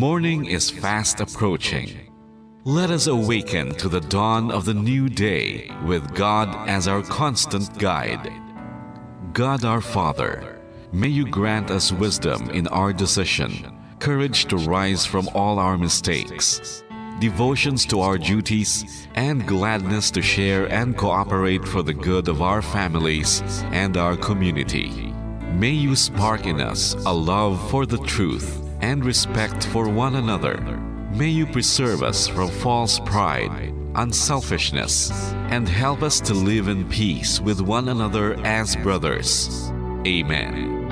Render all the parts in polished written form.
morning is fast approaching. Let us awaken to the dawn of the new day with God as our constant guide. God our Father, may you grant us wisdom in our decision, courage to rise from all our mistakes, devotions to our duties, and gladness to share and cooperate for the good of our families and our community. May you spark in us a love for the truth and respect for one another. May you preserve us from false pride, unselfishness, and help us to live in peace with one another as brothers. Amen.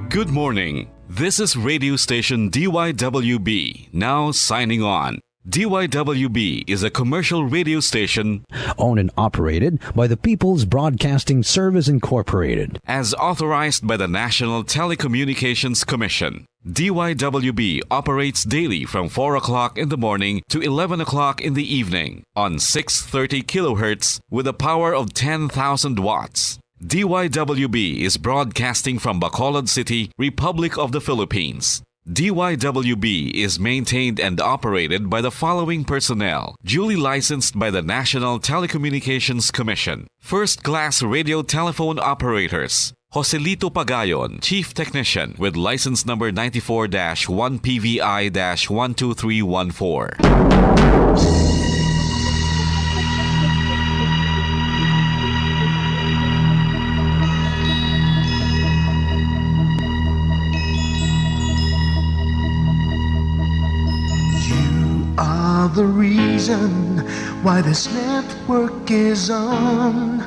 Good morning. This is radio station DYWB, now signing on. DYWB is a commercial radio station owned and operated by the People's Broadcasting Service Incorporated, as authorized by the National Telecommunications Commission. DYWB operates daily from 4 o'clock in the morning to 11 o'clock in the evening on 630 kilohertz with a power of 10,000 watts. DYWB is broadcasting from Bacolod City, Republic of the Philippines. DYWB is maintained and operated by the following personnel, duly licensed by the National Telecommunications Commission. First-class radio telephone operators. Joselito Pagayon, Chief Technician with license number 94-1PVI-12314. The reason why this network is on.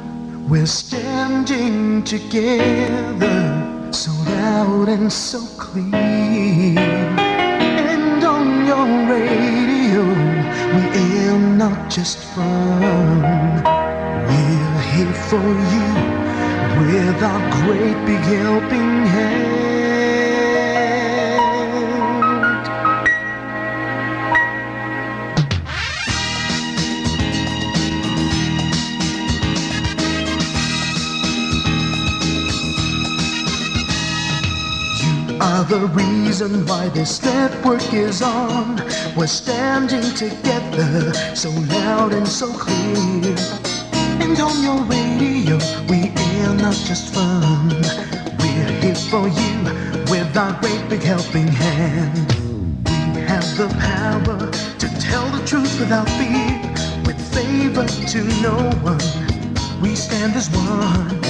We're standing together, so loud and so clear. And on your radio, we aim not just fun. We're here for you with our great big helping hand. Are the reason why this network is on. We're standing together, so loud and so clear. And on your radio, we air not just fun. We're here for you with our great big helping hand. We have the power to tell the truth without fear, with favor to no one. We stand as one.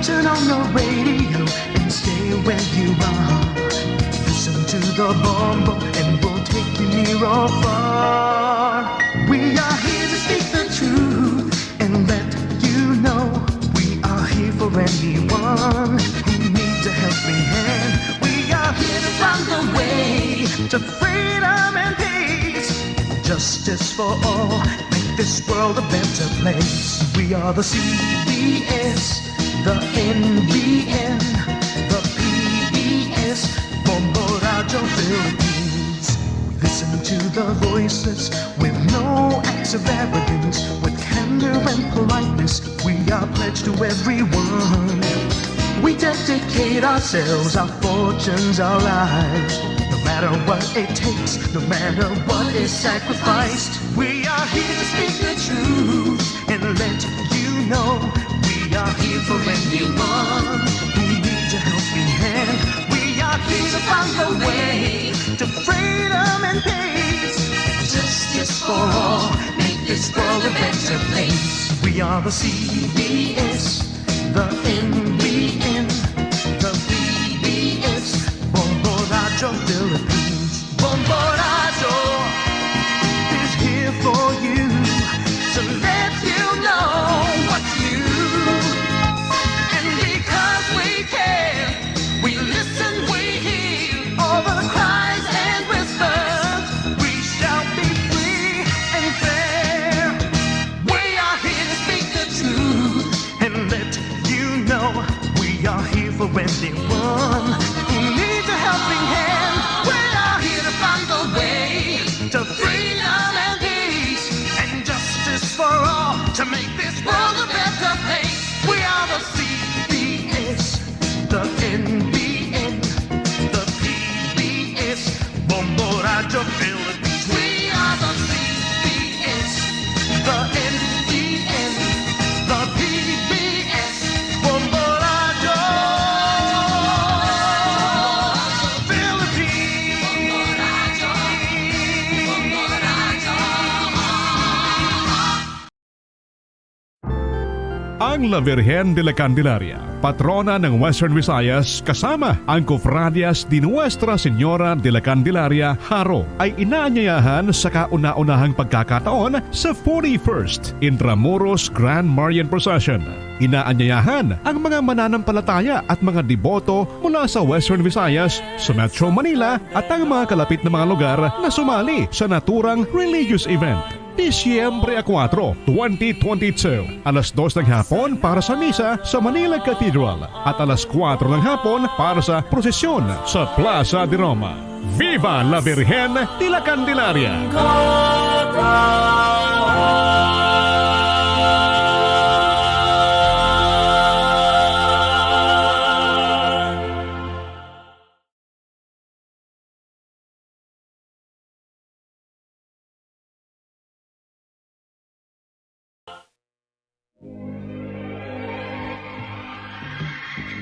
Turn on your radio and stay where you are. Listen to the bomb and we'll take you near or far. We are here to speak the truth and let you know. We are here for anyone who needs a helping hand. We are here to find the way to freedom and peace. Justice for all, make this world a better place. We are the CBS, the NBN, the PBS, Bombo Radio Philippines. We listen to the voices with no acts of arrogance, with candor and politeness. We are pledged to everyone. We dedicate ourselves, our fortunes, our lives. No matter what it takes, no matter what is sacrificed. We are here to speak the truth and let you know. We are here for anyone who needs a helping hand. We are here to find the way to freedom and peace. Justice for all, make this world a better place. We are the CBS, the NBN, the PBS, Bombo Radio Philippines. Bombo Radio is here for you to let you know what's new. We listen, we hear all the cries and whispers. We shall be free and fair. We are here to speak the truth and let you know. We are here for anyone who needs a helping hand. We are here to find the way to freedom and peace and justice for all, to make this world a better place. We are the CBS, the NBN, the PBS, Radio Philippines. We are the PBS, the NTN, the PBS, Bomboradio Philippines. Ang La Virgen de la Candelaria, patrona ng Western Visayas kasama ang Cofradias de Nuestra Señora de la Candelaria, Haro, ay inaanyayahan sa kauna-unahang pagkakataon sa 41st Intramuros Grand Marian Procession. Inaanyayahan ang mga mananampalataya at mga deboto mula sa Western Visayas, sa Metro Manila at ang mga kalapit na mga lugar na sumali sa naturang religious event. Disyembre 4, 2022, alas 2 ng hapon para sa misa sa Manila Cathedral at alas 4 ng hapon para sa prosesyon sa Plaza de Roma. Viva la Virgen de la Candelaria!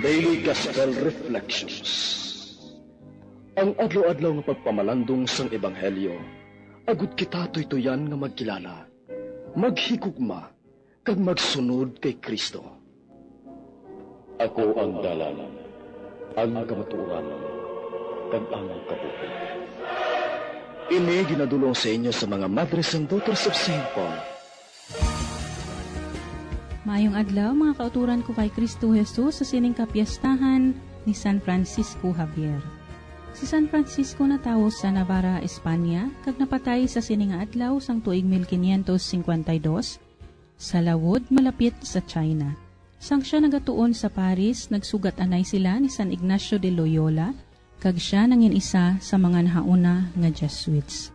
Daily Gospel Reflections. Ang adlaw-adlaw nga pagpamalandong sang Ebanghelyo, agud kita tuytoyan nga magkilala, maghigugma, kag magsunod kay Kristo. Ako ang dalan, ang kamatuoran, kag ang kabuhi. Ini ginadulong sa inyo sa mga Mothers and Daughters of St. Paul. Maayong adlaw mga kauturan ko kay Kristo Jesus sa sining kapiyastahan ni San Francisco Javier. Si San Francisco natawo sa Navarra, Espanya, kag napatay sa sining adlaw sang tuig 1552 sa Lawod, malapit sa China. Sang siya nagatuon sa Paris, nagsugat anay sila ni San Ignacio de Loyola, kag siya nangin isa sa mga nahauna nga Jesuits.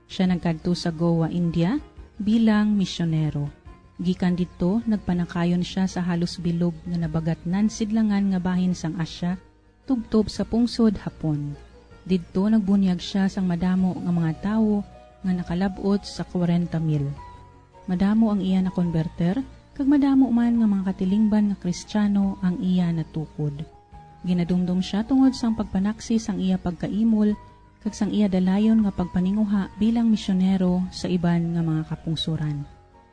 Siya nagkadto sa Goa, India, bilang misyonero. Gikan dito, nagpanakayon siya sa halos bilog nga nabagatnan sidlangan nga bahin sang Asya, tubtob sa pungsod Hapon. Didto nagbunyag siya sang madamo nga mga tawo nga nakalabot sa 40,000. Madamo ang iya na konverter, kag madamo man nga mga katilingban nga Kristiyano ang iya natukod. Ginadumdum siya tungod sang pagpanaksi sang iya pagkaimol, kag sang iya dalayon nga pagpaninguha bilang misyonero sa iban nga mga kapungsuran.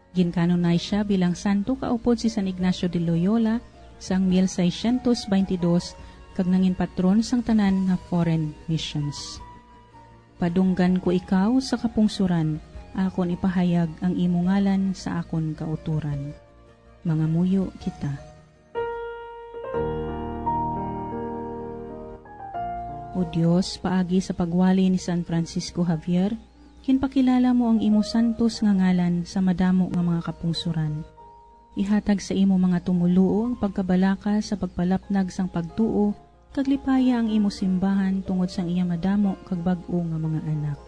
Ginkanonay siya bilang santo kaupod si San Ignacio de Loyola sang 1622 kag nangin patron sang tanan nga foreign missions. Padunggan ko ikaw sa kapungsuran, akon ipahayag ang imo ngalan sa akon kauturan. Mga muyo kita. O Diyos, paagi sa pagwali ni San Francisco Javier, kinpakilala mo ang imo santos nga ngalan sa madamo nga mga kapungsuran. Ihatag sa imo mga tumuluo ang pagkabalaka sa pagpalapnag sang pagtuo, kag lipaya ang imo simbahan tungod sang iya madamo kag bag-o nga mga anak.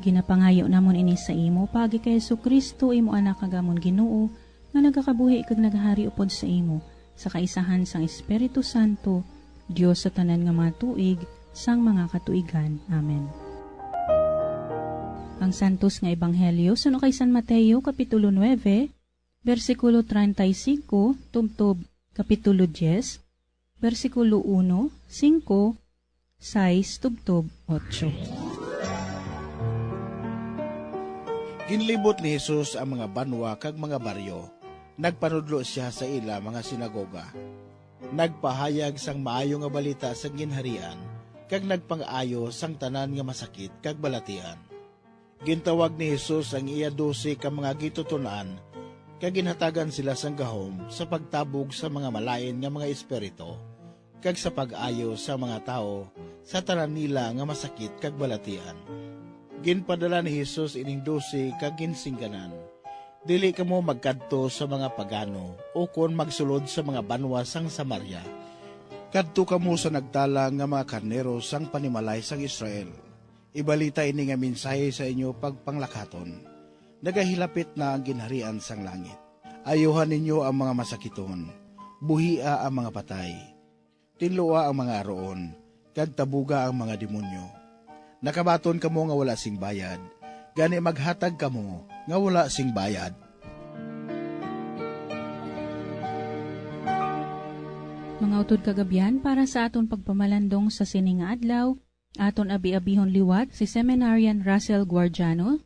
Ginapangayo namon ini sa imo pagi kay Jesucristo imo anak kag amon Ginoo nga nagakabuhi kag naghari upod sa imo sa kaisahan sang Espiritu Santo, Dios sa tanan nga mga tuig sang mga katuigan. Amen. Ang santos nga ebanghelyo suno kay San Mateo kapitulo 9, versikulo 35 tubtob kapitulo 10, versikulo 1, 5, 6 tubtob 8. Ginlibot ni Jesus ang mga banwa kag mga baryo. Nagpanudlo siya sa ila mga sinagoga. Nagpahayag sang maayo nga balita sa ginharian, kag nagpang-ayo sang tanan nga masakit kag balatian. Gintawag ni Jesus ang iya 12 ka mga gitutunan, kag ginhatagan sila sang gahom sa pagtabog sa mga malain nga mga espiritu, kag sa pag-ayo sa mga tao sa tanan nila nga masakit kag balatian. Ginpadala ni Jesus ining 12 kag ginsingganan. Dili kamo magkadto sa mga pagano o kon magsulod sa mga banwa sang Samaria. Kadto kamo sa nagtala nga mga karnero sang panimalay sang Israel. Ibalita ini nga mensahe sa inyo pagpanglakaton. Nagahilapit na ang ginharian sang langit. Ayuhan ninyo ang mga masakiton. Buhia ang mga patay. Tinlua ang mga aroon. Kag tabuga ang mga demonyo. Nakabaton kamo nga wala sing bayad. Gani maghatag kamo nga wala sing bayad. Mga utod kagabyan, para sa aton pagpamalandong sa sining nga adlaw, aton abi-abihon liwat si Seminarian Russell Guardiano,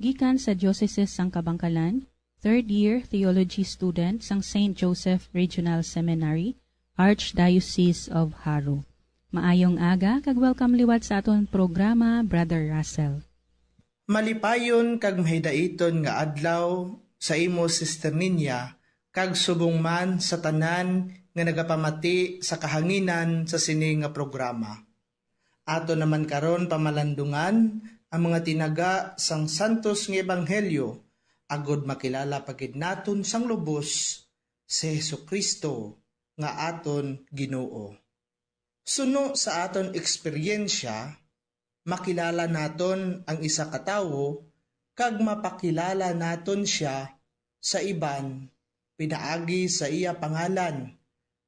gikan sa Diocese sang Kabangkalan, 3rd year theology student sang St. Joseph Regional Seminary, Archdiocese of Haro. Maayong aga, kag welcome liwat sa aton programa, Brother Russell. Malipayon kag mahidaiton nga adlaw sa imo Sister Ninya, kag subong man sa tanan nga nagapamati sa kahanginan sa sini nga programa. Ato naman karon pamalandungan ang mga tinaga sang santos nga ebanghelyo, agod makilala pagid naton sang lubos si Hesukristo nga aton Ginoo. Suno sa aton eksperyensya, makilala naton ang isa ka tawo kag mapakilala naton siya sa iban, pinaagi sa iya pangalan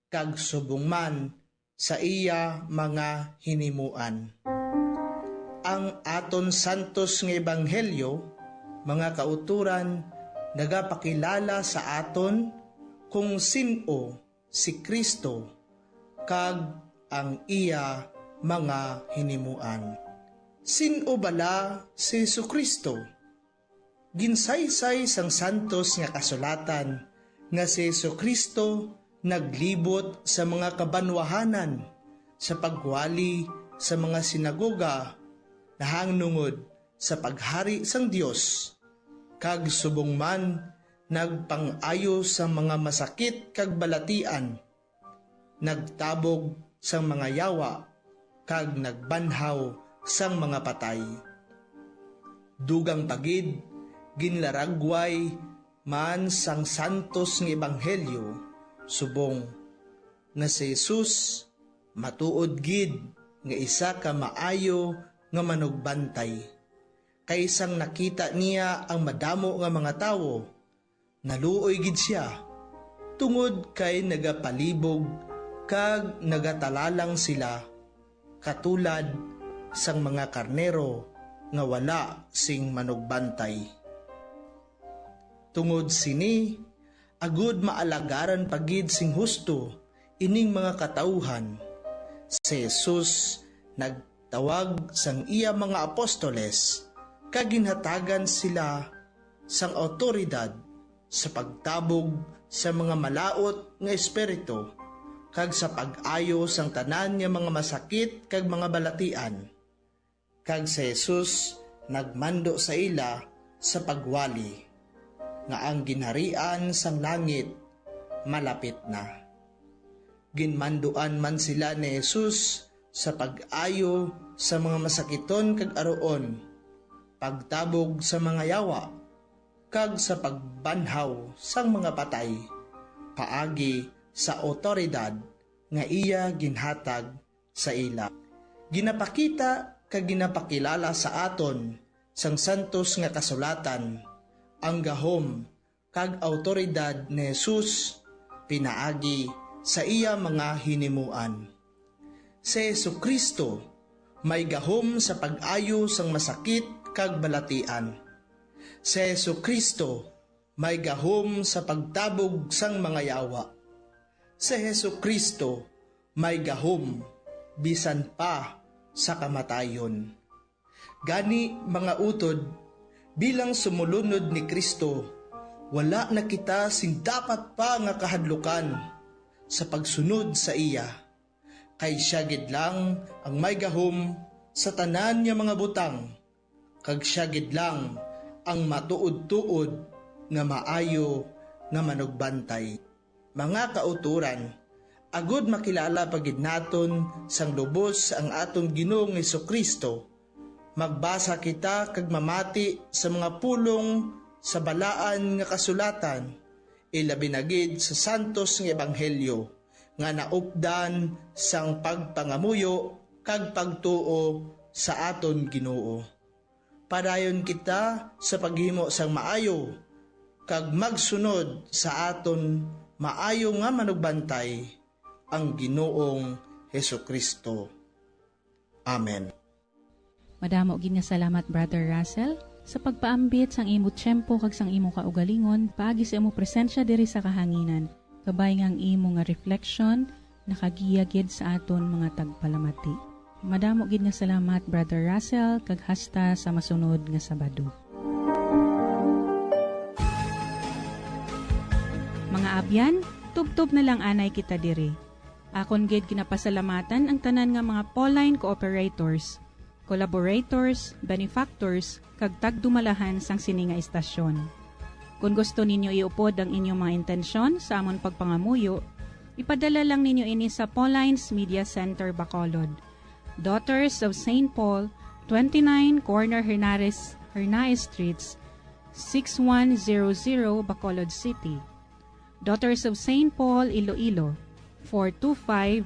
kag subong man sa iya mga hinimuan. Ang aton santos nga ebanghelyo, mga kauturan, nagapakilala sa aton kung sino si Kristo kag ang iya mga hinimuan. Sino bala si Jesucristo? Ginsaysay sang santos nga kasulatan nga si Jesucristo naglibot sa mga kabanwahanan sa pagwali sa mga sinagoga nahangnungod sa paghari sang Dios, kag subong man nagpang-ayo sa mga masakit kag balatian, nagtabog sang mga yawa kag nagbanhaw sang mga patay. Dugang pagid ginlaragway man sang santos nga ebanghelyo, subong na si Jesus matuod gid nga isa ka maayo nga manugbantay. Kaysang nakita niya ang madamo nga mga tawo, naluoy gid siya, tungod kay nagapalibog kag nagatalalang sila, katulad sang mga karnero nga wala sing manugbantay. Tungod sini, agud maalagaran pagid sing husto ining mga katauhan, si Jesus nagtawag sang iya mga apostoles kag ginhatagan sila sang awtoridad sa pagtabog sa mga malaot nga espiritu kag sa pag-ayo sang tanan nga mga masakit kag mga balatian. Kag si Jesus nagmando sa ila sa pagwali nga ang ginharian sang langit malapit na. Ginmanduan man sila ni Jesus sa pag-ayo sa mga masakiton kag aroon, pagtabog sa mga yawa, kag sa pagbanhaw sang mga patay, paagi sa otoridad nga iya ginhatag sa ila. Ginapakita kag ginapakilala sa aton sang santos nga kasulatan ang gahom kag awtoridad ni Jesus pinaagi sa iya mga hinimuan. Si Jesucristo may gahom sa pag-ayo sang masakit kag balatian. Si Jesucristo may gahom sa pagtabog sang mga yawa. Si Jesucristo may gahom bisan pa sa kamatayon. Gani mga utod, bilang sumulunod ni Kristo, wala na kita sing dapat pa nga kahadlukan sa pagsunod sa iya. Kay siya gid lang ang may gahom sa tanan nga mga butang, kag siya gid lang ang matuod-tuod nga maayo nga manugbantay. Mga kauturan, agud makilala pagid naton sang lubos ang aton Ginoong Hesukristo, magbasa kita kag mamati sa mga pulong sa balaan nga kasulatan, ilabi na gid sa santos nga ebanghelyo nga naupdan sang pagpangamuyo kag pagtuo sa aton Ginoo. Padayon kita sa paghimo sang maayo kag magsunod sa aton maayo nga manugbantay, ang Ginoong Hesukristo. Amen. Madamo gid nga salamat Brother Russell sa pagpaambit sang imo tiyempo kag sang imo kaugalingon paagi sa imo presensya diri sa kahanginan. Kabay nga ang imo nga reflection nakagiya gid sa aton mga tagpalamati. Madamo gid nga salamat Brother Russell kag hasta sa masunod nga Sabado. Mga abyan, tubtob na lang anay kita diri. Akon gid ginapasalamatan ang tanan nga mga Pauline cooperators, collaborators, benefactors, kag tagdumalahan sang sini nga istasyon. Kung gusto ninyo iupod ang inyong mga intensyon sa amon pagpangamuyo, ipadala lang ninyo ini sa Pauline's Media Center, Bacolod. Daughters of St. Paul, 29 Corner Hernaez Streets, 6100 Bacolod City. Daughters of St. Paul, Iloilo, 425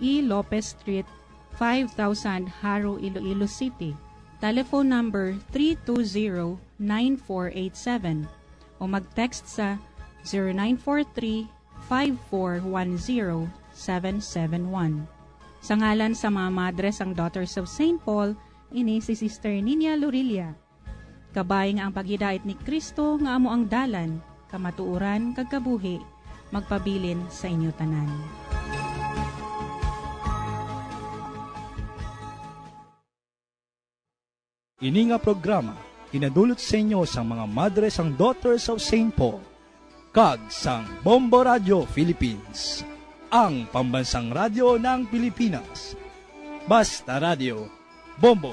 E. Lopez Street, 5000 Haro, Iloilo City. Telephone number 320-9487 o mag-text sa 0943-5410-771. Sa ngalan sa mga madres ang Daughters of St. Paul, ini si Sister Nina Lorilia. Kabay nga ang paghidait ni Kristo nga amo ang dalan, kamatuuran kag kabuhi, magpabilin sa inyo tanan. Ini nga programa kinadulot sa inyo sa mga madres ang Daughters of St. Paul kag sang Bombo Radio Philippines, ang pambansang radyo ng Pilipinas. Basta Radio, Bombo.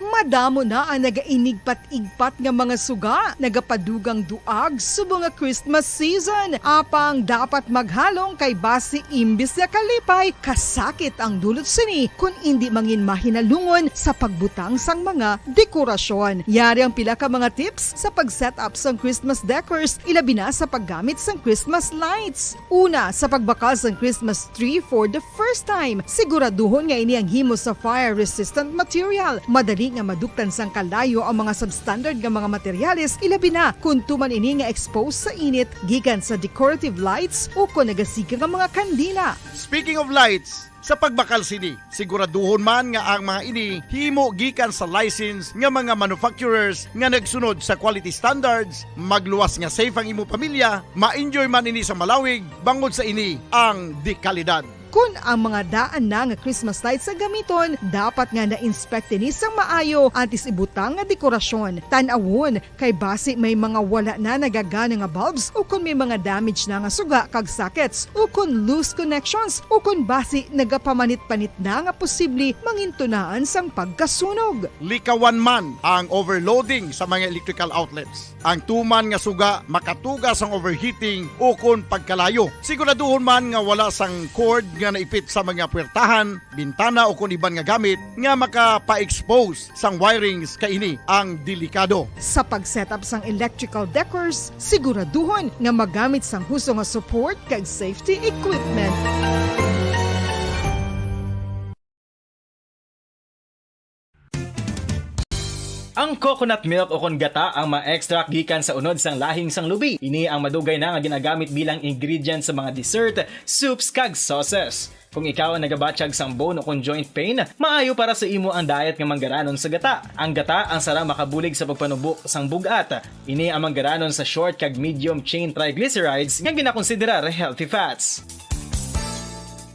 Madamo na ang nagainigpat-igpat nga mga suga, nagapadugang duag subong nga Christmas season. Apang dapat maghalong kay basi imbis na kalipay, kasakit ang dulot sini kung hindi mangin mahinalungon sa pagbutang sang mga dekorasyon. Yari ang pila ka mga tips sa pag-set up sang Christmas decors, ilabi na sa paggamit sang Christmas lights. Una, sa pagbakal sang Christmas tree for the first time, siguraduhon nga ini ang himo sa fire-resistant material. Madali nga maduktan sang kalayo ang mga substandard nga mga materyales, ilabi na kung tuman ini nga exposed sa init gikan sa decorative lights o kung nagasika nga mga kandila. Speaking of lights, sa pagbakal sini, siguraduhon man nga ang mga ini himo gikan sa license nga mga manufacturers nga nagsunod sa quality standards, magluwas nga safe ang imo pamilya, ma-enjoy man ini sa malawig, bangod sa ini ang dekalidad. Kung ang mga daan na nga Christmas lights sa gamiton, dapat nga na-inspect ni sang maayo antes ibutang nga dekorasyon. Tan-awon kay basi may mga wala na nagagana nga bulbs o kung may mga damage na nga suga kag sockets o kung loose connections o kung basi nagapamanit-panit na nga posible mangintunaan sang pagkasunog. Likawan man ang overloading sa mga electrical outlets. Ang tuman nga suga makatugas ang overheating o kung pagkalayo. Siguraduhon man nga wala sang cord nga naipit sa mga puwertahan, bintana o kung iban nga gamit nga makapa-expose sang wirings kaini ang delikado. Sa pag-setup sang electrical decors, siguraduhon nga magamit sang husto nga support kag safety equipment. Ang coconut milk o kon gata ang ma-extract gikan sa unod sang lahing sang lubi. Ini ang madugay na nga ginagamit bilang ingredient sa mga dessert, soups kag sauces. Kung ikaw ang nagabatsyag sang bone o kung joint pain, maayo para sa imo ang diet nga manggaranon sa gata. Ang gata ang sara makabulig sa pagpanubo sang bugat. Ini ang manggaranon sa short kag medium chain triglycerides nga ginakonsiderar healthy fats.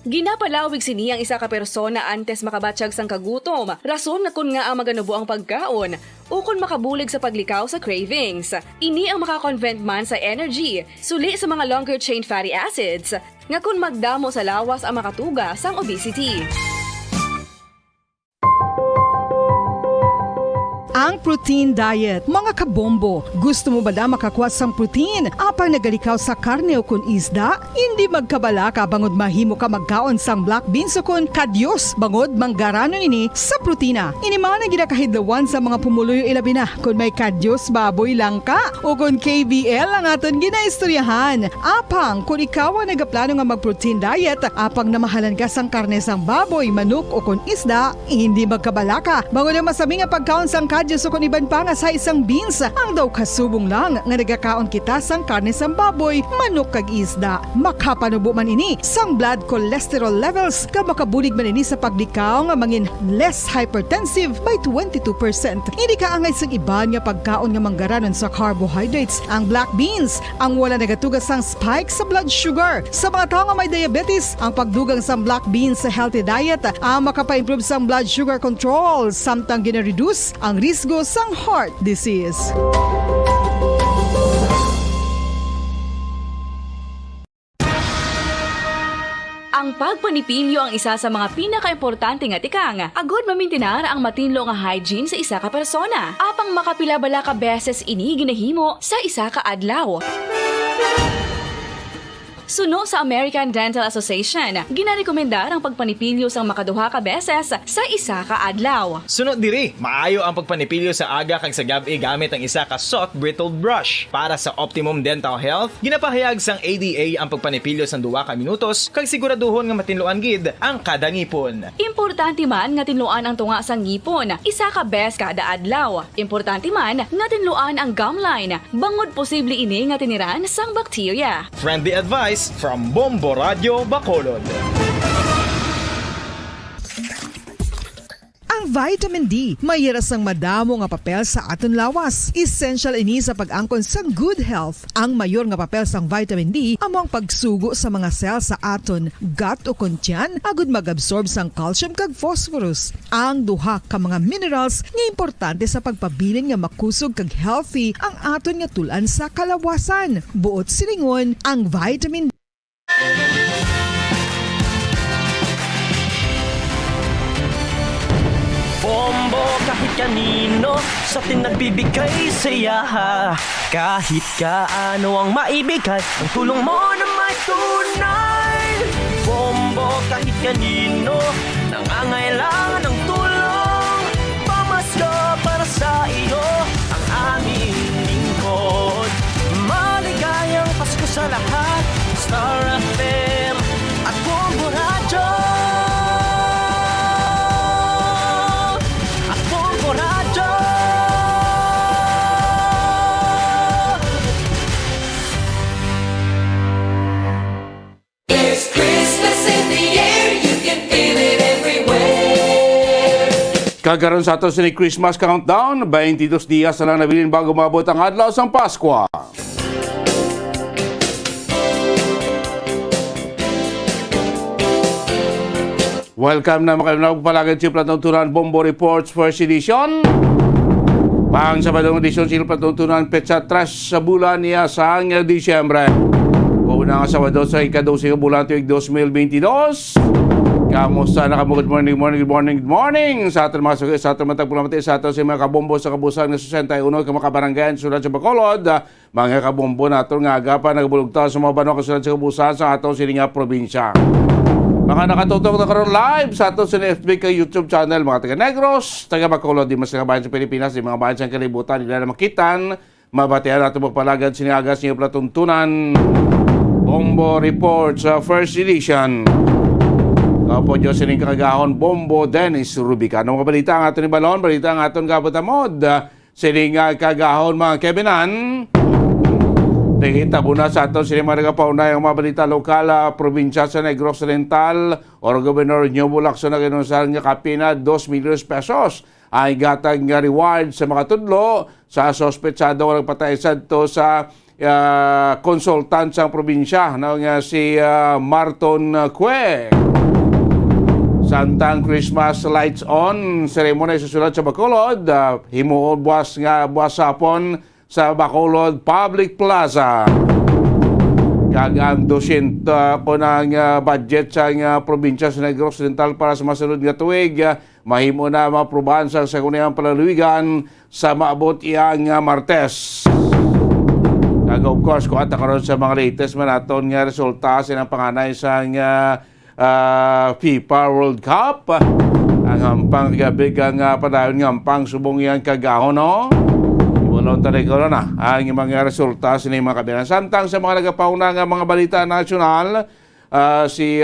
Ginapalawig sini ang isa ka persona antes makabatsyag sang kagutom. Rason na kun nga ang maganubo ang pagkaon o kun makabulig sa paglikaw sa cravings. Ini ang makakonvent man sa energy, suli sa mga longer chain fatty acids, nga kun magdamo sa lawas ang makatuga sang obesity. Ang protein diet. Mga kabombo, gusto mo ba na makakuha sang protein? Apang nagalikaw sa karne o kun isda? Hindi magkabala ka bangod mahimo ka magkaon sang black beans o kun kadyos bangod manggaranon ini sa protina. Ini man ang ginakahidlawan sa mga pumuloy ilabi na kung may kadyos baboy lang ka o kung KBL ang aton ginaistoryahan. Apang kung ikaw ang nagaplano nga mag-protein diet, apang namahalan ka sang karne sang baboy, manok o kun isda, hindi magkabala ka bangod ang masami nga pagkaon sang kadyos lettuce o kung iban pa nga sa isang beans. Ang daw kasubong lang nga nagakaon kita sang karne sang baboy, manok kag isda. Makapanubo man ini sang blood cholesterol levels kag makabulig man ini sa paglikaw nga mangin less hypertensive by 22%. Hindi ka angay sang iban nga pagkaon nga manggaranon sa carbohydrates. Ang black beans ang wala nagatugas sang spike sa blood sugar. Sa mga tao nga may diabetes, ang pagdugang sang black beans sa healthy diet ang makapa-improve sang blood sugar control samtang gina-reduce ang risgo sang heart disease. Ang pagpanipilyo ang isa sa mga pinaka-importante nga tikang. Agod mamintinar ang matinlo nga hygiene sa isa ka persona. Apang makapilabala ka beses ini ginahimo sa isa ka adlaw. Suno sa American Dental Association, ginarekomendar ang pagpanipilyo sang makaduha ka beses sa isa ka adlaw. Sunod diri, maayo ang pagpanipilyo sa aga kag sa gabi gamit ang isa ka soft brittle brush. Para sa optimum dental health, ginapahayag sang ADA ang pagpanipilyo sang 2 ka minutos kag siguraduhon nga matinluan gid ang kada ngipon. Importante man nga tinluan ang tunga sang ngipon, isa ka bes kada adlaw. Importante man nga tinluan ang gum line, bangod posible ini nga tiniran sang bakterya. Friendly advice from Bombo Radio Bacolod. Ang vitamin D, mayira sang madamo nga papel sa aton lawas. Essential ini sa pag-angkon sa good health. Ang mayor nga papel sang vitamin D amo ang pagsugo sa mga cell sa aton gut o kuntyan agud mag-absorb sang calcium kag phosphorus. Ang duha ka mga minerals nga importante sa pagpabilin nga makusog kag healthy ang aton nga tulan sa kalawasan. Buot silingon ang vitamin D. Bombo kahit kanino sa atin nagbibigay saya. Kahit kaano ang maibigay, ang tulong mo na may tunay. Bombo kahit kanino nangangailangan ng tulong. Pamasko para sa iyo ang aming lingkod. Maligayang Pasko sa lahat, Star FM at Bombo Radio. Kagaroon sa ato ni Christmas Countdown, 22 dias na lang nabilin bago mabot ang adlaw sang Pasko. Welcome na makalinawag palagad si Platuntunan Bombo Reports First Edition. Pang Sabadong edisyon sila Platuntunan Petsa Trash sa bulan niya sa Disyembre. Una nga Sabado sa ika-12 bulan tuig 2022. Kamusta na kamo? Good morning sa ating mga sugay, sa ating matagpulamati, sa ating mga kabombo sa kabusan ng 61 kamakabaranggayan sulat sa Bacolod. Mga kabombo nato nga agapan nagbulugta sa mga banwa kasulat sa kabusan sa atong sininga probinsya. Mga nakatutok na karon live sa atong sa FB kay YouTube channel, mga taga Negros, taga Bacolod, di mas bayan sa Pilipinas, di mga bayan sa kalibutan, nila na makitan, mabatihan natin magpalagad siniagas niyo Platuntunan Bombo Reports sa First Edition. Kapo Diyos sining kakagahon Bombo Dennis Rubicano. Mga balita ang aton ni Balon, balita ang aton kapatamod. Sining kagahon mga Kevinan. Nakita po na sa aton sining mga nagapaunay ang mga balita lokal, probinsya sa Negros Oriental, or Governor Nyobo Lacson na kinunsahan nga kapina 2 milyon pesos ay gatag nga reward sa mga tudlo sa sospetsado nga nagpatay sadto sa konsultant sa probinsya na si Marton Cue. Santang Christmas lights on ceremony susulat sa Bacolod, himuon buwas hapon sa Bacolod Public Plaza. Kag ang 200 po ng budget sa probinsya sa Negros Oriental para sa masunod nga tuig, mahimo na maprobahan sa sagunihang palaluigan sa maabot iyang Martes. Kag of course, kung ata karon sa mga latest man aton nga resulta sa panganay sa FIFA World Cup. Ang hampang gabi kang padayon ng hampang subong yan kagahon, no? Iwalong tarik ko na ang mga resulta sa mga kabilang. Samtang sa mga nagapauna ng mga balita nasyonal, si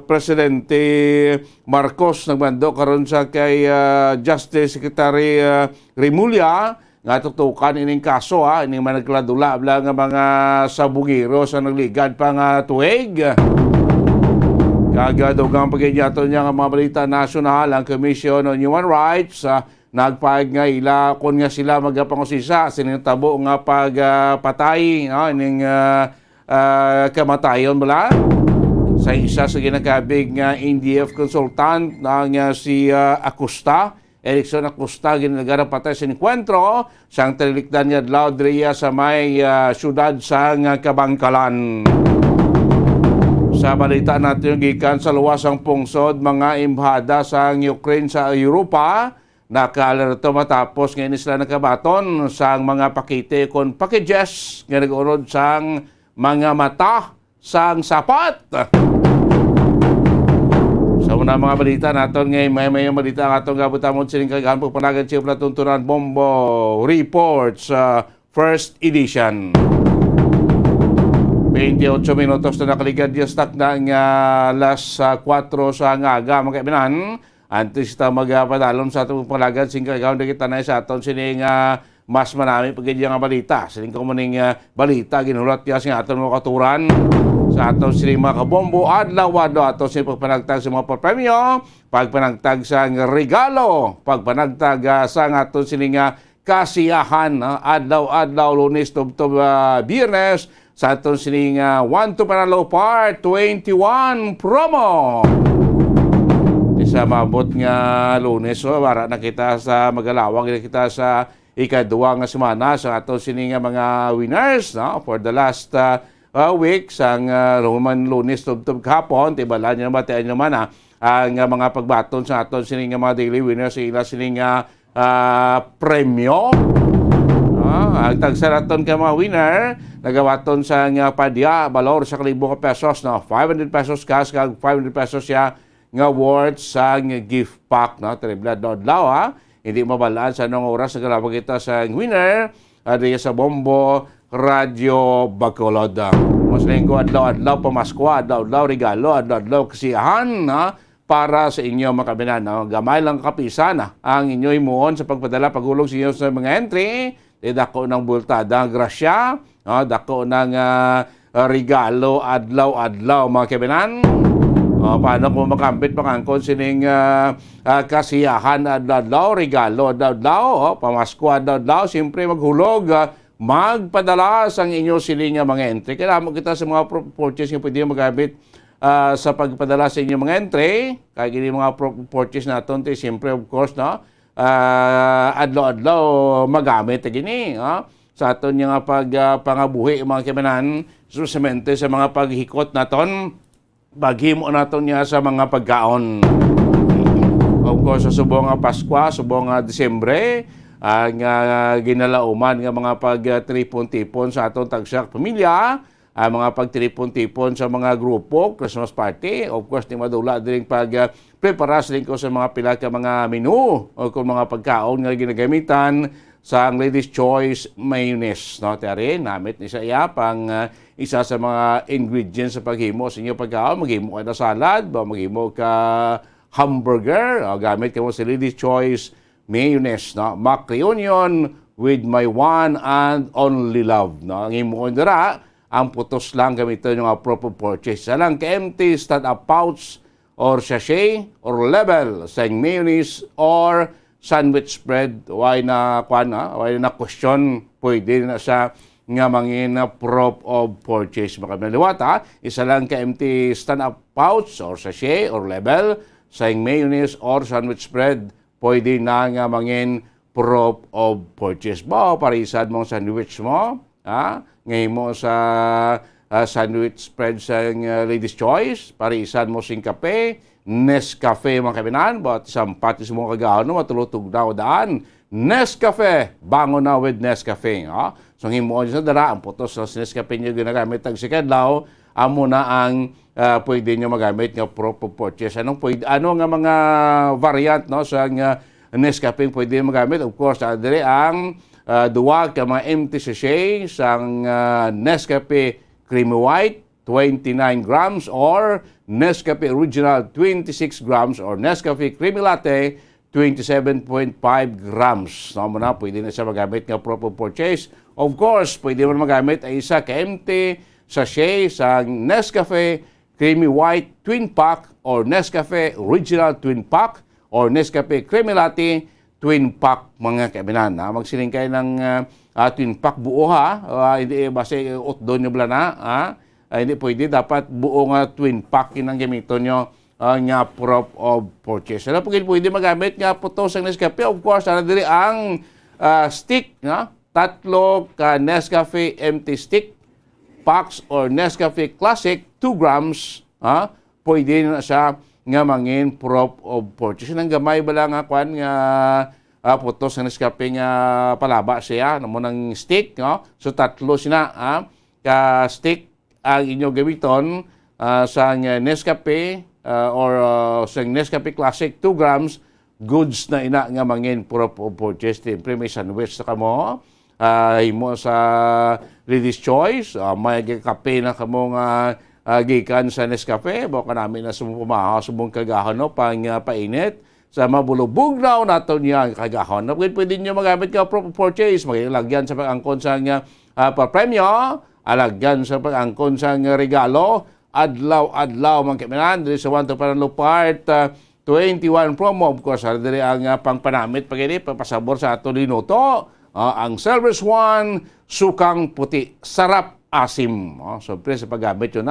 Presidente Marcos nagmando karon sa kay Justice Secretary Remulla nga tutukan ining kaso ining managladula nga mga sabungiro sa nagligad pa nga tuig. Kagadugang pagigyato niya nga mga balita nasyonal ang Commission on Human Rights nagpahig nga ila kung nga sila magpangusisa sining tabo nga pagpatay ining kamatayon mula sa isa sa ginakabig nga NDF consultant nga si Acosta, Erickson Acosta, ginagalang patay sa enkwentro sang talilikdan niya Laudria sa may syudad sa Kabangkalan. Sa balita natin yung gikan sa luwasang pungsod, mga embahada sa Ukraine sa Europa, naka-alerto matapos ngayon sila nakabaton sa mga pakite kon packages nga nag-unod sang mga mata sang sapat. Sa una mga balita natin ngayon, may balita ang atong gabutamon sining kagahan po panagan siya platuntunan Bombo Reports First Edition. 28 minutos na nakaligad yung stock na nga alas 4 sa ngaga mga kaibinan. Antes kita magpadalon sa atong panglagan singkagaon na kita na sa aton sining mas marami pagkaya nga balita. Sining kumuning balita ginulat niya sa aton mga katuran sa aton sining mga kabombo adlaw-adlaw aton sining pagpanagtag sa mga premyo, pagpanagtag sa regalo, pagpanagtag sa aton sining kasiyahan adlaw-adlaw Lunes tubtob Biyernes sa aton sining 1 to Panalo Part 21 promo. Isa mabot nga Lunes para na kita sa magalawang kita sa ikadua nga semana sa aton sining mga winners for the last week sang Roman Lunes tubtob kahapon tibala niya batayan naman ang mga pagbaton sa aton sining mga daily winners sa ila sining premyo. Ang tagsaraton ka mga winner, nagawaton sa nga padya, balor sa kalibong pesos, 500 pesos cash, kag 500 pesos siya nga worth sa gift pack, Terrible Dodlaw, Hindi mabalaan sa anong oras na galapag kita sa winner, sa Bombo Radio Bacolod. Mas linggo, adlaw-adlaw, pamasko, adlaw-adlaw, regalo, adlaw-adlaw, kasiyahan, para sa inyo mga kabinan. Gamay lang kapisan ang inyo imuon sa pagpadala pagulong sa inyo sa mga entry. Dako ng bultada grasya, dako ng regalo adlaw-adlaw mga kabinan. Paano kung makambit makangkon sining kasiyahan adlaw-adlaw, regalo adlaw-adlaw, pamasko adlaw-adlaw, siyempre maghulog, magpadala sa inyo siling mga entry. Kailangan kita sa mga purchase nga pwede magambit sa pagpadala sa inyong mga entry, kaya gini mga purchase natin, siyempre of course, adlaw-adlaw magamit gini, sa aton nga pangabuhi mga kimanan, susamente sa mga paghikot naton, paghimo naton niya sa mga pagkaon. Of course, sa subong nga Paskwa, subong nga Disyembre, ang ginalauman nga mga pagtripon-tipon sa aton tagsak pamilya, ang mga pagtripon-tipon sa mga grupo, Christmas party, of course, di madula din pag-preparas din ko sa mga pila ka mga menu o kung mga pagkaon nga ginagamitan sa ang Lady's Choice mayonnaise. Tari, namit ni sa iya pang isa sa mga ingredients sa paghimo sa inyo pagkaon. Maghimo ka na salad, maghimo ka hamburger, gamit ka mo sa Lady's Choice mayonnaise. Macri onion with my one and only love. Ang himuon dira, ang putos lang gamitin yung appropriate purchase. Salang ka-empty, stand-up pouch, or sachet, or level, sa mayonnaise, or sandwich spread. Why na question, pwede na sa nga mangin prop of purchase. Makamaliwata, isa lang ka-empty stand-up pouch, or sachet, or level, sa mayonnaise, or sandwich spread, pwede na nga mangin prop of purchase. Parisad mong sandwich mo, ngayon mo sa sandwich spread sa Lady's Choice, parisan mo sing kape, Nescafe mga kabinan, but isang patis mo kagahon, matulutog na o daan. Nescafe, bango na with Nescafe. So himuon sa dara, ang putos sa Nescafe nyo ginagamit ang sikadlaw, amo na ang pwede nyo magamit ng proper purchase. Ano nga mga variant sa Nescafe pwede magamit? Of course, adere ang duwa ka mga empty sachet sang Nescafe Creamy White, 29 grams, or Nescafe Original 26 grams, or Nescafe Creamy Latte 27.5 grams. No, na, pwede na siya magamit nga proper purchase. Of course, pwede mo magamit ay isa ka-empty sachet sa Nescafe Creamy White Twin Pack, or Nescafe Original Twin Pack, or Nescafe Creamy Latte Twin Pack, mga kaibigan. Magsiling kayo ng Twin Pack buo hindi basta utdo nyo blana. Hindi pwede, dapat buo nga Twin Pack yun ang gamiton nyo nga prop of purchase. Ano po pwede magamit nga po to sa Nescafe? Of course, diri ang stick, tatlo ka Nescafe empty stick packs, or Nescafe Classic 2 grams, pwede na siya nga mangin prop of purchase. Nang gamay ba lang kwan nga putos ng Nescafe nga palaba siya, namo ng stick, so tatlo sina ka stick ang inyo gamiton sa Nescafe or sa Nescafe Classic 2 grams, goods na ina nga mangin prop of purchase. Siyempre may sandwich sa kamo, himo sa Ladies Choice, may kape na kamo nga gikan sa Nescafe, baka namin na sumupumaha, sumong kagahon pang painit, sa mabulubog na nato niya kagahon. Pwede nyo magamit ka prop of purchase, magilagyan sa pag-angkon sa pa-premyo, alagyan sa pag-angkon sa regalo, adlaw-adlaw mga kaibigan, diri sa 1 to Panalo Part 21 promo. Of course, diri ang pangpanamit pagini, papasabor sa ato minuto. Ang Silver's One, sukang puti, sarap asim. Siyempre sa paggamit yun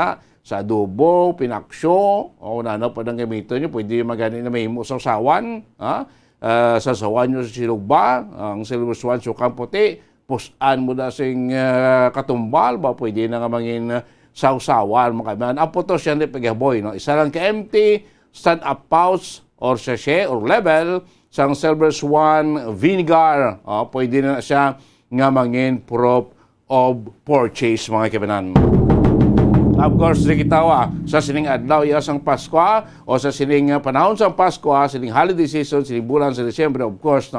sa adobo, pinaksyo, nano pa ng gamiton nyo, pwede magani na mahimo sa sawan, sasawan nyo sa silugba, ang Silver's One, sukang puti, pusan mo na sing katumbal, ba pwede na nga mangin sausawan, mga kaibigan. Ang putos yan di paghaboy, isa lang ka-empty, stand-up pouch, or sachet, or level, sang Silver's One vinegar, pwede na siya nga mangin prop of purchase, mga kaibigan. Of course, di kitawa sa sining adlaw iya sang Pasko, o sa sining panahon sang Pasko, sining holiday season, sining bulan sa Disyembre, of course,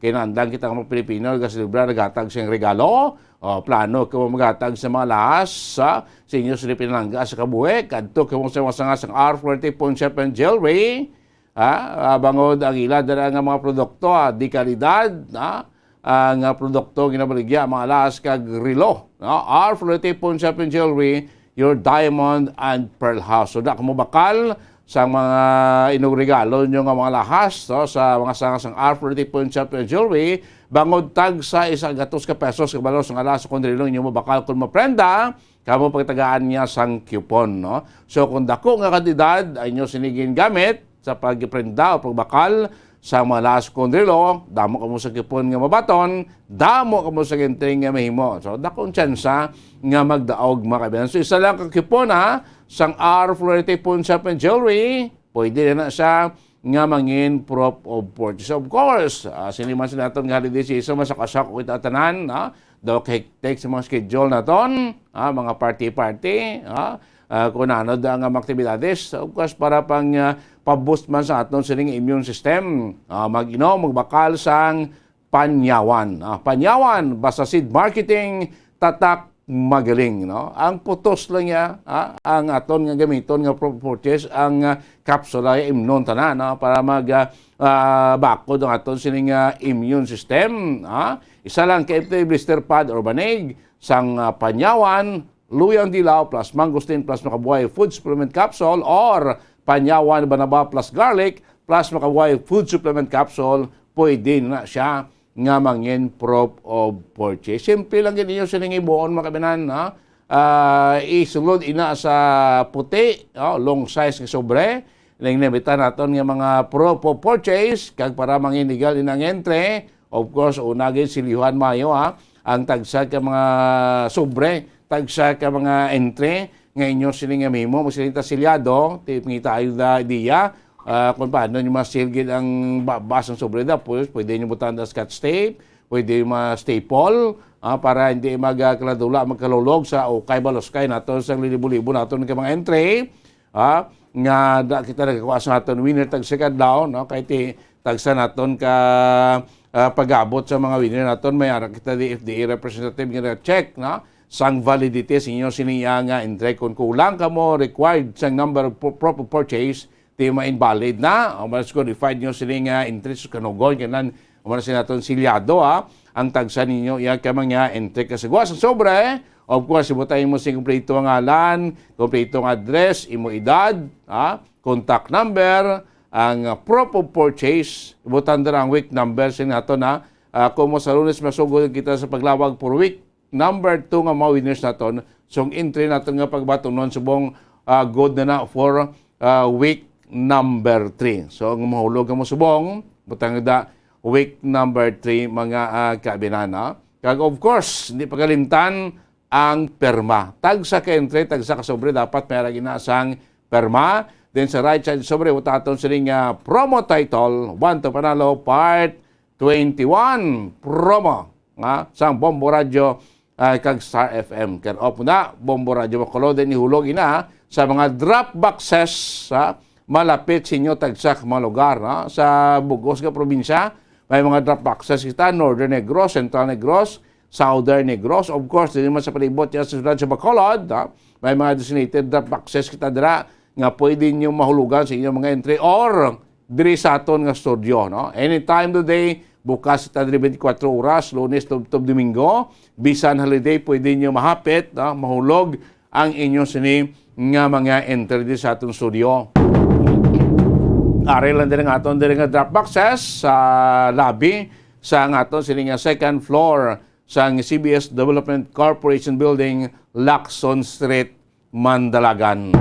kinandang kita mga Pilipino, kasilibra, nagatag siyang regalo, plano ka mo magatag sa mga lahas, sa inyo sa pinalangga sa kabuhi, kadto ka mo sa mga sang R40 Pawn Shop and Jewelry, bangod ang ila dala nga mga produkto, di kalidad, ang produkto ginabaligya, mga lahas kag relo, R40 Pawn Shop and Jewelry, your diamond and pearl house. So da mo bakal sa mga inugregalo nyo nga mga lahas sa mga sangasang R40 Pawn Shop and Jewelry, bangod tag sa 100 ka pesos kabalo sa lahas kung dili nyo mabakal kung maprenda, kamo pagtagaan niya sang coupon. So kung dako nga kantidad ay nyo sinigin gamit sa pagprenda o pagbakal sa mga lahas kondrilo, damo ka mo sa kipon nga mabaton, damo ka mo sa genteng nga mahimo. So, dakong tsansa nga magdaog mga kaibigan. So, isa lang kakipon sang R40 Pawn Shop and Jewelry, pwede na siya nga mangin prop of purchase. Of course, siniman sa natin nga holiday season, masakasak ko kita tanan, daw hektek sa mga schedule naton, mga party-party, kung ano ang aktibidades, of course, para pang pa-boost man sa aton sining immune system. Mag-inom, magbakal sang panyawan. Panyawan, basta seed marketing, tatak magaling. Ang putos lang niya, ang aton nga gamiton nga purchase, ang kapsula, immune tanan, para bakod ang aton sining immune system. Isa lang KFT blister pad or banig, sang panyawan, luyang dilaw plus mangosteen plus makabuhay food supplement capsule, or panyawan banaba plus garlic plus makabuhay food supplement capsule, pwede na siya nga mangin prop of purchase. Simple lang ganyan sa nangibuon mga kabinan. Isulod ina sa puti, long size nga sobre, nang namitan natin nga mga prop of purchase, kag para manginigal inang entre, of course, unagin silihan mayo, ang tagsa ka mga sobre, tagsa ka mga entre, ngayon siling nga mimo, magsiling silyado, tipingita ayo na idea, kung paano nyo masilgin ang babas ng sobre da, pwede nyo butan na scotch tape, pwede ma-staple, para hindi magkaladula, magkalulog sa okay baloskay nato sa libo-libo nato ng mga entry, nga kita nagkakuha sa naton winner tag second down, kahit tagsa naton ka pag-abot sa mga winner naton, may ara kita di FDA representative nga check, sang validity sa inyo siniya nga entry. Kung kulang ka mo required sang number of proper purchase, di ma-invalid na. O mas qualified nyo siniya entry sa kanugon. Kanan, umanas natin silyado ang tagsa ninyo iya ka mga entry. Kasi gawa sa sobre, of course, ibutayin mo sa kompleto ang ngalan, kompleto ang address, imo edad, contact number, ang proof of purchase, ibutan ang week number sa nato na kung mo sa Lunes masugod kita sa paglawag for week number 2 nga mga winners naton. So ang entry naton nga pagbaton nun subong good na for week number 3. So ang mahulog mo subong butang da week number 3 mga kabinana. Kag of course, hindi pagalimtan ang perma. Tag sa ka-entry, tag sa kasobre, dapat may ginasang perma. Then sa right side sobre, utaton siling promo title, 1 to Panalo, part 21 promo. Sang Bombo Radio kag Star FM. Kaya opo na, Bombo Radio Bacolod, then ihulog ina sa mga drop boxes malapit sa inyo tagsak mga lugar. Sa Bugos ka probinsya, may mga drop boxes kita, Northern Negros, Central Negros, Southern Negros. Of course, din naman sa palibot niya sa Sudan sa Bacolod, may mga designated drop boxes kita dira nga pwede nyo mahulugan sa inyong mga entry or diri sa aton nga studio. Anytime today, bukas kita 24 oras, Lunes to Domingo, bisan holiday, pwede nyo mahapit, mahulog ang inyong sini nga mga entry di sa aton studio. Ari lang din nga aton diri nga drop boxes sa lobby sa aton sini nga second floor sa CBS Development Corporation Building, Lacson Street, Mandalagan.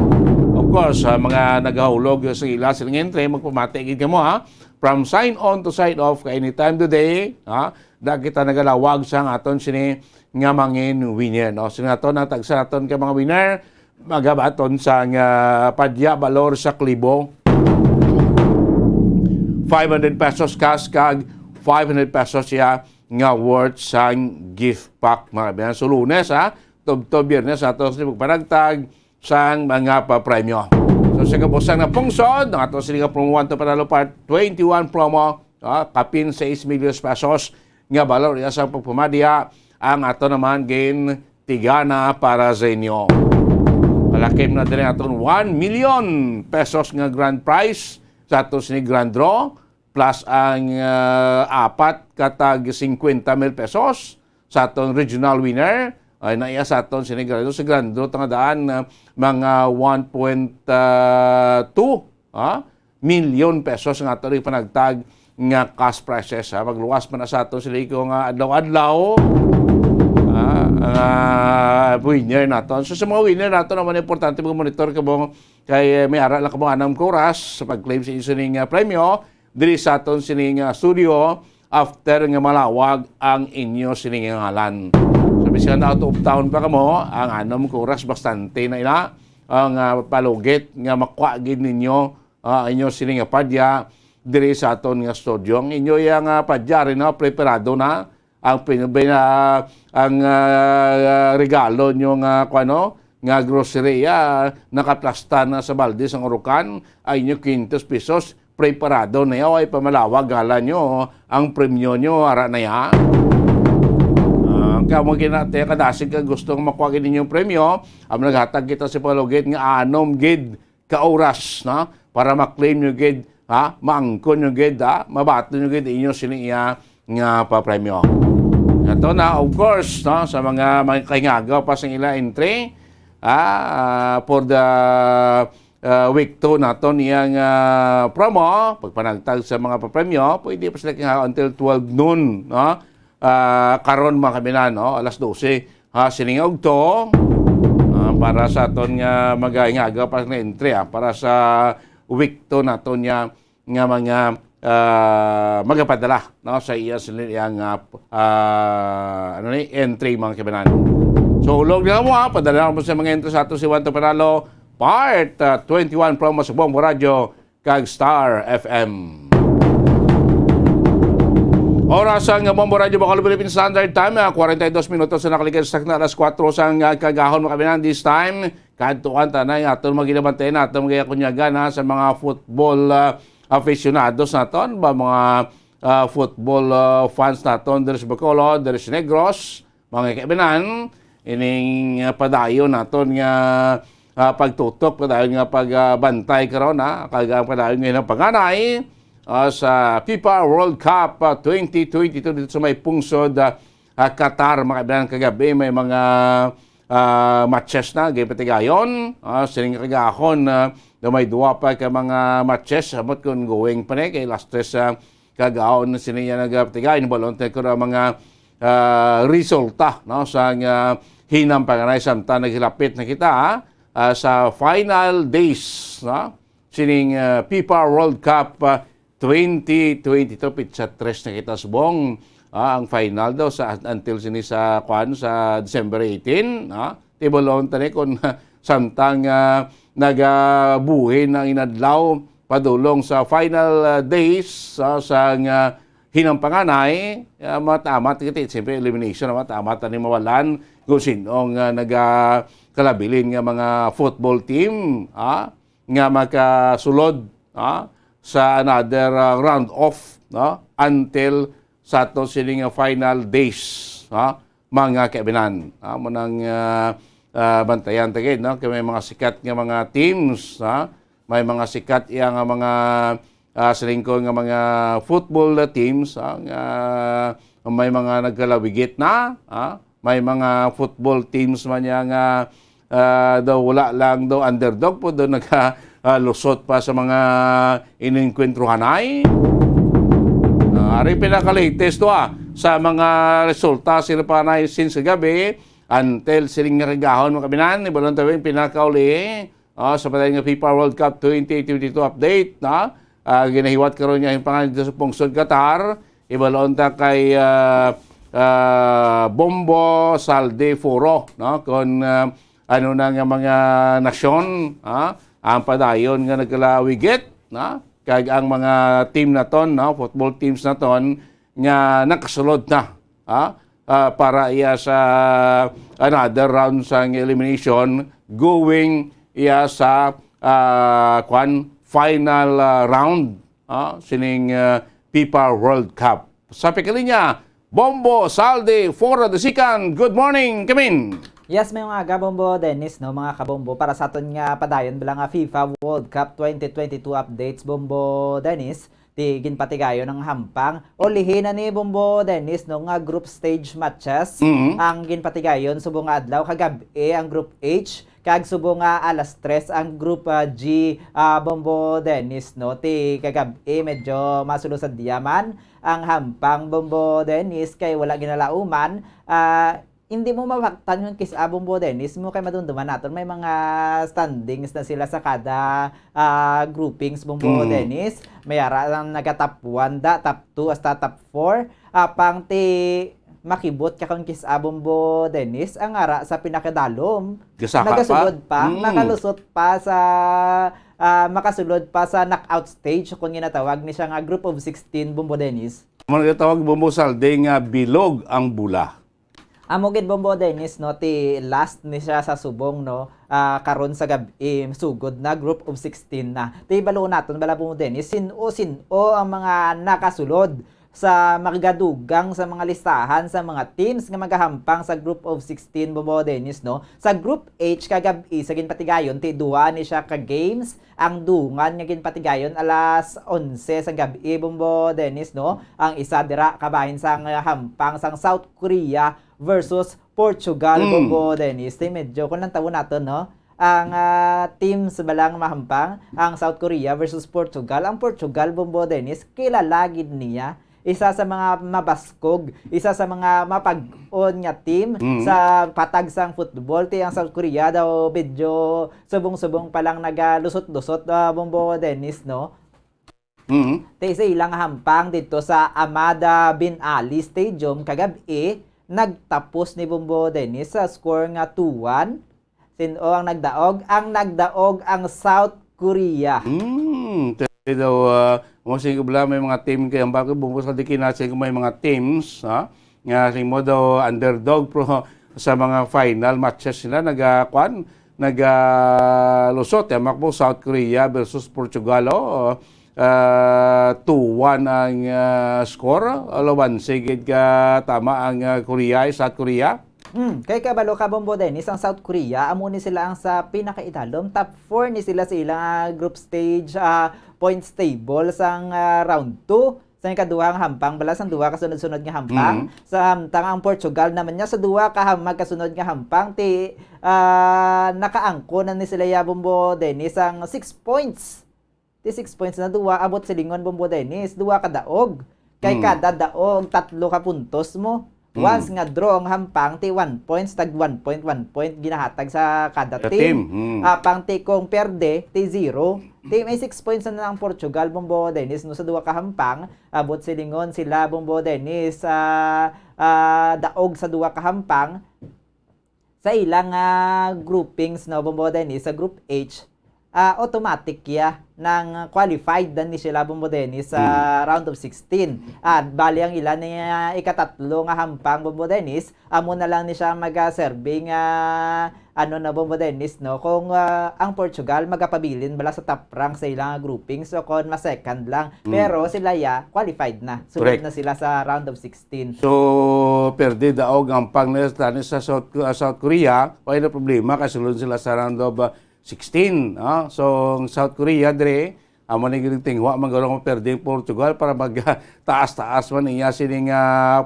Of course, mga nagahulog sa ila silang entry, magpamatigid ka mo from sign on to sign off anytime today, da kita nagalawag sa aton sini nga mangin winner. Sini aton ang tagsa aton ka mga winner, magabaton sa padya balor sa klibo. 500 pesos cash kag 500 pesos siya nga worth sang gift pack mga biyan. So Lunes to Biyernes ato sa pagpanagtag sang mga papremyo. So sa kabusang na pungsod, ato sila promo 1 to Panalo part 21 promo, kapin 6 million pesos nga balor iya sa pagpamadiya ang ato naman gain tigana para sa inyo. Malakim na din aton 1 million pesos nga grand prize sa ato sini grand draw plus ang apat katag 50,000 pesos sa aton regional winner ay naiya sa aton sinigrado sa grand draw tangadaan mga 1.2 million pesos nga ato rin panagtag nga cash prizes. Magluwas pa na sa aton sila nga adlaw-adlaw winner naton. So sa mga winner naton naman importante mag-monitor ka mo kay may ara lang ka mo anang oras sa pag-claim sa iso ning premyo diri sa aton sining studio after nga malawag ang inyo sining ngalan. So bisan out of town pa kamo, ang anom oras bastante na ina ang palugit nga makuha gid ninyo inyo sining padya diri sa aton nga studio. Ang inyo yang padya rin preparado na ang ang regalo nyo nga nga grocery nakaplasta na sa balde sa urukan ay inyo 500 pesos preparado na yaw ay pamalawag gala nyo ang premyo nyo ara na ya. Kamo kinate kadasig ka gustong makuha ninyong premyo, ang naghatag kita sa palugit nga anom gid ka oras para ma-claim nyo gid maangkon nyo gid mabato nyo gid inyo siniya nga pa-premyo. Ito na of course sa mga kaingagaw pa sa ila entry for the week 2 naton iyang promo pagpanagtag sa mga papremyo pwede pa sila kinagaw until 12 noon karon mga kabinan alas 12 siningog to para sa aton nga magaingagaw pa sa entry para sa week 2 naton nga mga magapadala sa iya silang entry mga kabinan. So ulog na mo padala mo sa mga entry sa ato si Juan Panalo part 21 promo sa Bombo Radio kag Star FM. Oras ang Bombo Radio Bacolod Philippine Standard Time 42 minutos na nakalikas na alas 4 sang kagahon mga kabinan this time kadtuan tanay aton magilabantay na aton magayakunyagan sa mga football aficionados naton ba mga football fans naton diri sa Bacolod, diri sa Negros mga kabinan ining padayon naton nga pagtutok, padayon nga pagbantay karon kag ang padayon nga panganay sa FIFA World Cup 2022 dito sa may pungsod Qatar. Mga kaibigan, kagabi may mga matches na game patigayon sining kagahon may duwa pa ka mga matches samot kun going pa kay last stress kagahon siniya nagapatigayon balon ko mga resulta sa hinang panganay samtang naghilapit na kita sa final days sining FIFA World Cup 2022 pitsa 3 na kita subong ang final daw sa until sini sa December 18 tibolon tani kon samtang nagabuhin ng inadlaw padulong sa final days sa hinang panganay matamat kita siyempre elimination matamat ni mawalan kung sinong nagakalabilin nga mga football team nga makasulod sa another round off until sa ato sining final days mga kaibigan manang bantayan tagay kay may mga sikat nga mga teams may mga sikat yang mga silingkon nga mga football teams may mga nagkalawigit na may mga football teams man nga daw wala lang daw underdog po daw naglusot pa sa mga inengkwentruhanay. Ari pinaka-latest sa mga resulta sila pa na since gabi until siling regahon mga kabinan ibalon tawin pinakauli sa padayon nga FIFA World Cup 2022 update ginahiwat karon niya yung pangalan dito sa pungsod Qatar ibalon ta kay Bombo Salde Foro kon ano na nga mga nasyon ang padayon nga nagkalawigit kag ang mga team naton football teams naton nga nakasulod na para iya sa another round sa elimination going iya sa final round sining FIFA World Cup. Sa pikalinya, Bombo Salde for the second. Good morning, Kamin. Yes, may mga kabombo, Dennis, no, mga kabombo. Para sa aton nga padayon bilang nga FIFA World Cup 2022 updates, Bombo, Dennis, tigin patigayo ng hampang. Ulihin na ni Bombo, Dennis, no, nga group stage matches. Ang ginpatigayon, subong nga adlaw, kagabi, ang group H, kag subong nga alas 3 ang group G, Bombo, Dennis, no, ti kagabi, medyo masulo sa diyaman. Ang hampang, Bombo, Dennis, kay wala ginalauman, hindi mo mabaktan yung kiss Bombo Dennis mo kay madunduman natin. May mga standings na sila sa kada groupings Bombo Dennis. May ara ang naga-top 1 top 2 hasta top 4. Pang ti makibot ka kung kiss Bombo Dennis ang ara sa pinakadalom. Nagasulod pa, makalusot pa sa makasulod pa sa knockout stage kung ginatawag ni siya nga group of 16 Bombo Dennis. Mga tawag Bombo Salde nga bilog ang bula. Amogid Bombo Dennis, no, ti last ni siya sa subong, no, karon sa gabi, sugod na group of 16 na. Ti balo naton bala Bombo Dennis, sino ang mga nakasulod sa magadugang sa mga listahan sa mga teams nga magahampang sa group of 16 Bombo Dennis, no. Sa group H kagabi sa ginpatigayon ti duha ni siya ka games ang dungan nga ginpatigayon alas 11 sa gabi Bombo Dennis, no. Ang isa dira kabahin sang hampang sang South Korea versus Portugal Bombo Dennis. Ti medyo kun lang tawo naton, no. Ang team sa balang mahampang ang South Korea versus Portugal. Ang Portugal Bombo Dennis kilala gid niya isa sa mga mabaskog, isa sa mga mapag-on nga team sa patagsang football. Ti ang South Korea daw medyo subong-subong pa lang nagalusot-lusot Bombo Dennis, no. Ti isa ilang hampang dito sa Amada bin Ali Stadium kagabi nagtapos ni Bombo Dennis sa score nga 2-1. Sino ang nagdaog? Ang nagdaog ang South Korea. Daw mosing bala may mga team kay ang bago Bombo Salde kinasin may mga teams nga sing mo daw underdog pro sa mga final matches nila nagalusot makbo South Korea versus Portugal 2-1 ang score. Alawan sigid ka tama ang Korea, South Korea. Kay kabalo ka Bombo Dennis ang South Korea amo ni sila ang sa pinakaidalom top 4 ni sila sa ilang group stage points table sang round 2 sa ikaduhang hampang balas ang duha kasunod-sunod nga hampang sa hamtang ang Portugal naman niya sa duha ka magkasunod nga hampang ti nakaangko na ni sila ya Bombo Dennis ang 6 points. Ti 6 points na duha abot silingon Bombo Dennis duha ka daog kay kada daog 3 ka puntos mo. Once nga draw ang hampang, ti 1 points, tag 1 point, 1 point, ginahatag sa kada team. Apang ti kung perde, ti 0. Ti may 6 points na ang Portugal, Bombo Dennis, no sa duwa ka hampang, abot silingon sila, Bombo Dennis, daog sa duwa ka hampang, sa ilang groupings, no, Bombo Dennis, sa group H, automatic ng qualified dan ni sila Bombo Dennis sa round of 16. At bali ang ilan niya ikatatlo nga hampang Bombo Dennis, amo na lang ni siya mag-serving na Bombo Dennis no kung ang Portugal magapabilin bala sa top rank sa ilang grouping so kon ma second lang pero sila qualified na. Sunod na sila sa round of 16. So perde daog ang hampang nila sa South Korea, wala na problema kasi sulod sila sa round of 16. So, South Korea, dire, amo na yung tingwa, magulong perde Portugal para mag-taas-taas man niya sining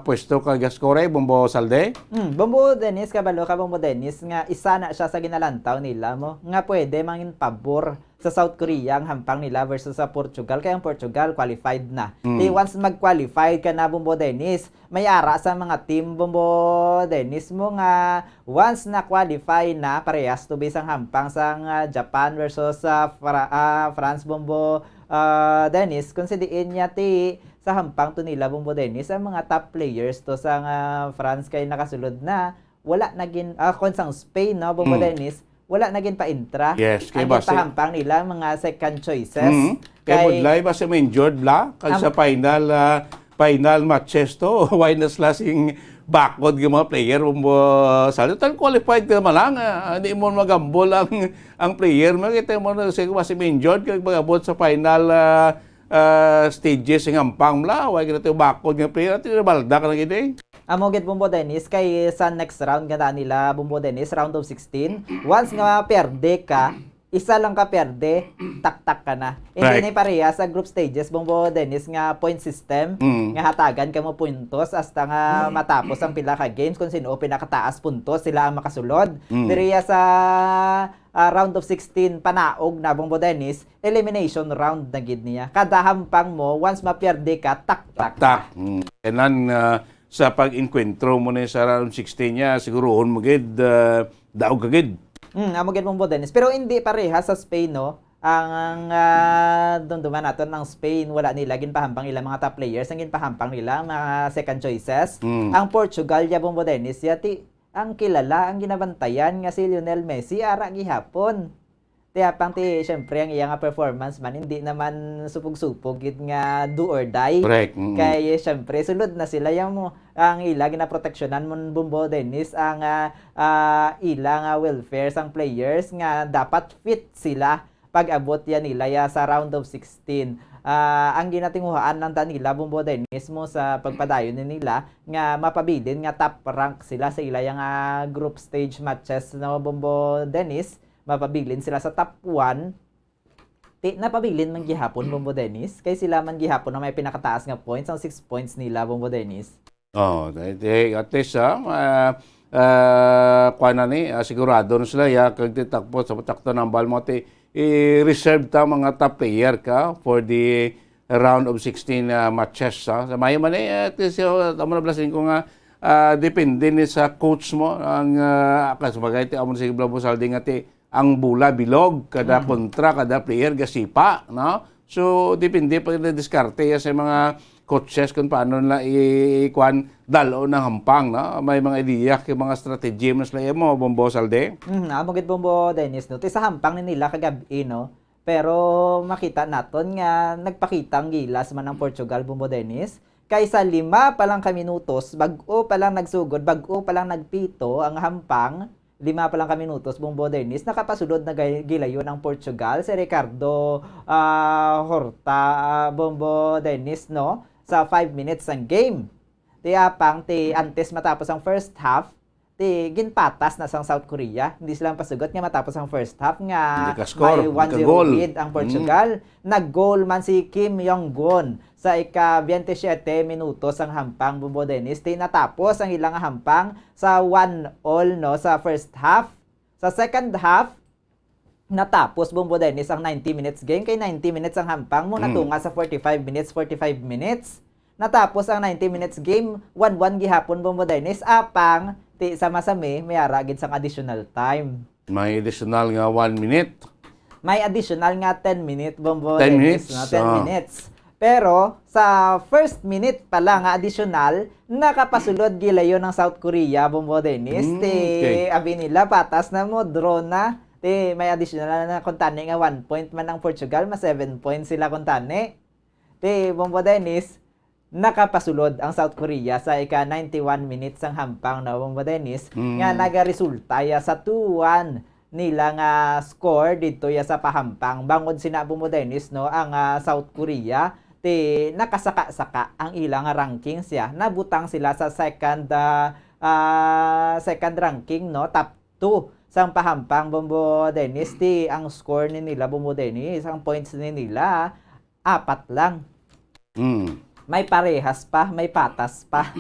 pwesto kag score, Bombo Salde? Bombo Dennis, kabalo ka Bombo Dennis, nga isa na siya sa ginalantaw nila mo, nga pwede mangin pabor sa South Korea ang hampang nila versus sa Portugal, kaya ang Portugal qualified na. Once mag-qualified ka na Bombo Dennis, may ara sa mga team Bombo Dennis mo nga once na qualify na parehas to base ang hampang sang Japan versus France Bombo Dennis kung sidiin niya ti sa hampang to nila Bombo Dennis ang mga top players to sang France kay nakasulod na wala naging kon sang Spain no Bombo Dennis wala naging pa-intra. Yes, kay base pahampang nila mga second choices. Kay Mudlay ba sa main Jord la kag sa final matches to why na slasing backward ng mga player sa total qualified ka naman lang hindi mo magambol ang player makita mo na si main Jord kag magabot sa final stages ng hampang la why ganito backward ng player at balda ka na gid Amogit Bombo Dennis kay sa next round nga nila Bombo Dennis round of 16 once nga perde ka isa lang ka perde tak-tak ka na hindi na pareha sa group stages Bombo Dennis nga point system nga hatagan ka mo puntos hasta nga matapos ang pila ka games kung sino pinakataas puntos sila ang makasulod diriya sa round of 16 panaog na Bombo Dennis elimination round na gid niya kada hampang mo once maperde ka tak-tak kenan sa pag-enkwentro mo na sa round 16 niya, siguroon mo gid daog kagid. Amo gid Bombo Dennis. Pero hindi pareha sa Spain, no? Ang dunduman naton ng Spain, wala nila ginpahampang ilang mga top players, ang ginpahampang nila mga second choices. Ang Portugal, Bombo Dennis, yati ang kilala, ang ginabantayan nga si Lionel Messi, ara gihapon. Tiyapang syempre ang iyang performance man hindi naman supog-supog gid nga do or die. Correct. Kaya syempre sulod na sila yung ang ilang na proteksyonan mon Bombo Dennis ang ilang welfare sang players nga dapat fit sila pag abot yan nila sa round of 16. Ang ginatinguhaan ng Danila Bombo Dennis mo sa pagpadayon nila nga mapabilin nga top rank sila sa ilang group stage matches na Bombo Dennis mapabilin sila sa top 1 napabilin man gihapon Bombo Dennis kay sila man gihapon na may pinakataas nga points ang 6 points nila Bombo Dennis at least sigurado na sila kag titakpo sa patakto ng bal mo i-reserve ta mga top player ka for the round of 16 matches sa mayo man at least tamo na blasin ko nga depende ni sa coach mo ang kasabagay ti amon si Bombo Saldi nga ang bula bilog kada kontra kada player gasipa no so depende pa nila diskarte sa mga coaches kung paano nila ikuan dalo ng hampang no may mga ideya kay mga strategy mas layo mo Bombo Salde amogit Bombo Dennis no ti sa hampang nila kagabi no pero makita naton nga nagpakitang gilas man ang Portugal Bombo Dennis kaysa 5 pa lang ka minutos bag-o pa lang nagsugod bag-o pa lang nagpito ang hampang 5 pa lang ka minutos Bombo Dennis nakapasulod na gilayon ng Portugal si Ricardo Horta Bombo Dennis no sa 5 minutes ang game. Tiyapang antes matapos ang first half ginpatas na sang South Korea. Hindi silang pasugot nga matapos ang first half nga Hindi ka-score, may hindi 1-0 ka-goal. lead ang Portugal. Nag-goal man si Kim Yong-gon sa ika-27 minutos ang hampang Bumbo Dennis. Natapos ang ilang hampang sa 1-1 no sa first half. Sa second half, natapos Bumbo Dennis ang 90 minutes game. Kay 90 minutes ang hampang mo, natunga sa 45 minutes. Natapos ang 90 minutes game, 1-1 gihapon Bumbo Dennis. Apang, sama-sami, may aragid sang additional time. May additional nga 1 minute. May additional nga 10 minute Bumbo 10 Dennis. minutes? No? 10 minutes. Pero, sa first minute pala nga additional, nakapasulod gilayon ng South Korea, Bumbo Dennis. Okay. Abi nila, patas na mo, draw na. May additional na kuntane nga 1 point man ang Portugal, mas 7 points sila kuntane. Bumbo Dennis, nakapasulod ang South Korea sa ika-91 minutes ang hampang na Bumbo Dennis, nga nagaresulta ya sa 2-1 nila nga score dito ya sa pahampang. Bangod sina Bumbo Dennis, no, ang South Korea, nakasaka-saka ang ilang rankings ya. Nabutang sila sa second ranking, no, top 2 sang pahampang Bumbo Dennis. Ang score ni nila Bumbo Dennis, ang points ni nila 4 lang. May parehas pa, may patas pa.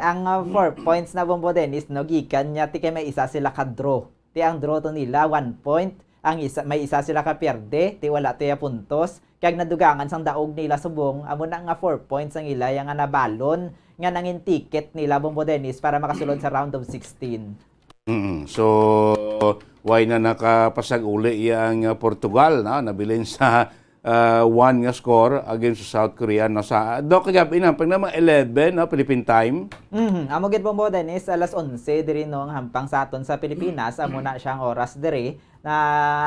Ang 4 points na Bumbo Dennis, no, gikan niya kay may isa sila ka-draw. Ang draw to nila 1 point. Ang isa, may isa sila ka perde, wala tiya puntos. Kaya nadugangan sang daog nila subong, amo na nga 4 points ang ila yang nga nabalon nga nangin ticket nila Bumbo Dennis para makasulod sa round of 16. So, why na nakapasag uli yang Portugal na nabilin sa 1 nga score against sa South Korea na sa kagabi na pag naman 11 no, Philippine time. Amo gid Bumbo Dennis alas 11 diri no ang hampang sa aton sa Pilipinas. Amo na siyang oras diri na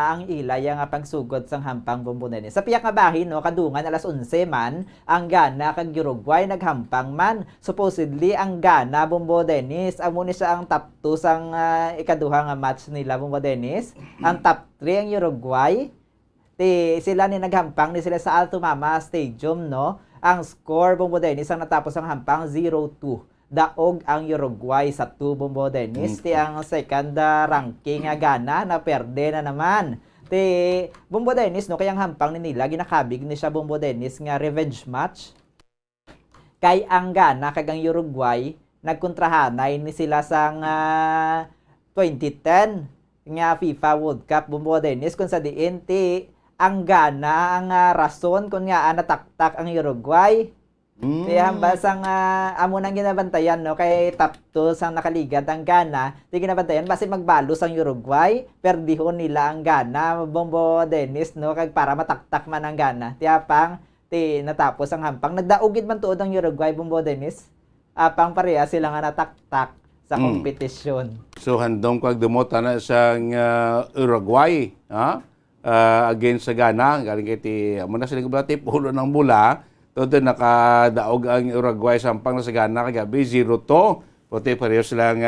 ang ilay nga pagsugod sang hampang Bumbo Dennis. Sa piyak nga bahin no kadungan alas 11 man ang Ghana kag Uruguay naghampang man. Supposedly ang Ghana Bumbo Dennis amo ni siya ang top 2 sang ikaduha nga match nila Bumbo Dennis. Ang top 3 ang Uruguay. Sila ni naghampang ni sila sa Alto Mama Stadium, no? Ang score Bumbo Dennis ang natapos ang hampang 0-2. Daog ang Uruguay sa 2 Bumbo Dennis. Ang second ranking nga Ghana na perde na naman. Bumbo Dennis, no, kayang hampang ni nila ginakabig ni siya Bumbo Dennis nga revenge match. Kay ang Ghana kag ang Uruguay nagkontrahanay ni sila sang 2010 nga FIFA World Cup Bumbo Dennis kung sa diin ang Ghana ang rason kung nga nataktak ang Uruguay. Kaya basang amo nang ginabantayan no kay top 2 sang nakaligad ang Ghana, ginabantayan basi magbalos ang Uruguay, perdihon nila ang Ghana Bumbo Dennis no kag para mataktak man ang Ghana. Pang natapos ang hampang nagdaugid man tuod ang Uruguay Bumbo Dennis. Apang pareha sila nga nataktak sa kompetisyon. So handong kag dumota na sang Uruguay, against sa Ghana, galing kay amo na sila gubati pulo ng bula. Todo nakadaog ang Uruguay sampang na sa Ghana kagabi 0-2. Puti pareho silang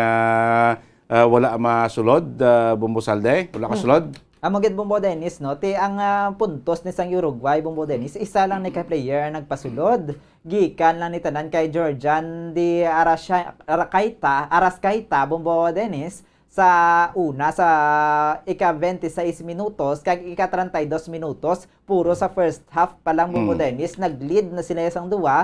wala masulod, Bumbo Salde, wala kasulod. Amo gid Bumbo Dennis no, ang puntos ni sang Uruguay Bumbo Dennis, isa lang ni ka player ang nagpasulod. Gikan lang ni tanan kay Georgian di Arascaita Bumbo Dennis sa una sa ika-26 minutos kag ika-32 minutos puro sa first half pa lang Bumbo Dennis nag-lead na sila isang 2-0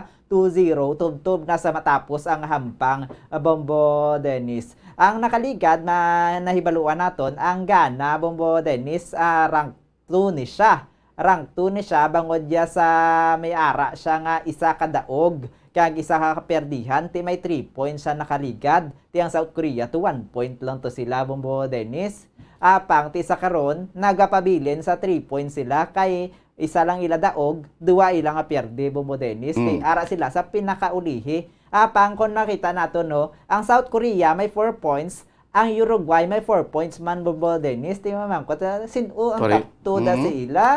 tubtob na sa matapos ang hampang Bumbo Dennis. Ang nakaligad na nahibaluan naton ang Ghana Bumbo Dennis rank 2 ni siya. Rank 2 ni siya bangod ya sa may ara siya nga isa kadaog kag isa ka kaperdihan may 3 points siya nakaligad. Ang South Korea 1 point lang to sila Bumbo Dennis. Apang sa karon nagapabilin sa 3 points sila kay isa lang ila daog, 2 ilang aperde Bumbo Dennis. Ara sila sa pinakaulihi. Apang kung nakita nato no, ang South Korea may 4 points, ang Uruguay may 4 points man Bumbo Dennis. Mamangkot sino ang top 2 da sila.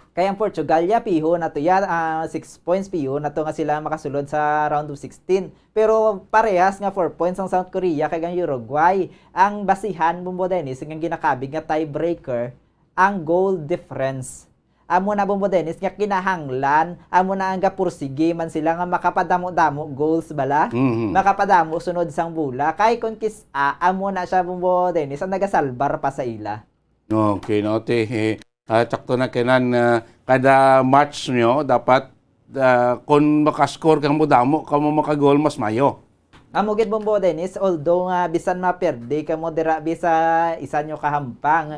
Kaya ang Portugal piho na to 6 points piho na to nga sila makasulod sa round of 16. Pero parehas nga 4 points ang South Korea kag ang Uruguay. Ang basihan Bumbo Dennis nga ginakabig nga tiebreaker ang goal difference. amo na Bombo Dennis nga kinahanglan, amo na ang gapursige man sila nga makapadamo-damo goals bala, makapadamo sunod sang bula, kay kung amo na siya Bombo Dennis ang nagasalbar pa sa ila. Okay, no, sakto na kinan kada match nyo, dapat kung makascore kang mudamo, kamo makagol mas mayo. Amo gid Bombo Dennis, although nga bisan maperde kamo dira bisa isa nyo kahampang,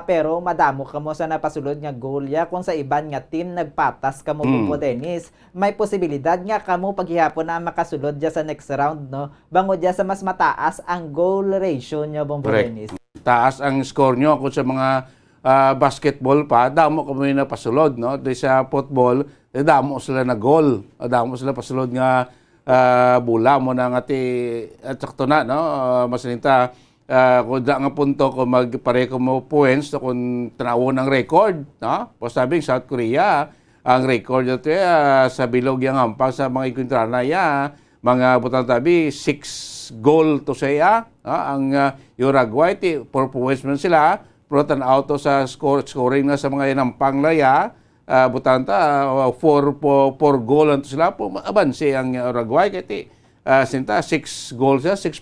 pero madamo kamo sa napasulod nga goal ya kung sa iban nga team nagpatas kamo Bombo Dennis, may posibilidad nga kamo paghihapon na makasulod dia sa next round, no, bangod dia sa mas mataas ang goal ratio nyo Bombo Dennis. Taas ang score nyo kung sa mga basketball pa, damo kamo yung napasulod, no? Di sa football, damo sila na goal, damo sila pasulod nga bula mo na nga at sakto na, no? Masalinta, kung da nga punto kung magpare ko mo points kung tanawo ng record, no? Po sabing South Korea, ang record ito sa bilog yung hampang sa mga ikuntrana mga butang tabi 6 goal to saya, ang Uruguay 4 points man sila, pero tanaw to sa scoring na sa mga inampang laya, butanta 4 goal to sila po abansi ang Uruguay kaya sinta 6 goals 6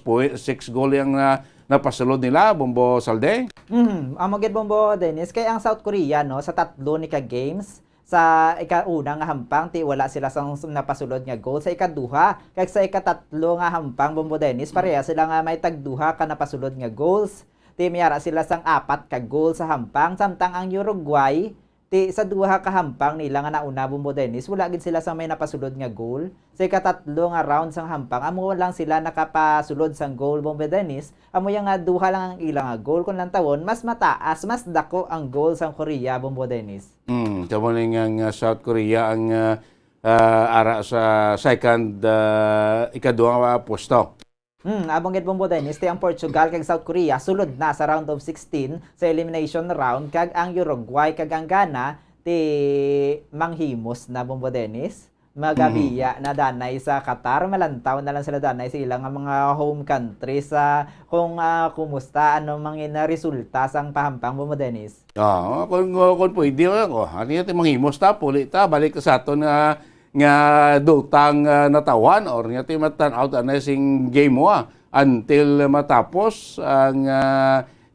goal yung napasulod nila Bombo Salde. Amo gid Bombo Dennis kay ang South Korea no sa tatlo ni ka games sa ika-una nga hampang ti wala sila sang napasulod nga goal, sa ikaduha kag sa ikatatlo nga hampang Bombo Dennis pareha sila nga may tagduha ka napasulod nga goals, ti miyara sila sang 4 ka goal sa hampang, samtang ang Uruguay ti sa duha ka hampang nila nga nauna Bombo Dennis wala gid sila sa may napasulod nga goal, sa ikatatlo nga round sang hampang amo lang sila nakapasulod sang goal Bombo Dennis, amo yang nga duha lang ang ilang nga goal kun lang tawon mas mataas mas dako ang goal sang Korea Bombo Dennis. Tamo ang South Korea ang ara sa second ikaduha posto. Abang gid Bombo Dennis, ti ang Portugal kag South Korea sulod na sa round of 16 sa elimination round, kag ang Uruguay kag ang Ghana ti manghimos na Bombo Dennis. Magabiya na danay sa Qatar, malantaw na lang sila danay sa ilang mga home country sa kung kumusta ano mangin resulta sang pahampang Bombo Dennis. Kung pwede ako, ano yung manghimos ta, puli ta, balik sa aton nga dutang natawan or nga ti matan-out na sing game mo until matapos ang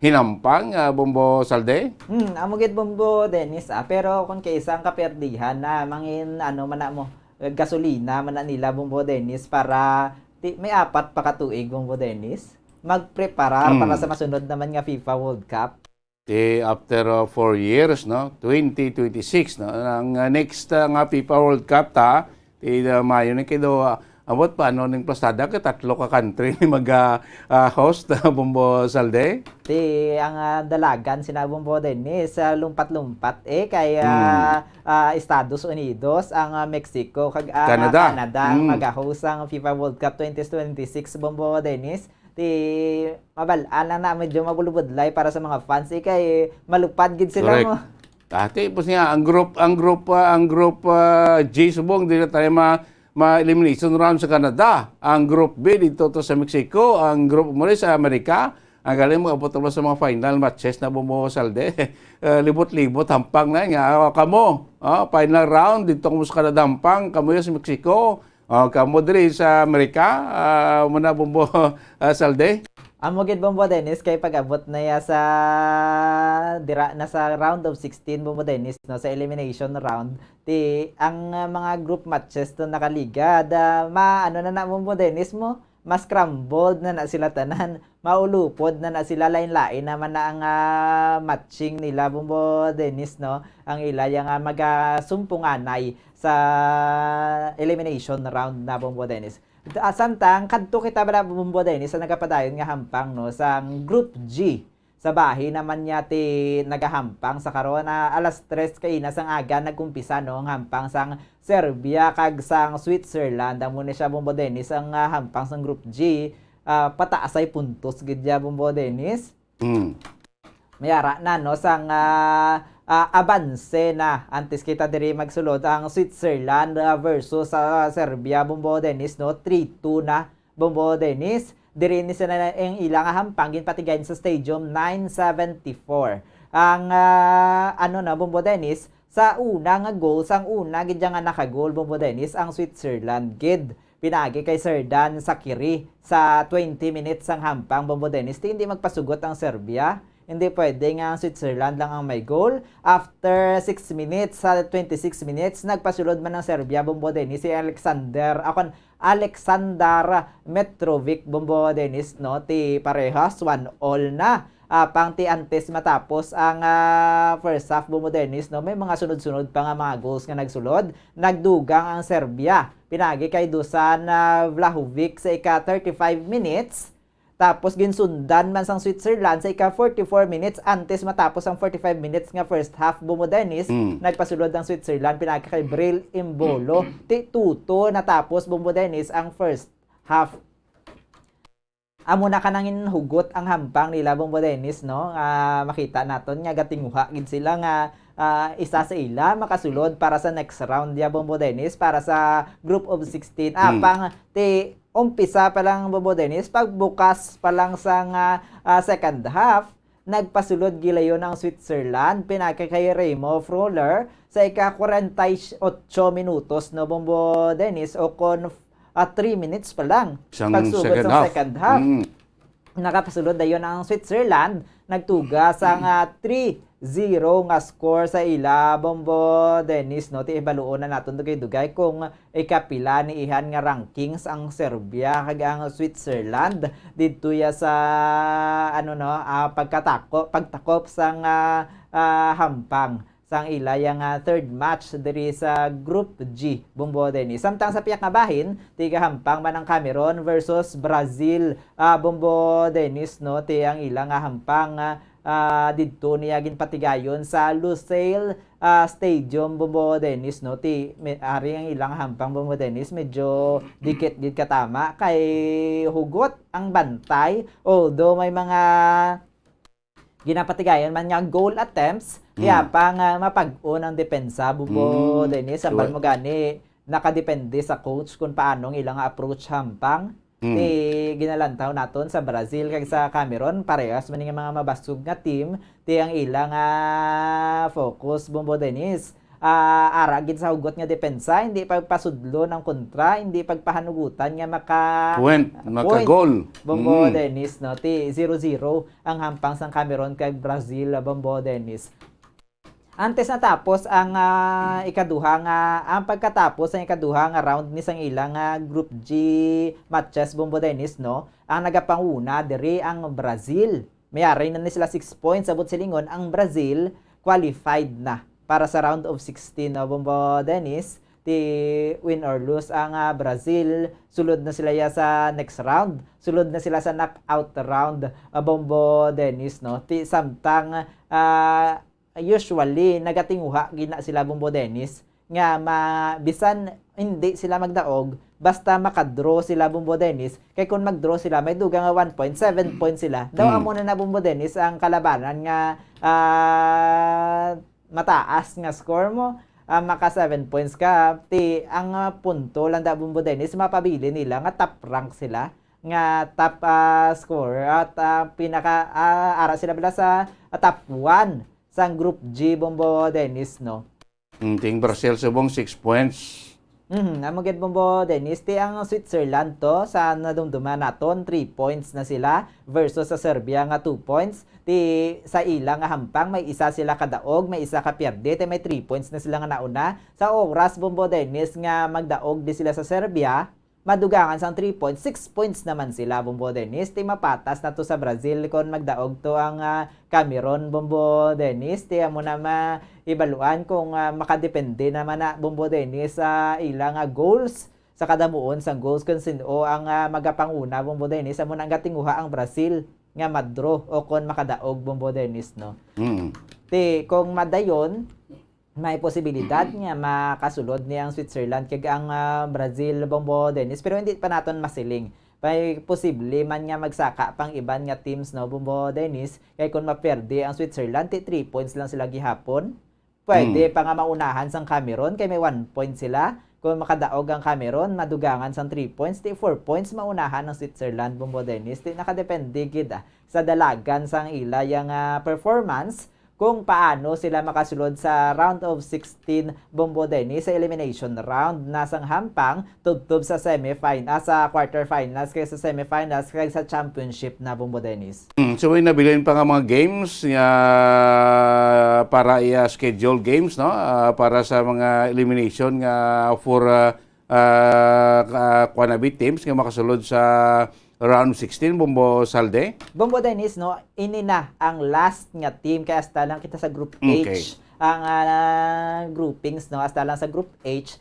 hinampang Bombo Salde. Amo gid Bombo Dennis pero kung kaisang kaperdihan na mangin ano man mo gasolina man na nila Bombo Dennis para may 4 pa ka tuig Bombo Dennis magpreparar para sa masunod naman nga FIFA World Cup. After 4 years, no, 2026, no, ang next nga FIFA World Cup Mayo ni kido abot pa ano ning plastada ka tatlo ka country ni mag-host Bombo Salde. Ang dalagan sina Bombo Dennis lumpat-lumpat kay Estados Unidos, ang Mexico kag Canada ang mag-host ang FIFA World Cup 2026 Bombo Dennis. Mabalaan lang na medyo magulubudlay para sa mga fans kay malupad gid sila mo. Dati po niya ang group G subong dili tayo ma-elimination round sa Canada. Ang group B dito to sa Mexico, ang group mo sa Amerika. Ang galing mo abot sa mga final matches na Bombo Salde. Libot-libot hampang na nga kamo. Final round dito mo sa Canada hampang, kamo sa Mexico. Kamo diri sa Amerika, muna Bombo Salde. Amo gid Bombo Dennis kay pag-abot na ya sa dira na sa round of 16 Bombo Dennis no sa elimination round ang mga group matches to nakaliga ano na Bombo Dennis mo mas scrambled na sila tanan, maulupod na sila lain-lain naman na ang matching nila Bombo Dennis no ang ilaya nga magasumpunganay sa elimination round na Bombo Dennis. Samtang kadto kita bala Bombo Dennis sa nagapadayon nga hampang no sa Group G. Sa bahay naman niya nagahampang sa karon na alas 3 kaina sang aga nagkumpisa no ang hampang sang Serbia kag sang Switzerland. Amo ni siya Bombo Dennis ang hampang sang Group G. Pataasay puntos gid ya Bombo Dennis. Mayara na no sang abanse na antes kita diri magsulod ang Switzerland versus Serbia Bombo Dennis no 3-2 na Bombo Dennis. Diri ni sila ang ilang hampang ginpatigayon sa Stadium 974. Ang Bombo Dennis sa una nga goal, sang una gid nga naka-goal Bombo Dennis ang Switzerland gid. Pinagi kay Sir Dan Sakiri sa 20 minutes ang hampang Bombo Dennis. Hindi magpasugot ang Serbia. Hindi pwede nga ang Switzerland lang ang may goal. After 6 minutes, sa 26 minutes, nagpasulod man ng Serbia, Bombo Dennis, si Aleksandar Metrovic, Bombo Dennis, no? Ti parehas, 1-1 na. Pang ti antes matapos ang first half, Bombo Dennis, no? May mga sunod-sunod pa nga mga goals nga nagsulod. Nagdugang ang Serbia. Pinagi kay Dusan Vlahovic sa ika-35 minutes. Tapos ginsundan man sang Switzerland sa ika-44 minutes antes matapos ang 45 minutes nga first half, Bombo Dennis. Nagpasulod ang Switzerland, pinagi kay Bril Imbolo. Tuto natapos, Bombo Dennis, ang first half. Amo na kanangin hugot ang hampang nila, Bombo Dennis, no? Makita naton nga gatinguha gid sila nga isa sa ila makasulod para sa next round ya, Bombo Dennis, para sa group of 16. Pang ti umpisa pa lang, Bombo Dennis, pagbukas pa lang sa second half, nagpasulod gilayon ang Switzerland, pinaka kay Remo Freuler sa ika-48 minutos, no, Bombo Dennis, o kon 3 minutes pa lang pagsugod sa second half. Nakapasulod na yun ang Switzerland, nagtugas ang 3-0 nga score sa ila, Bombo Dennis, no? Ti ibaluon na naton dugay-dugay kung ikapila ni ihan nga rankings ang Serbia kag ang Switzerland didto ya sa pagtakop sang hampang sang ila yang third match diri sa Group G, Bombo Dennis. Samtang sa piyak nga bahin, tiga hampang man ang Cameroon versus Brazil, Bombo Dennis, no? Ti ang ila nga hampang didto niya ginpatigayon sa Lusail Stadium, Bombo Dennis, no? Ti ari ang ilang hampang, Bombo Dennis, medyo dikit gid katama kay hugot ang bantay, although may mga ginapatigayon man nga goal attempts, kaya pang mapag-on ang depensa, Bombo Dennis, ang mo gani nakadepende sa coach kung paanong ilang approach hampang. Ti ginalantaw naton sa Brazil kag sa Cameroon, parehas man nga mga mabasog nga team, ti ang ilang focus, Bombo Dennis, aragid sa hugot nga depensa, hindi pagpasudlo ng kontra, hindi pagpahanugutan nga maka-goal. Bombo Dennis, no? Ti 0-0 ang hampang sang Cameroon kag Brazil, Bombo Dennis. Antes natapos ang ang pagkatapos ang ikaduha nga round ni sang ilang Group G matches, Bombo Dennis, no? Ang nagapanguna diri ang Brazil. Mayari na sila 6 points, abot silingon ang Brazil qualified na para sa round of 16, no, Bombo Dennis. Ti win or lose ang Brazil, sulod na sila sa next round, sulod na sila sa knockout round, Bombo Dennis, no? Ti samtang usually nagatinguha gina sila, Bombo Dennis, nga bisan hindi sila magdaog basta makadraw sila, Bombo Dennis, kay kung magdraw sila may dugang 1 point, 7 points sila. Daw amo na Bombo Dennis ang kalabanan nga mataas nga score mo, maka 7 points ka, ti ang punto lang da, Bombo Dennis, mapabili nila nga top rank sila, nga top score at pinaka ara sila bila sa top 1 sang Group G, Bombo Dennis, no? Ting Brazil subong 6 points. Amagad, Bombo Dennis, ti ang Switzerland to sa nadumduman naton 3 points na sila versus sa Serbia nga 2 points. Ti sa ilang nga hampang may isa sila kadaog, may isa ka pierde, ti may 3 points na sila nga nauna. Sa oras, Bombo Dennis, nga magdaog di sila sa Serbia, madugangan sang 3 points, 6 points naman sila, Bombo Dennis. Ti mapatas na to sa Brazil kon magdaog to ang Cameroon, Bombo Dennis. Ti amo na maibaluan kung makadepende naman na, Bombo Dennis, sa ilang goals sa kadamuon sang goals kung sino ang magapanguna, Bombo Dennis. Amo na ang gatinguha ang Brazil nga madro o kon makadaog, Bombo Dennis, no? Ti kung madayon may posibilidad nga makasulod niyang Switzerland kag ang Brazil, Bombo Dennis, pero hindi pa naton masiling. May posible man nga magsaka pang iban nga teams, no, Bombo Dennis, kay kung maperde ang Switzerland, 3 points lang sila gihapon. Pwede pa nga maunahan sang Cameroon kay may 1 point sila. Kung makadaog ang Cameroon, madugangan sang 3 points, 4 points maunahan ng Switzerland, Bombo Dennis. Nakadepende gid sa dalagan sang ila yang performance kung paano sila makasulod sa round of 16 Bombo Dennis sa elimination round. Nasang hampang tubtub sa sa quarterfinals kaya sa semifinals kaya sa championship na Bombo Dennis. So may nabilin pa nga mga games para i-schedule games, no? Para sa mga elimination nga for Quanabi teams nga makasulod sa round 16 Bombo Salde. Bombo Dennis, no, ini na ang last nga team kaya hasta lang kita sa group H. Okay. Ang groupings, no, hasta lang sa group H.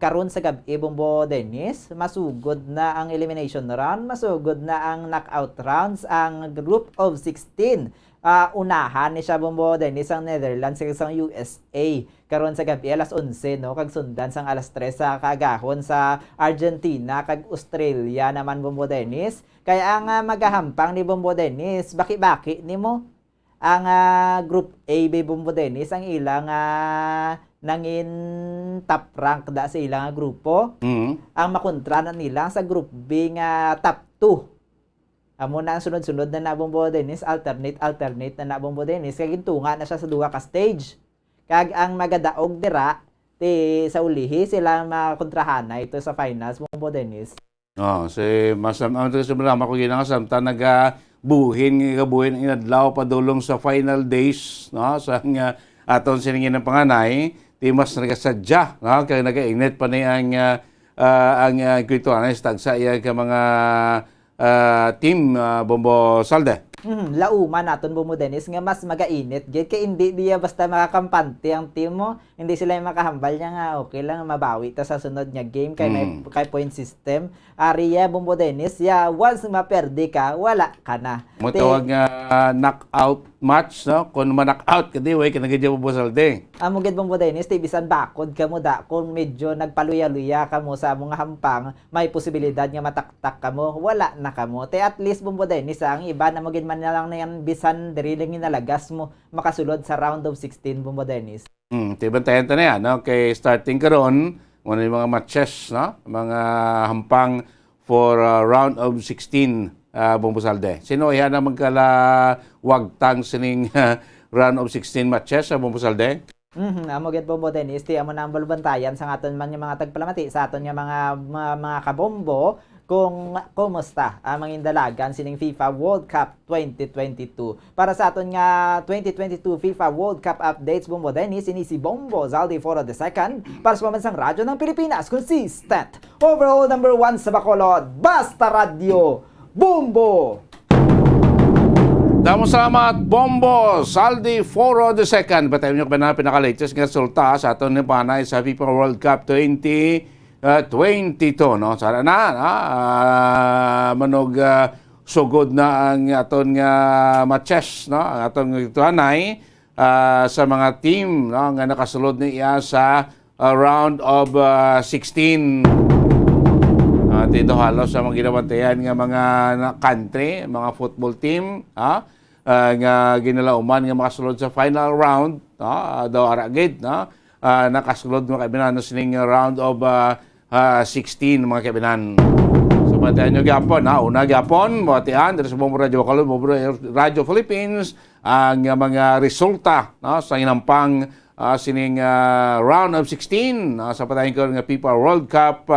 Karon sa gabi Bombo Dennis, masugod na ang elimination round, masugod na ang knockout rounds, ang group of 16. Unahan ni siya Bombo Dennis ang Netherlands sa USA. Karon sa gabi alas 11, no, kag sundan sang alas 3 sa kagahon sa Argentina kag Australia naman Bombo Dennis. Kaya ang magahampang ni Bombo Dennis, baki-baki nimo ang group A by Bombo Dennis ang ilang nangin top rank da sa ilang grupo. Ang makontra na nila sa group B nga top 2. Amo na ang sunod-sunod na Bombo Dennis, alternate na Bombo Dennis kag gintunga na siya sa duha ka stage. Kag ang magadaog dira sa ulihi sila makontrahan na ito sa finals Bombo Dennis. Si masam ang ko ginang ta nagabuhin inadlaw padulong sa final days, no, sa aton siningin ng panganay, ti mas nagasadya, no, kay nagainit pa ni ang kwituanes tagsa iya ka mga team Bombo Salde. Lauman naton Bombo Dennis nga mas magainit gid kay hindi diya basta makakampante ang team mo, hindi sila makahambal niya nga okay lang mabawi ta sa sunod nga game kay kay point system. Ariya Bombo Dennis once maperde ka wala ka na. Mo tawag nga knockout match, no, kun ma-knockout kadi way kinagidya Bombo Salde. Amo gid Bombo Dennis bisan bakod ka mo da kung medyo nagpaluya-luya ka mo sa mga hampang may posibilidad nga mataktak ka mo wala na ka mo. At least Bombo Dennis ang iba na mo gid man na lang na yan bisan diriling inalagas mo makasulod sa round of 16 Bombo Dennis. Tibantayan ta na yan, no? Kay starting karon muna yung mga matches, no? Mga hampang for round of 16 Bombo Salde. Sino yan na magkalawagtang sining round of 16 matches sa Bombo Salde? Amo gid Bombo Dennis, amo na ang balbantayan sa aton man yung mga tagpalamati sa aton nga mga kabombo kung kumusta ang mga indalagan sining FIFA World Cup 2022. Para sa aton nga 2022 FIFA World Cup updates Bombo Dennis, ini si Bombo Zaldi Foro II para sa Pambansang Radyo ng Pilipinas, consistent overall number 1 sa Bacolod, Basta Radio, Bombo! Damo salamat Bombo Zaldi Foro II. Batayin nyo ka na pinaka-latest nga resulta sa aton ni panay sa FIFA World Cup 2022, no? Sana na, manog sugod na ang aton nga matches, no? Ang aton nga ituanay sa mga team, no, nga nakasulod niya sa round of 16. Dito halos sa mga ginabantayan nga mga country, mga football team, nga ginalauman nga makasulod sa final round, no? Daw aragid, no? Nakasulod mga kaibinan sining round of 16 mga kaibinan. So batayan nyo gyapon, una gyapon batian dari sa Bombo Radio Bacolod, Bombo Radio Philippines ang mga resulta, no, sa inampang sining round of 16 sa patayin ko nga FIFA World Cup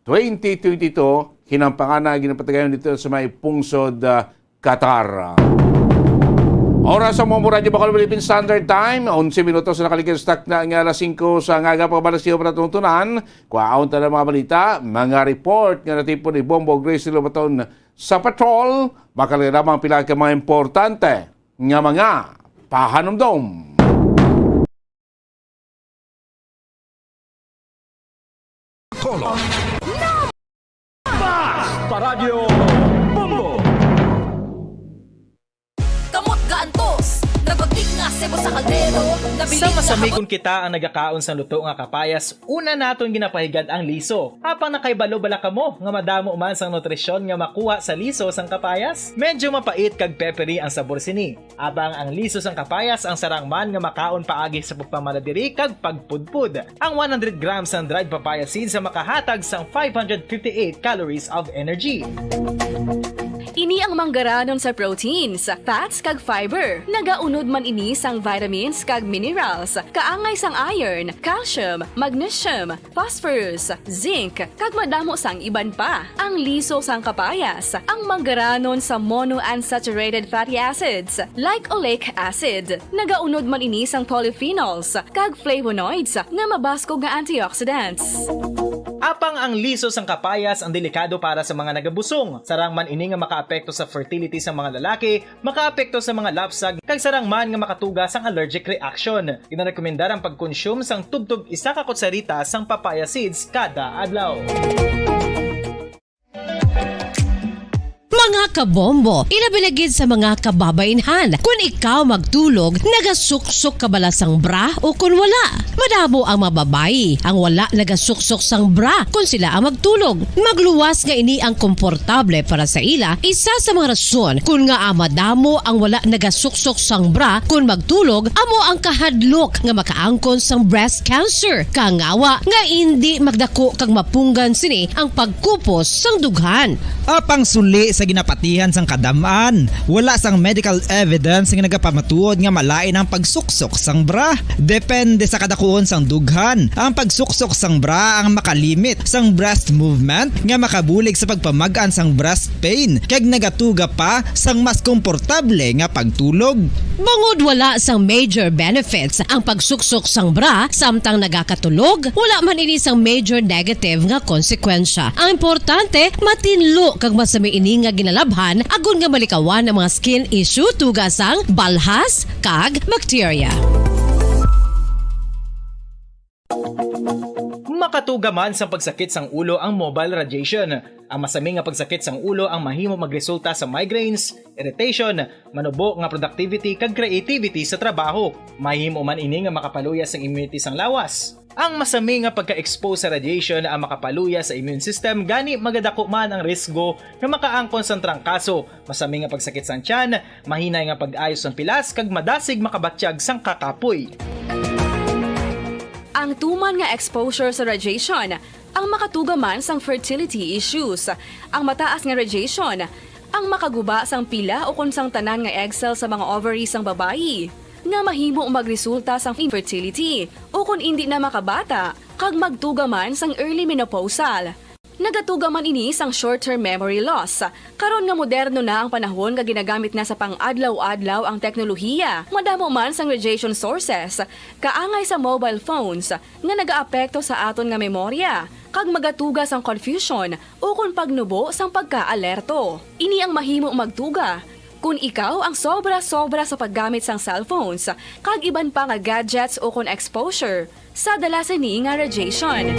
2022 hinampangan na ginapatagayon dito sa may pungsod Qatar. Oras sa Bombo Radio Bacolod Philippine Standard Time, 11 minutos na nakalikistak na ang alas 5 sa ngaga pagbalasiyo para tuntunan. Kwaon ta ng mga balita, mga report nga natipon ni Bombo Grace Lobaton sa patrol, makaliramang pila ka mga importante nga mga pahanumdom. Kolon. Basta Radio Bombo. Kamot gaantos, nagpagtig nga sebo sa kaldero. Sa masamikon kita ang nagakaon sa luto nga kapayas, una naton ginapahigad ang liso. Apang nakaibalo bala kamo nga madamo man sang nutrisyon nga makuha sa liso sang kapayas. Medyo mapait kag peppery ang sabor sini. Abang ang liso sang kapayas ang sarang man nga makaon paagi sa pagpamaladiri kag pagpudpud. Ang 100 grams ng dried papaya seeds sa makahatag sang 558 calories of energy. Ini Ini ang manggaranon sa proteins, fats kag fiber. Nagaunod man ini sang vitamins kag minerals, kaangay sang iron, calcium, magnesium, phosphorus, zinc, kag madamo sang iban pa. Ang liso sang kapayas, ang manggaranon sa monounsaturated fatty acids like oleic acid. Nagaunod man ini sang polyphenols kag flavonoids nga mabaskog nga antioxidants. Apang ang liso sang kapayas ang delikado para sa mga nagabusong. Sarang man ini nga makaapekto sa fertility sa mga lalaki, makaapekto sa mga lapsag, kag sarang man nga makatuga sang allergic reaction. Ginarekomendar ang pagkonsume sang tubtog 1 ka kutsarita sang papaya seeds kada adlaw. Mga kabombo, ilabinagid sa mga kababainhan. Kung ikaw magtulog, nagasuksok ka bala sang bra o kung wala. Madamo ang mababayi ang wala nagasuksok sang bra kung sila ang magtulog. Magluwas nga ini ang komportable para sa ila. Isa sa mga rason kung nga madamo ang wala nagasuksok sang bra kung magtulog, amo ang kahadlok nga makaangkon sang breast cancer. Kangawa nga hindi magdako kag mapunggan sini ang pagkupos sang dughan. Apang suli sa ginapatihan sang kadamaan, wala sang medical evidence nga nagapamatuod nga malain ang pagsuksok sang bra. Depende sa kadakuon sang dughan. Ang pagsuksok sang bra ang makalimit sang breast movement nga makabulig sa pagpamagaan sang breast pain kag nagatuga pa sang mas komportable nga pagtulog. Bangod wala sang major benefits ang pagsuksok sang bra samtang nagakatulog, wala man ini sang major negative nga konsekwensya. Ang importante, matinlo kag masami ini nga ginalabhan agon nga malikawan ang mga skin issue tugas sang balhas kag bacteria. Makatuga man sa pagsakit sang ulo ang mobile radiation. Ang masami nga pagsakit sang ulo ang mahimo magresulta sa migraines, irritation, manubo nga productivity kag creativity sa trabaho. Mahimo man ini nga makapaluya sang immunity sang lawas. Ang masami nga pagka-expose sa radiation ang makapaluya sa immune system gani magadako man ang risgo nga makaangkon sang trangkaso, masami nga pagsakit sang tiyan, mahinay nga pag-ayos sang pilas kag madasig makabatyag sang kakapoy. Ang tuman nga exposure sa radiation ang makatuga man sang fertility issues. Ang mataas nga radiation ang makaguba sang pila o kung sang tanan nga egg cell sa mga ovaries sang babayi nga mahimo magresulta sang infertility o kung hindi na makabata kag magtuga man sang early menopausal. Nagatuga man ini sang short-term memory loss. Karon nga moderno na ang panahon nga ginagamit na sa pang-adlaw-adlaw ang teknolohiya. Madamo man sang radiation sources, kaangay sa mobile phones nga nagaapekto sa aton nga memorya, kag magatuga sang confusion o kung pagnubo sang pagka-alerto. Ini ang mahimo magtuga kung ikaw ang sobra-sobra sa paggamit sang cellphones, kag iban pa nga gadgets o kung exposure sa dalasan ni nga radiation.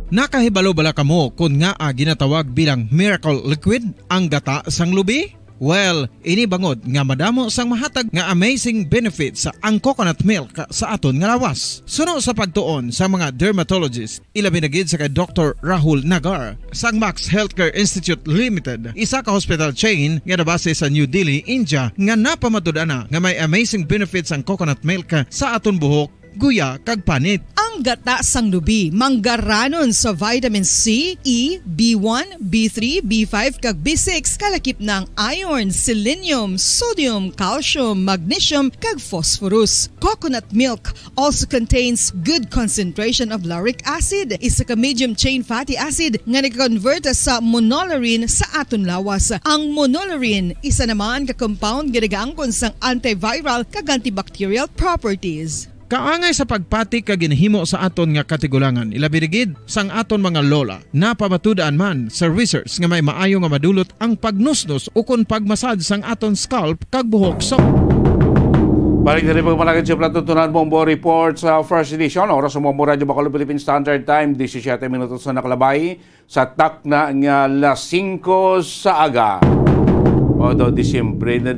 Nakahibalo bala kamo kung nga ginatawag bilang miracle liquid ang gata sang lubi? Well, ini bangod nga madamo sang mahatag nga amazing benefits sa ang coconut milk sa aton nga lawas. Suno sa pagtuon sa mga dermatologist, ilabi na gid sa kay Dr. Rahul Nagar sang Max Healthcare Institute Limited, isa ka hospital chain nga nabase sa New Delhi, India, nga napamatud-ana nga may amazing benefits ang coconut milk sa aton buhok, guya kag panit. Ang gata sang lubi manggaranon sa vitamin C, E, B1, B3, B5 kag B6 kalakip ng iron, selenium, sodium, calcium, magnesium kag phosphorus. Coconut milk also contains good concentration of lauric acid, isa ka medium chain fatty acid nga nag-convert sa monolarin sa aton lawas. Ang monolarin isa naman ka compound nga nagaangkon sang antiviral kag antibacterial properties. Kaangay sa pagpati ka ginhimo sa aton nga katigulangan, ilabirigid sang aton mga lola, napamatudan man sa research nga may maayo nga madulot ang pagnusnos o kung pagmasad sang aton scalp kag buhok sa... Balik na rin pagmalagad sa Platutunan Bombo Report sa First Edition. Oras sa Bombo Radio Bacolod Philippine Standard Time, 17 minutos na nakalabay sa takna nga las 5 sa aga. O do Disyembre na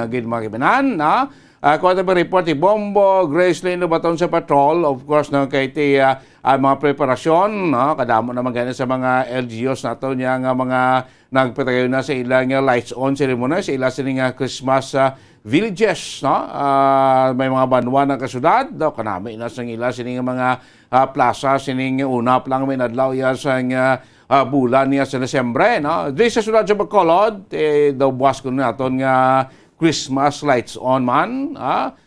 gid mga kibanan, na Kung ito report ni Bombo, Gracelyn Lubaton sa patrol, of course, no, kay ti mga preparasyon, no, kadamo naman ganyan sa mga LGUs na ito niya nga mga nagpatayo na sa ilang lights on ceremony, sa ilang sining Christmas villages, no? May mga banwa ng kasyudad, daw kanami na sa ilang sining mga plaza, sining una pa lang may nadlaw ya sa bulan niya sa Desembre, no? Di sa syudad sa Bacolod, daw buwas ko naton nga Christmas lights on man,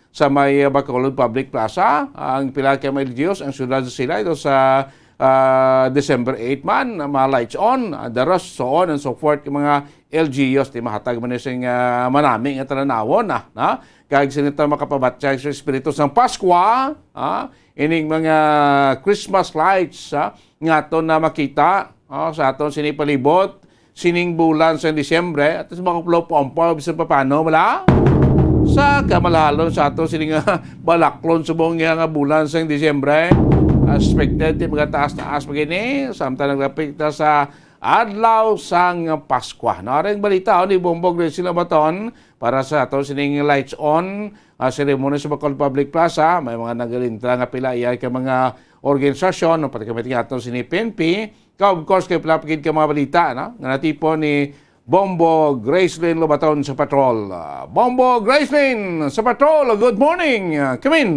sa may Bacolod Public Plaza. Ang pila kay may LGUs, ang syudad sila ito sa December 8 man, mga lights on, the rest, so on and so forth, yung mga LGUs, di mahatag man yung manami nga talanawon, na? Kaya sinita makapabatsa sa espiritu ng Pasko, ining mga Christmas lights, nga ito na makita, sa aton sinipalibot, sining bulan sa Disyembre, at sa mga pulo-pompo, bisan pa paano, wala? Sa kamalalon sa ato sining balaklon subong nga bulan sa Disyembre, expected di mga taas-taas begini, samtang naglapit na sa adlaw sang Pasko. Naring balita ni Bombog Gracelyn Lubaton para sa ato sining lights on ceremony sa Bacolod Public Plaza. May mga nagalintra nga pila iya ka mga organisasyon, pati kami ato sini PNP. Of course, kay palapagid ka mga balita, no? Nga natipo ni Bombo Gracelyn Lubaton sa patrol. Bombo Gracelyn sa patrol, good morning. Come in.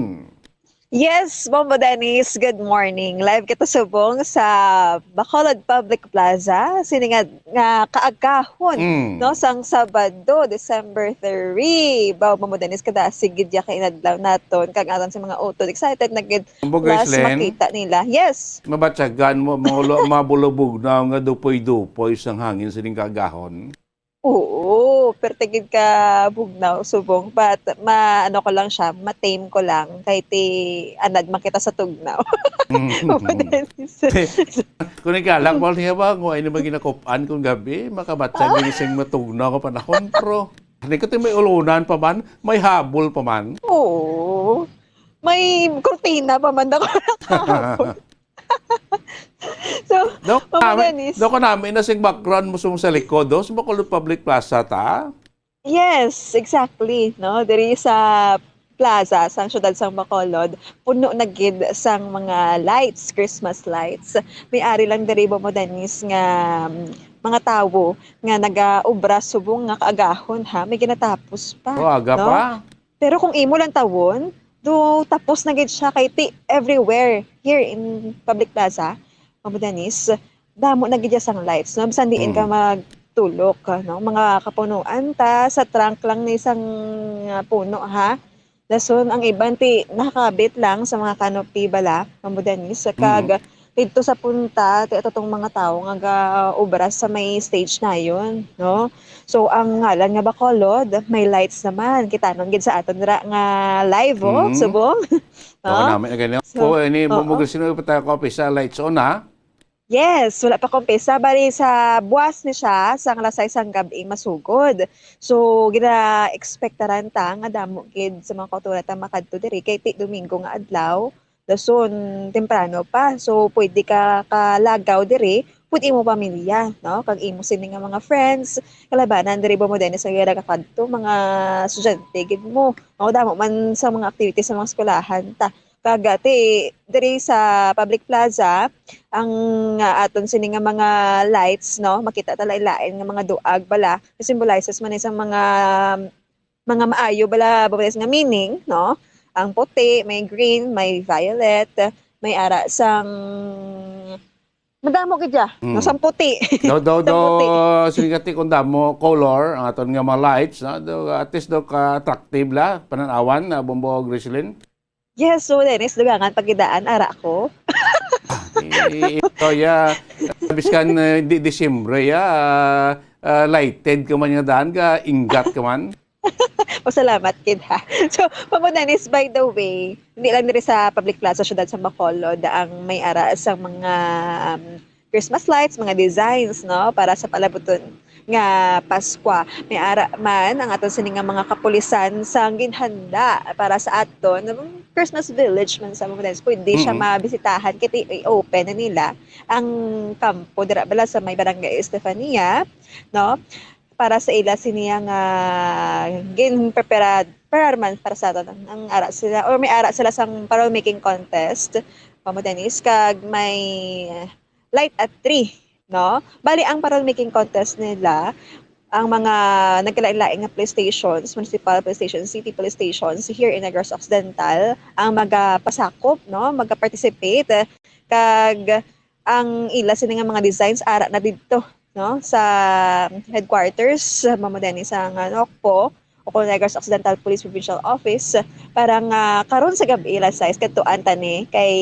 Yes, Bombo Dennis, good morning. Live kita subong sa Bacolod Public Plaza. Siningad nga kaagkahon, no, sang Sabado, December 3. Bombo Dennis, kada sigid ya kainadlaw naton kag aton sa mga utod. Excited na gid plus makita nila. Yes. Mabatsagan mo mabulubog na nga dupoy-dupoy sang hangin sining kaagahon. Oo, pertigid ka bugnaw subong, but maano ko lang siya, matame ko lang kay ti anad makita sa tugnaw. Kung ikalak mo niya ba, kung ano ba ginakopaan kung gabi, makabatsag din isang matugnaw ko panahon, pero hindi ko may ulunan pa man, may habol pa man. Oo, may kurtina pa man ako nakahapon. So, do ko namin na sing background mo sa likod, sa Bacolod Public Plaza ta? Yes, exactly. No, diri sa plaza sang syudad sang Bacolod, puno na gid sang mga lights, Christmas lights. May ari lang diri mo Dennis nga mga tawo nga nagaobra subong nga kaagahon ha, may ginatapos pa. Aga no? pa. Pero kung imo lang tawon, do tapos na gid siya kay ti everywhere here in Public Plaza. Mamo Dennis, damo na gid sang lights, no? Bisan diin ka magtulok, no? Mga kapunuan ta sa trunk lang ni isang puno ha. Dason ang iban ti nakabit lang sa mga canopy bala, Mamo Dennis, kag dito sa punta ti atong mga tawo nga obra sa may stage na yon, no? So ang ngalan nga Bacolod, may lights naman. Kita nun gid sa aton dira nga live subong. Ako namin na ganyan. So, ini Bombo Gracelyn pa ko sa lights on ha. Yes, wala pa kumpisa. Bali sa buwas ni siya, sang lasay sang gabi masugod. So, gina-expectaran ta nga damo gid sa mga kauturan ta makadto diri kay ti Domingo nga adlaw. Dason, temprano pa. So, pwede ka kalagaw diri, pwede imo pamilya, no? Kag imo sini nga mga friends, kalabanan diri mo din sa gira kakadto, mga estudyante gid mo. O damo man sa mga activities sa mga eskwelahan ta. Kagati diri sa Public Plaza ang aton sini nga mga lights, no? Makita ta lain nga mga duag bala, symbolizes man isang mga maayo bala babalas nga meaning, no? Ang puti, may green, may violet, may ara sang madamo gid ya, no, sang puti. Sigati kung damo color ang aton nga mga lights, no? At least ka attractive la pananawan na Bombo Gracelyn. Yes, so Dennis, dugangan pagidaan ara ko. Ito biskan di Disyembre lighted ka man nga daan ka, ingat ka man. Pasalamat kid ha. So, Mamo Dennis, by the way, hindi lang diri sa Public Plaza syudad sa Bacolod ang may ara sa mga Christmas lights, mga designs, no, para sa palabuton nga Pasko. May ara man ang aton sini nga mga kapulisan sang ginhanda para sa aton Christmas village man sa Mamo Dennis. Pwede siya mabisitahan kiti i-open na nila ang kampo dira bala sa may Barangay Estefania, no? para sa ila siniya nga gin prepared man para sa aton ang ara sila or may ara sila sang parol making contest pamo Dennis kag may light at 3 no bali ang parol making contest nila ang mga nagkalain-laing nga police stations, municipal police stations, city police stations here in Negros Occidental ang magapasakop no magpa-participate kag ang ila sini nga mga designs ara na didto no sa headquarters mamo Dennis sa Nokpo o Negros Occidental Police Provincial Office para nga karon sa gabi ila size kadtuan tani kay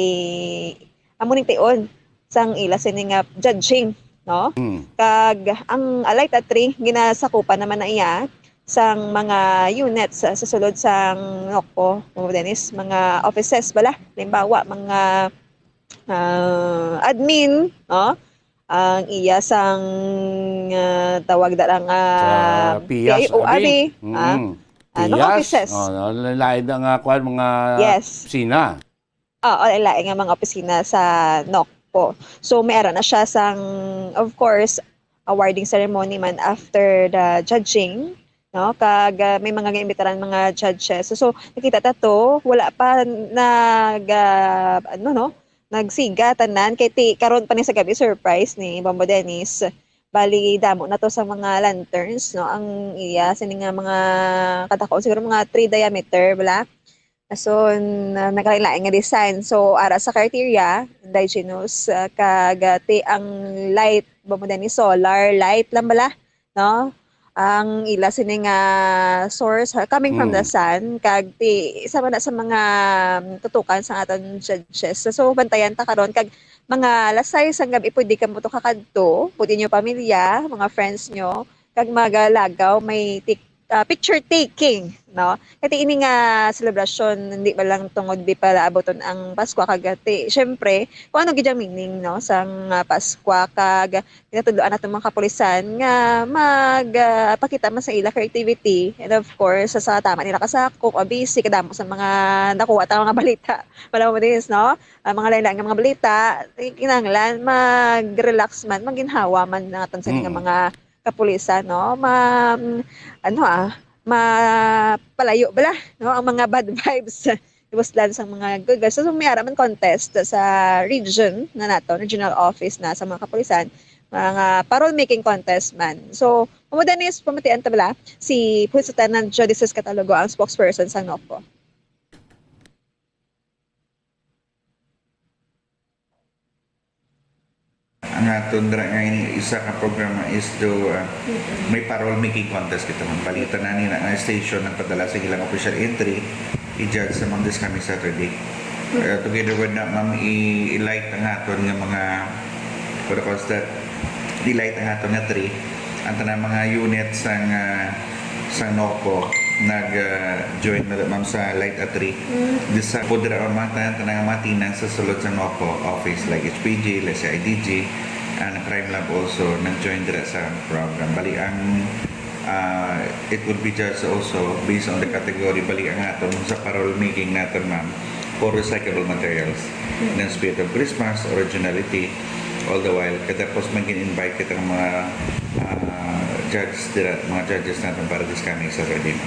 amuning tion sang ila sini nga judging no kag ang light at 3 ginasakupan naman na iya sang mga units sa sulod sang Nokpo mamo Dennis mga offices bala limbawa mga admin no ang iya sang tawag darang PIAS PIOAB ano offices lain nga kuan mga opisina lain nga mga opisina sa Nokpo so mayroon na siya sang of course awarding ceremony man after the judging no kag may mga giimbitaran mga judges so nakita ta to wala pa nagsiga tanan kay karon pa ni sa gabi surprise ni Bombo Dennis bali damo na to sa mga lanterns no ang iya sini nga mga katako siguro mga 3 diameter bala so nagkalain nga design so ara sa criteria indigenous kagati ang light Bombo Dennis solar light lang bala no ang ila sini nga source coming from the sun kag isa man na sa mga tutukan sa aton judges so bantayan ta karon kag mga lasay sang gabi pwede ka mo to kakadto pwede nyo pamilya mga friends nyo kag magalagaw may picture taking no kati ini nga celebration hindi ba lang tungod di pala aboton ang Pasko kagati syempre kung ano gid ang meaning no sang Pasko kag tinatudloan naton mga kapulisan nga magpakita man sa ila creativity and of course sa tama nila kasakop busy kadamo sa mga nakuha ta mga balita wala mo din no mga lain-lain nga mga balita kinahanglan mag-relax man maginhawa man naton sa mga kapulisan no mapalayo bala no ang mga bad vibes iwaslan sa mga good vibes so may araman contest sa region na nato regional office na sa mga kapulisan mga parol making contest man so Dennis pamatian ta bala si Police Lieutenant Jodices Catalogo ang spokesperson sa Nokpo. Ang aton nga ini isa ka programa is do may parol making contest kita man balita na ni na station nagpadala sa ilang official entry i-judge sa mga this coming Saturday together with na ma'am i-light ang aton nga mga for the constant i-light ang aton nga 3 ang tanang mga units sang Nokpo nag-join na ma'am sa light at 3 this sa podra ang tanang matinan sa sulod sa Nokpo office like HPG, like sa IDG and Crime Lab also nag-join dira sa program bali ang it would be judged also based on the category bali ang aton sa parol making natin ma'am for recyclable materials ng spirit of Christmas, originality all the while katapos mag-invite kita ng mga judges natin para this coming Saturday.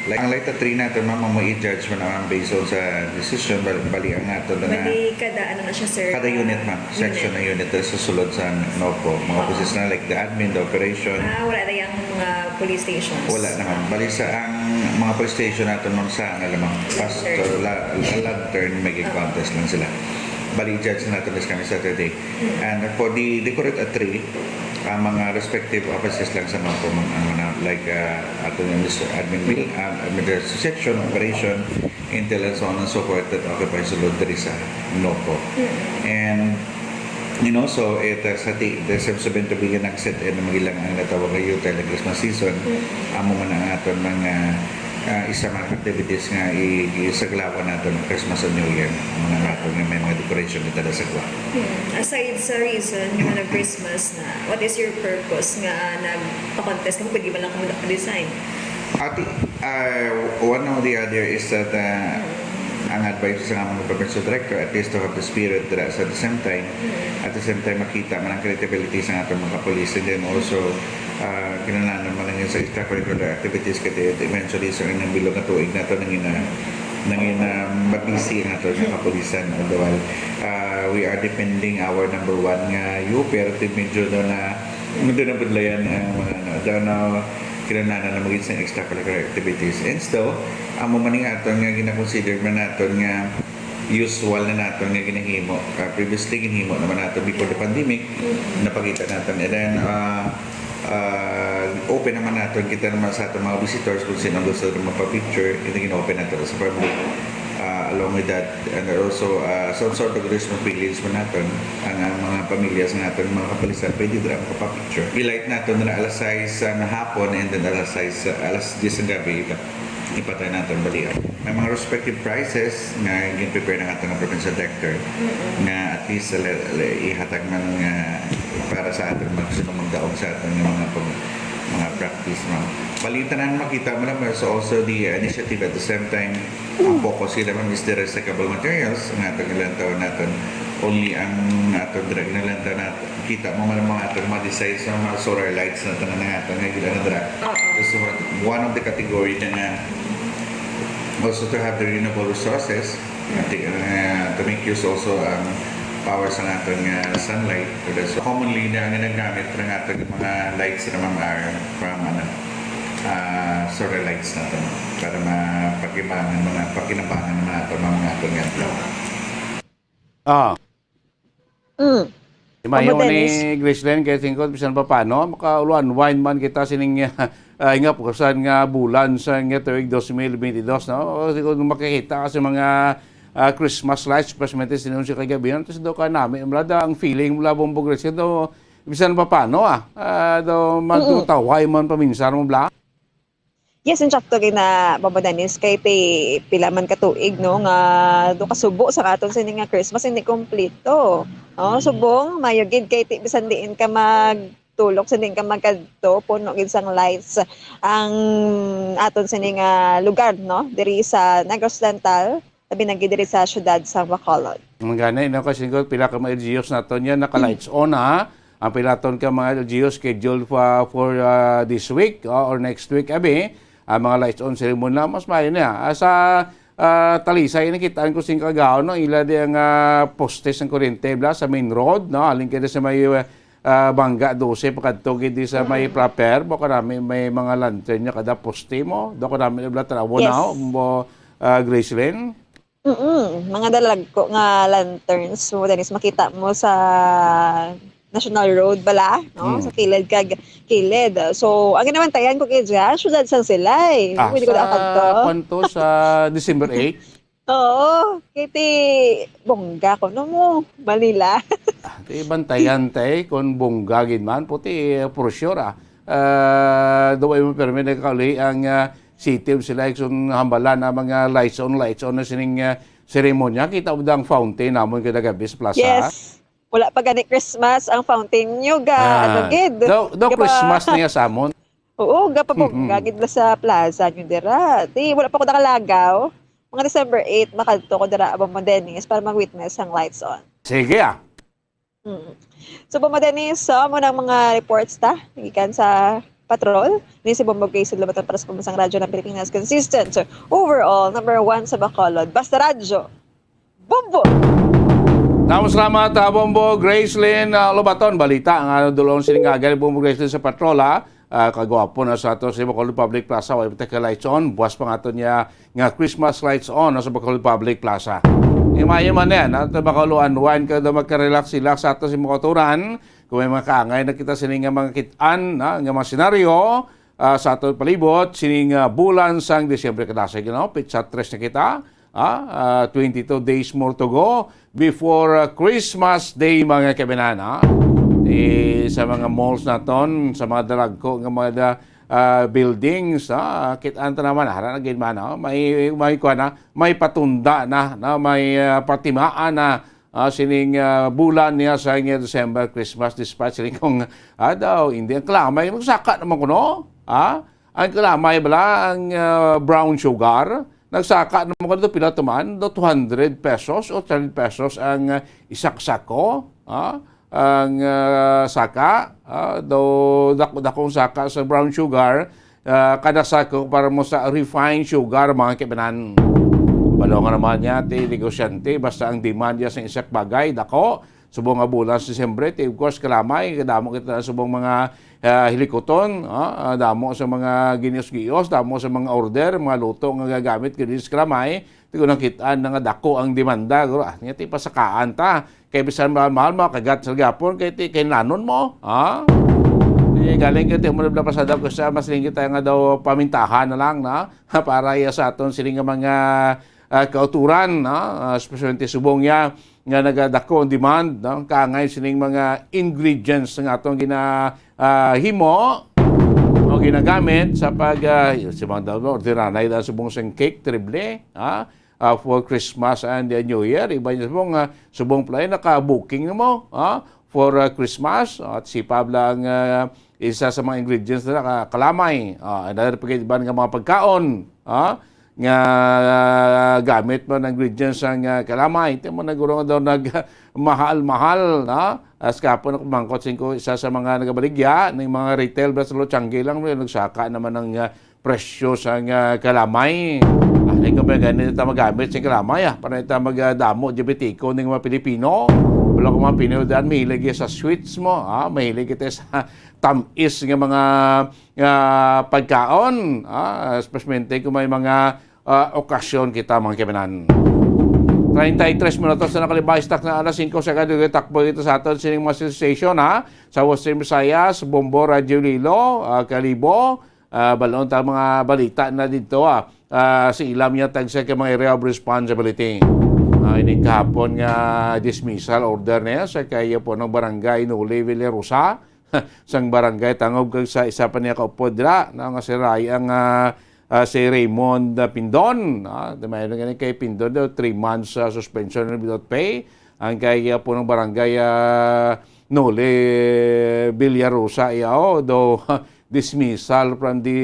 Like ang light at 3 natin ma'am mo i-judge mo naman based on sa decision bali ang natin na kada ano na siya sir kada unit ma'am section na unit sa sulod sa Nokpo mga positions na like the admin, the operation wala na yung mga police stations wala naman bali sa ang mga police station natin ma'am sa alamang pastor lantern maging contest lang sila bali judge natin this coming Saturday and for the decorate at 3 ang mga respective offices lang sa Nokpo like aton yung admin section, operation, intel and so on and so forth that occupy sulod diri sa Nokpo. And so sa sabing tubigan nag-set in magilang ang natawag na youth like Christmas season amo man ang aton mga isa mga activities nga isaglawan natin ng Christmas and New Year mga natin nga may mga decoration na tada sa kwa. Aside sa reason nga nag-Christmas na, what is your purpose nga nagpa-contest kung pwede ba lang kung design? One or the other is that ang advice sa mga provincial director at least to have the spirit that at the same time makita man ang credibility sa atong mga police, and then also kinahanglan man lang yun sa extracurricular activities kasi eventually sa inang bilog na tuig na ito nangin mabisi ang ato nga kapulisan, although we are depending our number one nga pero medyo na budlayan ang mga kinahanglan na maging sa extracurricular activities. And so, ang maning aton nga gina-consider man naton nga usual na naton nga ginahimo. Previously ginahimo naman naton before the pandemic, napakita naton. And then open naman naton kita naman sa aton mga visitors kung sino gusto magpa-picture, ito gina-open naton sa public. Along with that, and also some sort of Christmas village mo natin ang mga pamilya sa natin, mga kapulisan, pwede doon magpapicture. I-light natin na alas 6 na hapon and then alas 10 ng gabi, ipatay natin balian. May mga respective prices na gin-prepare na natin ng provincial director na at least ihatag man para sa atin magdaog sa atin ng mga practice mo. Balitan na makita mo naman, so also the initiative at the same time, ang focus naman is the recyclable materials. Ang atong ilantaw natin, only ang atong drag na ilantaw natin. Kita mo man mga atong mga designs ng mga solar lights na ito na atong nga gila na drag. So one of the category na also to have the renewable resources, to make use also power sa atong sunlight. So commonly na ang ginagamit ng atong mga lights na mga from solar lights natin para pakinabangan naman atong mga atong Imayo ni Graceland kaya tingkod bisan pa paano makauluan wine man kita sining nga pukasan nga bulan sa nga tuig 2022 no kung makikita kasi mga Christmas lights especially sinun si kagabi tapos do ka namin mlada ang feeling mula Bombo Graceland do bisan pa paano do magtutaway man paminsan mo bla. Yes, in sakto na Baba Dennis kay pila man ka tuig no nga do kasubo sa aton sa nga Christmas hindi kompleto. Oh, subong mayo gid kay bisan diin ka magtulok sa din ka magkadto puno gid sang lights ang aton sa nga lugar no diri sa Negros Oriental tabi na gid diri sa syudad sa Bacolod. Mga ganay no kasi pila ka mga LGUs naton yan naka lights on ha. Ang pilaton ka mga LGUs scheduled for this week or next week abi. Ang mga lights on ceremony na mas mayo na sa Talisay nakitaan ko sing kagaw no ila di ang postes ng kuryente bla sa main road no alin kay sa may Bangga 12 pakadto gid sa may proper bo karami may mga lantern nya kada poste mo do karami bla trawo na mo Graceland. Mga dalagko nga lanterns mo Dennis makita mo sa National Road bala no sa kilid so ang ginabantayan ko kay syudad sang Silay pwede ko dapat to kwanto sa December 8 oo kiti bongga ko no mo Manila ti bantayan tay kon bongga gid man puti for sure do ay mo permit kauli ang city of Silay kung hambalan ang mga lights on na sining seremonya kita udang fountain namon kada gabi sa plaza. Yes. Wala pa gani Christmas ang fountain nyo ano gid. Do Christmas niya samon. Oo, gagid la sa plaza nyo dira. Di wala pa ko nakalagaw. Mga December 8 makadto ko dira Bombo Dennis para mag-witness ang lights on. Sige So Bombo Dennis, mo nang mga reports ta gikan sa patrol ni si Bombo Grace lumatan para sa pambansang radyo ng Pilipinas consistent. So, overall, number 1 sa Bacolod. Basta radyo. Bombo! Salamat Bombo Graceland Lobaton balita ang dulong siningagan Bombo Graceland sa patrola kagwapo na sa ato sa Bacolod Public Plaza way ka lights on buwas pa nga niya nga Christmas lights on sa Bacolod Public Plaza. Imayo man yan at Bacolod unwind ka daw magka-relax sa ato sa makaturan kung may mga kaangay na kita sining mga kitaan nga mga senaryo sa ato palibot sining bulan sang Disyembre kadasay pitsa 3 na kita 22 days more to go before Christmas Day mga kabinan sa mga malls naton sa mga dalagko nga mga buildings kitaan ta naman hara gid man may patunda na may patimaan na sining bulan niya sa December Christmas dispatch sining kung daw hindi ang klamay magsaka naman kuno ang klamay bala ang brown sugar nagsaka naman ko dito pila tuman do 200 pesos o 30 pesos ang isak sako, ang saka, do dakong saka sa brown sugar, kada sako para mo sa refined sugar mga kibanan. Balongan naman niya ti negosyante basta ang demand niya sa isak bagay dako subong nga bulan sa Disyembre, of course kalamay kadamo kita subong mga hilikoton, damo sa mga ginios-gios, damo sa mga order, mga luto nga gagamit kini sa kalamay, tigo nakitaan nga dako ang demanda, nya ti pasakaan ta kay bisan mahal makagat sa gapon kay ti nanon mo, galing kita mo na pasada ko sa mas lingkit tayo nga daw pamintahan na lang na para sa aton siling nga mga kauturan, especially subong niya nga nagadako on demand, kaangay sining mga ingredients nga atong ginahimo o ginagamit sa pag si mga daw ordinanay da subong sang cake triple for Christmas and New Year. Iba niya subong play naka-booking mo for Christmas at si Pablo ang isa sa mga ingredients na kalamay. Another pagkaiban nga mga pagkaon nga gamit mo ng ingredients ang kalamay. Ito mo naguro daw nagmahal-mahal as kapon ako mangkot ko isa sa mga nagabaligya ng mga retail braslo Changi lang nagsaka naman ng presyo sa kalamay. Ay ko ba ganito ta magamit sa kalamay para ita magdamo diabetiko ng mga Pilipino. Wala ko mga Pinoy mahilig sa sweets mo, mahilig ito sa tamis ng mga pagkaon, especially kung may mga okasyon kita mga kibanan. 33 minutos na nakalibay stock na alas 5 sa kadyo takbo ito sa aton sining mga station sa Western Visayas, Bombo, Radio Lilo, Kalibo, balon ta mga balita na dito sa ilam niya tag sa mga area of responsibility. Ini kahapon nga dismissal order niya sa kaya po ng barangay Nuli Villarosa sang barangay tangob kag sa isa pa niya kaupo dira na nga si Ryan si Raymond Pindon. Mayroon nga kay Pindon 3 months suspension without pay. Ang kaya po ng barangay Nuli Villarosa do dismissal from the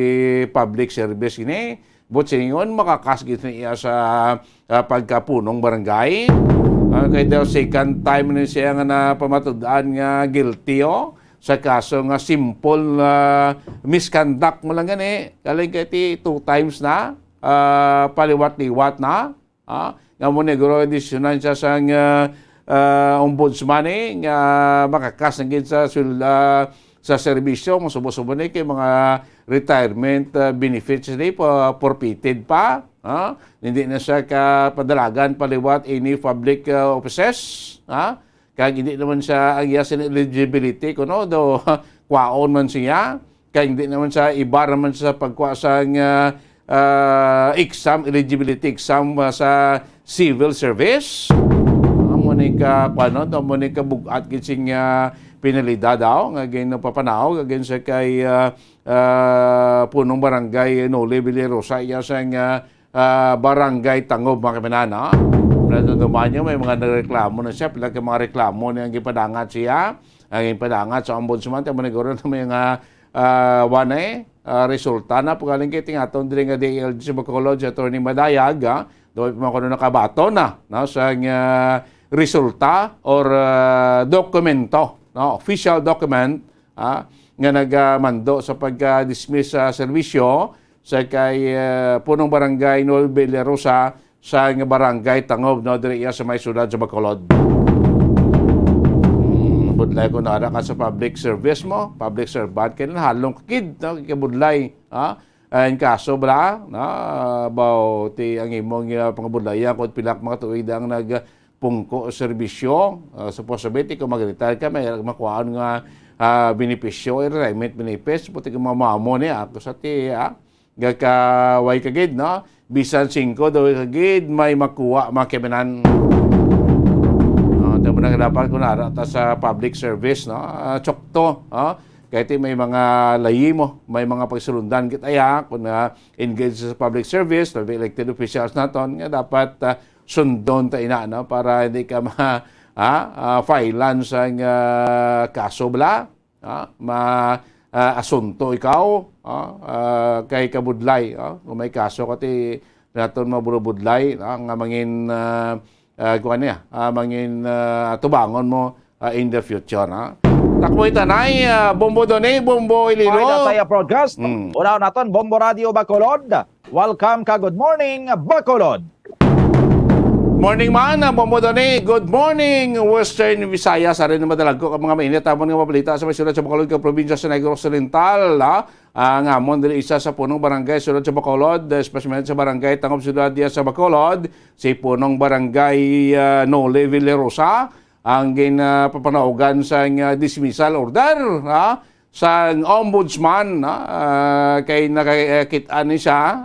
public service ini. But singon makakasgit niya sa pagkapunong barangay. Kaya daw second time na siya nga napamatudaan nga guilty sa kaso nga simple misconduct mo lang gani. Galing kaya 2 times na paliwat-liwat na. Nga mo negro edisyonan siya sa ombudsman nga makakasagit sa serbisyo, masubo-subo na kay mga retirement benefits na forfeited pa. Hindi na siya kapadalagan paliwat any public offices. Kaya hindi naman siya ang yasin eligibility kuno do kwaon man siya. Kaya hindi naman siya iba naman sa pagkwasang exam, eligibility exam sa civil service. Monika bugat kising pinalida daw nga gayno papanaw gagin sa kay punong barangay Noli Villarosa iya sa barangay Tangob mga kamanana. Pero naman niya may mga nagreklamo na siya pila ka mga reklamo niya ang gipadangat siya ang gipadangat sa ombudsman tayo maniguro na may mga resulta na pagaling kay tingaton diri nga DLG sa Bacolod sa Attorney Madayag do pa kuno nakabato na sa resulta or dokumento, official document nga nagmando sa pagka-dismiss sa serbisyo sa kay punong barangay Noli Villarosa sa barangay Tangob diri sa may syudad sa Bacolod. Budlay ko na ka sa public service mo, public servant kay halong kid kabudlay ang kaso bala bao ti ang imong pangabudlayan kun pilak mga tuig ang pungko serbisyo sa possibility kung mag-retire ka may makuhaan nga benepisyo retirement benefits puti ka mamamo niya ako sa ti gakaway kagid bisan 5 daw kagid may makuha makibanan tamo na dapat kun ara ta sa public service tsokto kahit may mga layi mo may mga pagsulundan kitaya kun engage sa public service elected officials naton nga dapat sundon ta ina para hindi ka ma-filean sa kaso bala asunto ikaw kay kabudlay kung may kaso kati naton mabulubudlay nga mangin kuan niya mangin tubangon mo in the future ha. Takbo itanay Bombo Donay, Bombo Ililo. Pwede tayo broadcast. Una naton Bombo Radio Bacolod. Welcome ka, good morning Bacolod. Morning man, Bombo Donay. Good morning, Western Visayas. Arin na madalag ko mga mainit. Tamon nga mabalita sa may sulat sa Bacolod ka probinsya sa Negros Oriental. Ang amon dili isa sa punong barangay sulat sa Bacolod, especially sa barangay Tangob Ciudad sa Bacolod, si punong barangay Nole Villarosa. Ang ginapapanaugan sa dismissal order sa ombudsman kay nakakitaan ni siya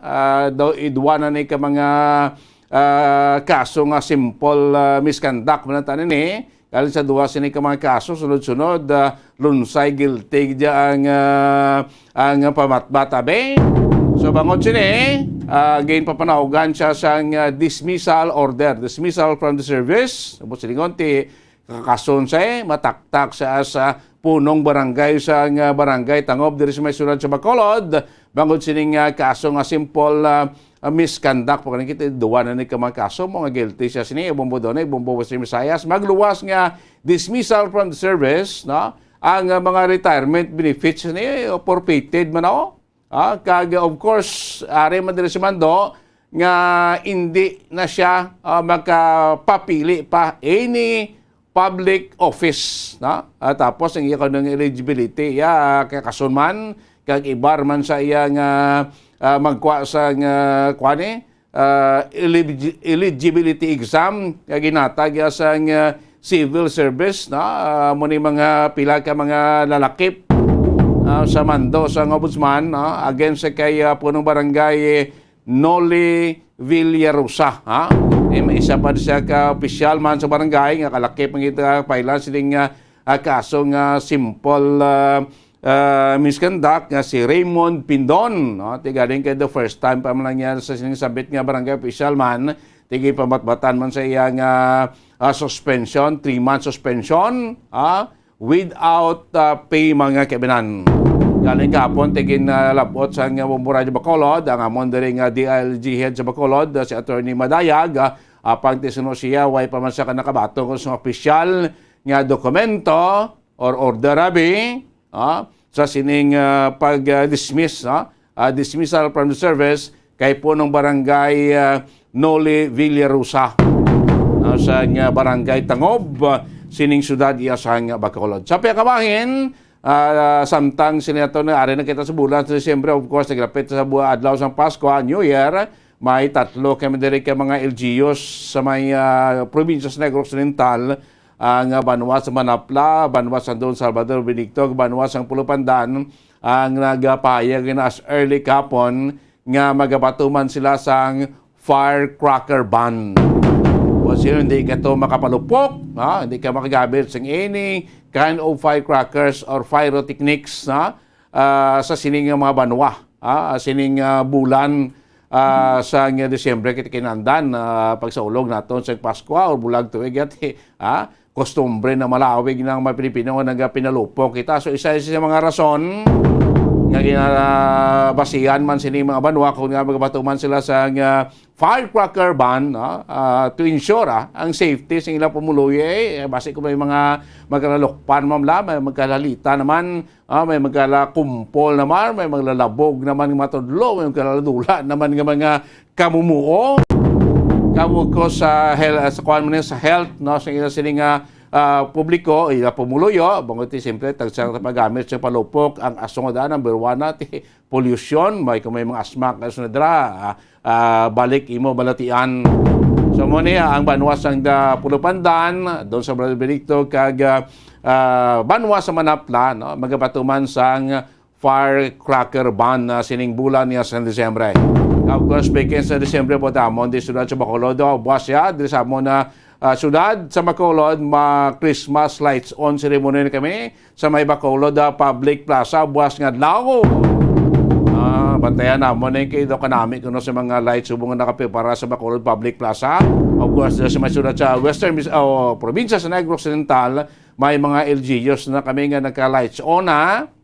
daw idwanan ni ka mga kaso nga simple misconduct manatan ni kalin sa duwa sini ka mga kaso sunod-sunod lunsay guilty ang pamatbatabe. So bangod sini gain papanaugan siya sa dismissal order, dismissal from the service. Ubos silingon ti kakason siya, mataktak siya sa punong barangay sa barangay Tangob diri sa may sulat sa Bacolod. Bangod sining kaso nga simple misconduct po kanang kita duwa na ni ka mga kaso mga guilty siya sini Bombo Donay, Bombo Western Visayas. Magluwas nga dismissal from the service ang mga retirement benefits ni forfeited man kag of course ari man diri sa mando nga hindi na siya magkapapili pa any public office tapos ang iya kanang eligibility kakason man kag ibar man sa iya nga magkuha sa eligibility exam kag ginatag sa civil service mo ni mga pila ka mga lalakip sa mando sa ombudsman against sa kay punong barangay Nole Villarosa may isa pa siya ka opisyal man sa barangay nga kalakip ang ita pailan sining kaso nga simple misconduct nga si Raymond Pindon tigaling kay the first time pa man lang niya sa sining sabit nga barangay opisyal man tigi pamatbatan man sa iya nga suspension 3-month suspension without pay mga kabinan. Galing kapon tigin labot sa Bombo Radio Bacolod ang amon diri nga DILG head sa Bacolod si Attorney Madayag apang tisuno siya way pa man siya nakabato kung sa opisyal nga dokumento or order abi sa sining pag-dismiss dismissal from the service kay punong barangay Nole Villarosa sa barangay Tangob sining syudad iya sa Bacolod. Sa pagkabahin samtang sinato na ari na kita sa bulan sa Disyembre, of course naglapit sa buwan adlaw sang Pasko, New Year, may tatlo kami diri ka mga LGUs sa may probinsya sa Negros Oriental, ang Banwa sa Manapla, Banwa sa Don Salvador Benigtog, Banwa sa Pulupandan, ang nagapayag na as early kapon nga magabatuman sila sang firecracker ban. Sino hindi ka ito makapalupok, hindi ka makagamit sa any kind of firecrackers or pyrotechnics sa sining mga banwa, sining bulan sa Disyembre kita kinandan pagsaulog naton sa Pasko o bulag tuig at kostumbre na malawig ng mga Pilipino nga pinalupok kita. So isa sa mga rason nga ginabasihan man sining mga banwa kung nga magabatuman sila sa firecracker ban to ensure ang safety sa ilang pumuluyo base ko may mga magkalalukpan mamla, may magkalalita naman, may magkalakumpol naman, may maglalabog naman ng matudlo, may magkaladula naman ng mga kamumuo kamug ko sa health sa health sa ilang sining publiko pumuluyo bangot siyempre tagsang pagamit sa palupok ang asong number 1 natin pollution may mga asma kasunadra balik imo balatian so mo niya ang banwa sang Pulupandan doon sa Brother Benigto kag banwa sa Manapla magabatuman sang firecracker ban sining bulan niya sa Disyembre. Of course, speaking sa Disyembre po tamon di sudad sa Bacolod buwas ya diri sa mo na sudad sa Bacolod Christmas lights on ceremony na kami sa may Bacolod Public Plaza buwas nga adlaw. Bantayan na mo na yung kayo kanami kuno sa mga lights subong nga nakapipara sa Bacolod Public Plaza. Of course, sa may sudad sa Western probinsya sa Negros Oriental may mga LGUs na kami nga nagka-lights on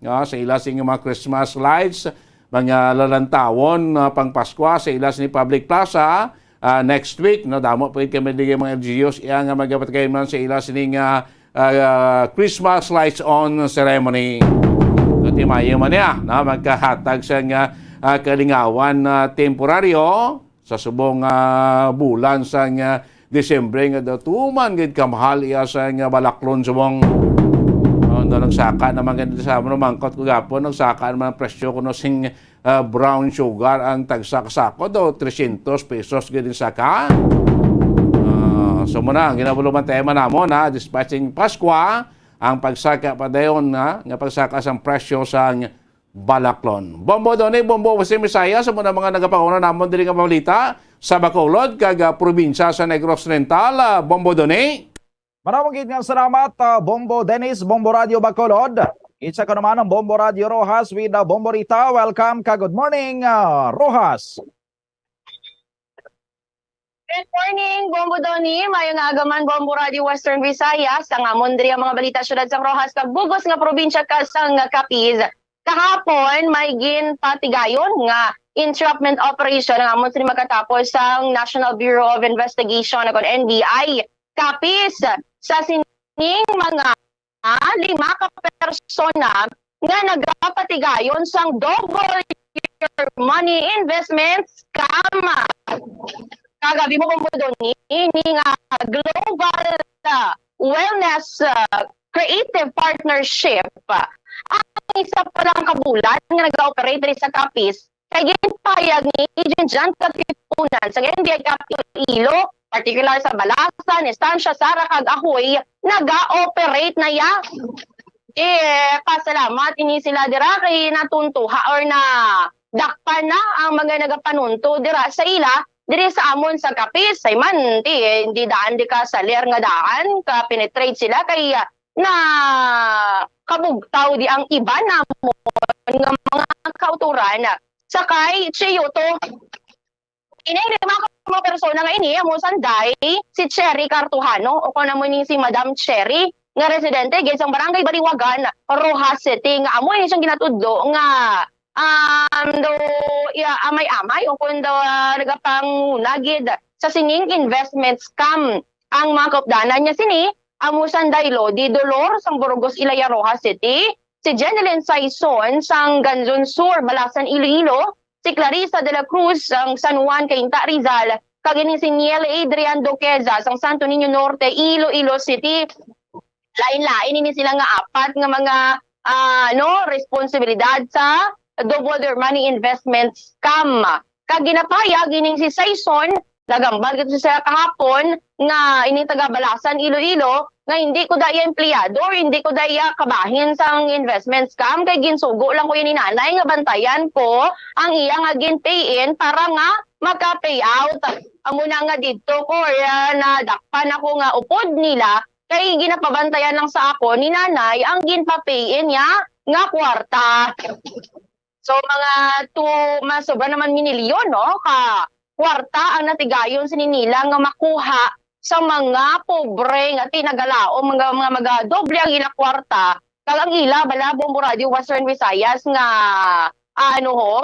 sa ilasing mga Christmas lights. mga lalantawon pang Pasko sa ilas ni Public Plaza next week. No, damo po kami digay mga LGUs nga magabatgay man sa ilas ning Christmas lights on ceremony. So timayo man niya na magkahatag sa kalingawan temporaryo sa subong bulan sa Disyembre nga datuman gid kamahal iya sa balaklon subong nagsaka naman ganito sa amin mangkot ko gapon nagsaka naman presyo kuno sing brown sugar ang tagsak-sako do 300 pesos gid saka. So muna ginabuluman tema namon dispatching Paskwa ang pagsaka pa dayon nga pagsaka sang presyo sang balaklon. Bombo Donay, Bombo Jose Misaya sa mga nagapanguna namon diri nga balita sa Bacolod kag probinsya sa Negros Oriental. Bombo Donay. Maraming gid nga salamat, Bombo Dennis, Bombo Radio Bacolod. Itsa ka naman ang Bombo Radio Rojas with Bombo Rita. Welcome ka. Good morning, Rojas. Good morning, Bombo Doni. Mayong agaman, Bombo Radio Western Visayas. Ang amon diri ang mga balita syudad sang Rojas kag bugos nga probinsya sang Capiz. Kahapon may ginpatigayon nga entrapment operation ang amon sini makatapos sang National Bureau of Investigation o NBI Capiz sa sining mga 5 ka persona nga nagapatigayon sang double your money investment scam. Kagabi mo Bombo Doni ini nga Global Wellness Creative Partnership ang isa pa lang kabulan nga nag-operate diri sa Capiz kay ginpayag ni Agent John Katipunan sa NBI Capiz Ilo, particular sa Balasan, Estancia, Sara kag Ahoy, naga-operate na ya. Pasalamat ini sila dira kay natuntuha or na dakpan na ang mga nagapanunto dira sa ila diri sa amon sa Capiz. Ay man hindi daan di ka sa ler nga daan ka penetrate sila kay na kabugtaw di ang iba namon nga mga kauturan sakay Chiyoto. Ini mga persona nga ini amo sanday si Cherry Cartujano o kuno mo ni si Madam Cherry nga residente gid sang barangay Baliwagan, Rojas City nga amo ini siyang ginatudlo nga amay-amay o kundo nagapanguna gid sa sining investment scam ang mga kaupdanan niya sini amo sanday Lodi Dolor sang Burgos Ilaya, Rojas City, si Jeneline Saison sang Ganzon Sur, Balasan, Iloilo, si Clarissa de la Cruz sang San Juan, Cainta, Rizal, kagini si Niel Adrian Doqueza sang Santo Niño Norte, Iloilo City. Lain-lain ini sila nga apat nga mga responsibilidad sa double their money investment scam. Kag ginapayag ining si Saison nagambal gito siya kahapon nga ining taga Balasan, Iloilo nga hindi ko daya empleyado or hindi ko daya kabahin sang investment scam kay ginsugo lang ko yun ni nanay nga bantayan ko ang iya nga ginpayin para nga maka-payout. Amo na nga dito ko nadakpan ako nga upod nila kay ginapabantayan lang sa ako ni nanay ang ginpapayin niya nga kwarta. So mga sobra naman minilyon no ka kwarta ang natigayon sa nila nga makuha sa mga pobre nga tinagalaom mga doble ang ila kwarta kag ang ila bala Bombo Radio Western Visayas nga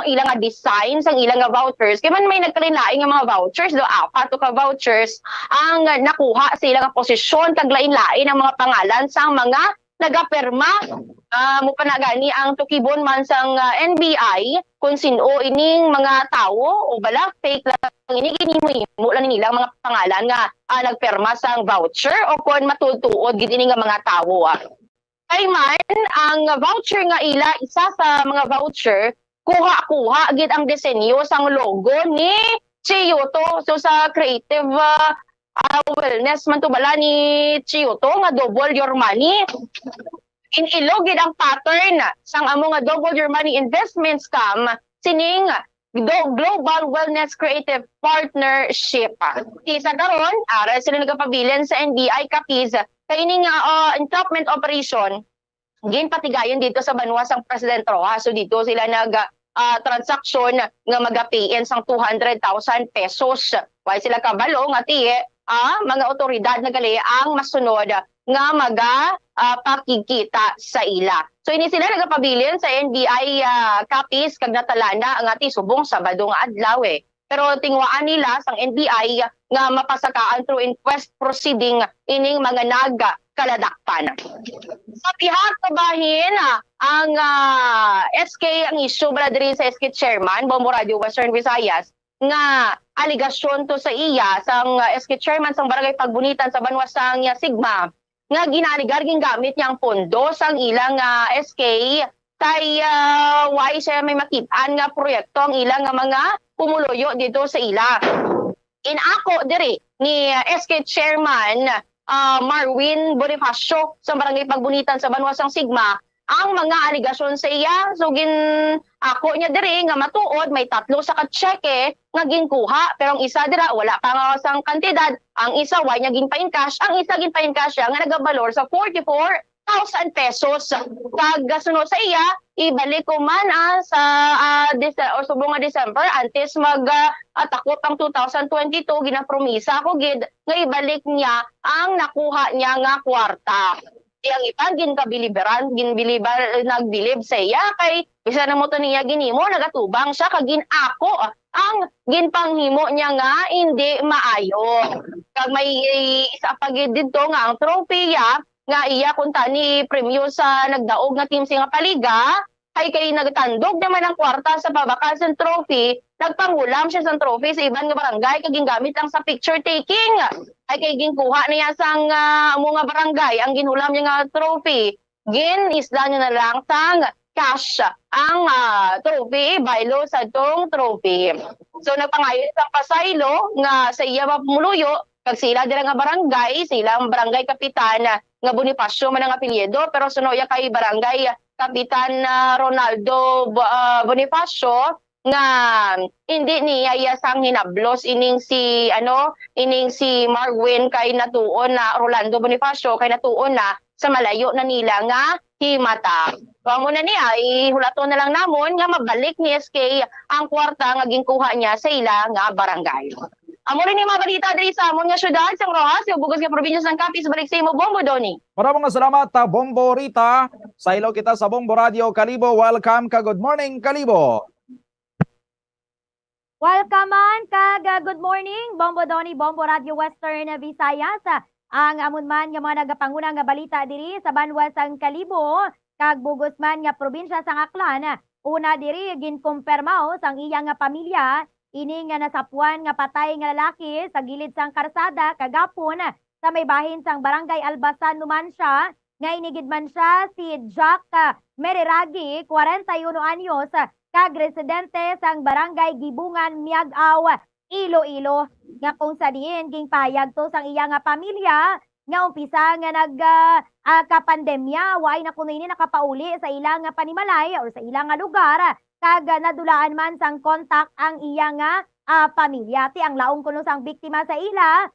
ilang nga design sang ilang nga vouchers kay man may nagkalain nga mga vouchers do apat ka vouchers ang nakuha sa ilang nga posisyon kag lain-lain ang mga pangalan sang mga nagaperma mo pa na gani ang tukibon man sang NBI kung sino ining mga tao o bala fake lang ini mo lang nila mga pangalan nga nagperma sang voucher o kung matutuod gid ini nga mga tao. Kay man ang voucher nga ila isa sa mga voucher kuha gid ang disenyo sang logo ni Chiyoto. So sa creative wellness man to bala ni Chiyoto nga double your money. Inilo gid ang pattern sang amo nga double your money investment scam sining Global Wellness Creative Partnership. Isa karon ara sila nagapabilin sa NBI Capiz kay ini nga entrapment operation ginpatigayon dito sa banwa sang President Rojas. So dito sila nag transaction nga maga-payin sang 200,000 pesos. Why sila kabalo nga mga otoridad na gali ang masunod nga pakikita sa ila. So ini sila nagapabilin sa NBI copies kag natalana ang ati subong Sabado nga adlaw eh. Pero tingwaan nila sang NBI nga mapasakaan through inquest proceeding ining mga nagkaladakpan. Sa pihak kabahin, ang SK, ang issue bala diri sa SK Chairman, Bombo Radio Western Visayas, nga aligasyon to sa iya, sang SK Chairman sang Barangay Pagbunitan sa Banwasang Sigma, nga ginaligar gingamit niyang pondo sang ilang SK, kay why siya may makitaan nga proyekto ang ilang mga pumuluyo dito sa ila. Inako diri ni SK Chairman Marwin Bonifacio sa Barangay Pagbunitan sa Banwasang Sigma ang mga aligasyon sa iya. So ako niya diri nga matuod may 3 sa ka-cheque nga ginkuha, pero ang isa dira wala pa nga sang kantidad, ang isa way niya ginpa-encash, ang isa ginpa-encash siya nga nagabalor sa 44,000 pesos. Kag sunod sa iya ibalik ko man sa subong nga December antes takot ang 2022 ginapromisa ko gid nga ibalik niya ang nakuha niya nga kwarta. Yang iba nagbilib sa iya kay bisa na mo to niya ginimo nagatubang siya kag ginako ang ginpanghimo niya nga hindi maayo. Kag may isa pa gid dito nga ang trophy nga iya kunta ni premyo sa nagdaog nga team nga paliga kay nagtandog naman ang kwarta sa pabakasan trophy, nagpangulam siya sa trophy sa ibang nga barangay kag gingamit lang sa picture taking. Kay ginkuha niya sang mga barangay ang ginulam niya nga trophy, isda niya na lang sang cash ang trophy baylo sa tong trophy. So nagpangayon sa pasaylo nga sa iya mapumuluyo kag sila dira nga barangay, sila ang barangay kapitan nga Bonifacio man ang apelyido, pero sunoya kay barangay Kapitan Ronaldo Bonifacio nga hindi niya sang hinablos ining si Marwin kay natuon na Rolando Bonifacio kay natuon na sa malayo na nila nga himata. So mo na niya ihulaton na lang namon nga mabalik ni SK ang kwarta nga ginkuha niya sa ila nga barangay. Amo rin yung mga balita diri sa amon nga syudad sang Rojas, yung bugos nga probinsya sang Capiz, balik sa imo Bombo Doni. Maraming salamat Bombo Rita. Sa ilaw kita sa Bombo Radio Kalibo. Welcome ka. Good morning Kalibo. Welcome man kag good morning Bombo Doni, Bombo Radio Western Visayas. Ang amon man nga mga nagapanguna nga balita diri sa Banwasang Kalibo kag bugos man nga probinsya sang Aklan. Una diri ginkumpirmao sang iya nga pamilya ini nga nasapuan nga patay nga lalaki sa gilid sang karsada kagapon sa may bahin sang Barangay Albasan Numancia nga inigid man siya si Jack Meriragi, 41 anyos, kag residente sang Barangay Gibungan, Miag-aw, Iloilo, nga kung sa diin gingpayag to sang iya nga pamilya nga umpisa nga kapandemya way na kuno ini nakapauli sa ilang nga panimalay or sa ilang nga lugar kag nadulaan man sang kontak ang iya nga pamilya. Ti ang laong kuno sang biktima sa ila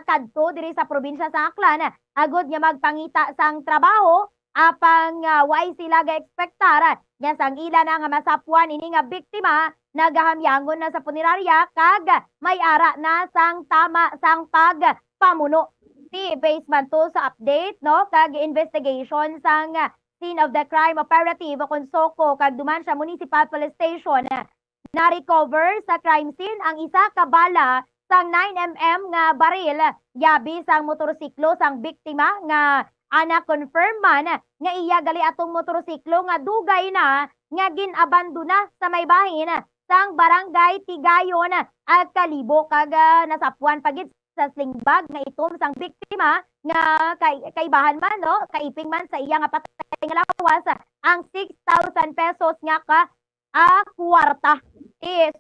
kadto diri sa probinsya sa Aklan agud nga magpangita sang trabaho apang way sila ga ekspektar nga sang ila na nga masapuan ini nga biktima nagahamyangon na sa punerarya kag may ara na sang tama sang pagpamuno. Ti base man to sa update no kag investigation sang scene of the crime operative o Consoko kag duman sa Municipal Police Station na recover sa crime scene ang isa ka bala sang 9mm nga baril yabi sang motorsiklo sang biktima nga ana confirm man nga iya gali atong motorsiklo nga dugay na nga ginabandona sa may bahin sang Barangay Tigayon at Kalibo kag nasapuan pagit sa sling bag nga itom sang biktima nga kaibahan man no kaiping man sa iya nga patay nga lawas ang 6,000 pesos nga ka kwarta.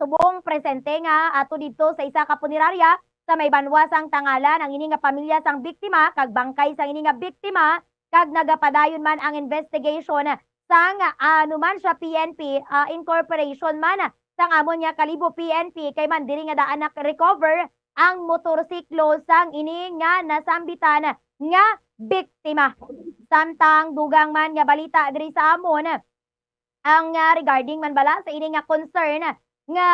Subong presente nga ato dito sa isa ka punerarya sa may banwasang Tangalan ang ini nga pamilya sang biktima kag bangkay sang ini nga biktima kag nagapadayon man ang investigation sang anuman siya PNP incorporation man sang amon nga Kalibo PNP kay man diri nga daan na recover ang motorsiklo sang ini nga nasambitan nga biktima. Samtang dugang man nga balita diri sa amon ang regarding man bala sa ini nga concern nga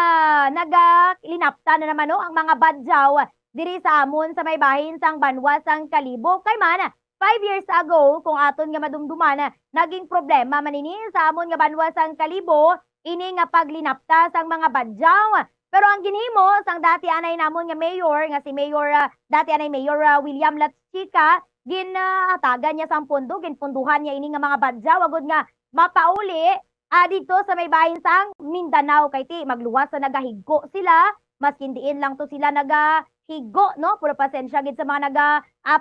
nagalinaptan na naman no ang mga badyaw diri sa amon sa may bahin sang banwa sang Kalibo. Kay man 5 years ago kung aton nga madumduman naging problema manini sa amon nga banwa sang Kalibo ini nga paglinapta sang mga badyaw. Pero ang ginhimo sang dati anay namon nga mayor nga si dati anay mayor William Latchika ginatagan niya sang pondo, ginpunduhan niya ini nga mga badyaw agud nga mapauli dito sa may bahin sang Mindanao kay ti magluwas sa nagahiggo sila maskin diin lang to sila nagahigo no puro pasensya gid sa mga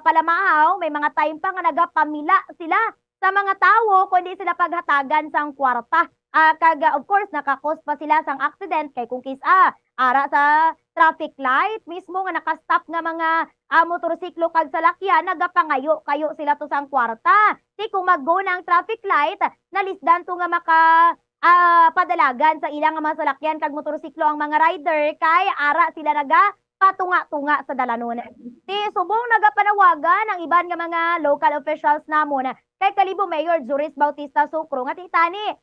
palamahaw may mga time pa nga nagapamila sila sa mga tawo kundi sila paghatagan sang kwarta of course nakakos pa sila sang accident kay kung ara sa traffic light mismo nga nakastop nga mga motorsiklo kag salakyan nagapangayo kayo sila to sang kwarta ti kung mag-go ng traffic light nalisdan to nga maka padalagan sa ilang mga salakyan kag motorsiklo ang mga rider kay ara sila patunga-tunga sa dalanon. Ti subong nagapanawagan ang iban nga mga local officials namon kay Kalibo Mayor Juris Bautista Sucro nga titani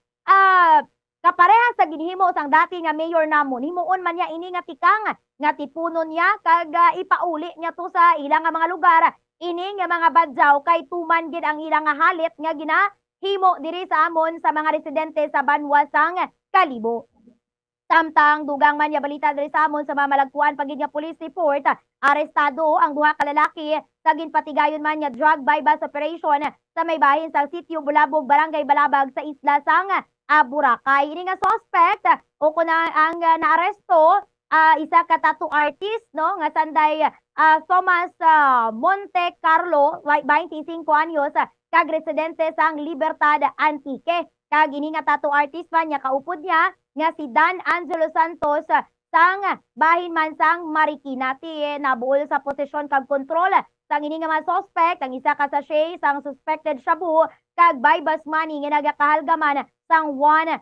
kaparehas sa ginhimo sang dati nga mayor namon himuon man niya ini nga tikang nga tipunon niya kag ipauli niya to sa ilang nga mga lugar ini nga mga badyaw kay tuman gid ang ilang nga halit nga himo diri sa amon sa mga residente sa banwa sang Kalibo. Samtang dugang man ya balita diri sa amon sa mamalagpuan pagid nga police report, arestado ang duha ka lalaki sa ginpatigayon man nga drug bypass operation sa may bahin sa sitio Bulabog, Barangay Balabag sa isla sang Boracay. Ini nga suspect o kuna ang naaresto isa ka tattoo artist no nga sanday Thomas Monte Carlo 25 anyos kag residente sang Libertad Antique kag ini nga tattoo artist man niya kaupod niya nga si Dan Angelo Santos sang bahin man sang Marikina ti nabuol sa posisyon kag kontrol sang ini nga mga suspect ang isa ka sachet sang suspected shabu kag bypass money nga nagakahalgaman sang 1,000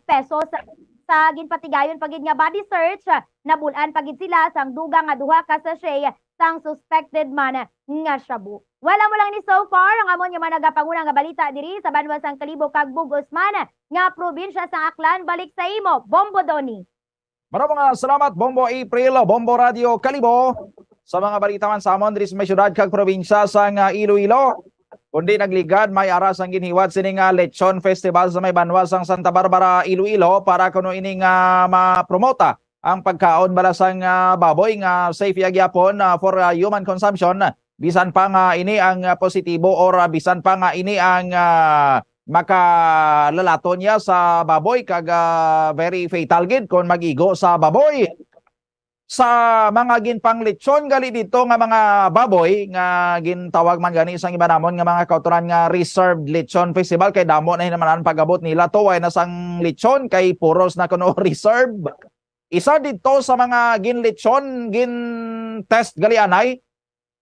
pesos sa ginpatigayon pagid nga body search nabulan pagid sila sang dugang nga duha ka sachet sang suspected man nga shabu. Wala mo lang ni so far ang amon nga managapanguna nga balita diri sa banwa sang Kalibo kag Bugos man nga probinsya sang Aklan. Balik sa imo, Bombo Donnie. Maraming salamat Bombo April, Bombo Radio Kalibo sa mga balita man sa amon diri sa may syudad kag probinsya sang Iloilo. Kundi nagligad may aras ang ginhiwat sining Lechon Festival sa may banwa sang Santa Barbara, Iloilo para kuno ining mapromota ang pagkaon balasang baboy nga safe yagyapon for human consumption. Bisan pa nga ini ang positibo or bisan pa nga ini ang makalalaton niya sa baboy kag very fatal gid kon magigo sa baboy. Sa mga ginpang lechon gali dito nga mga baboy nga gintawag man gani isang iba namon nga mga kauturan nga reserved lechon festival kay damo na hinamanan pagabot nila to ay nasang lechon kay puros na kuno reserve. Isa dito sa mga ginlechon gin test gali anay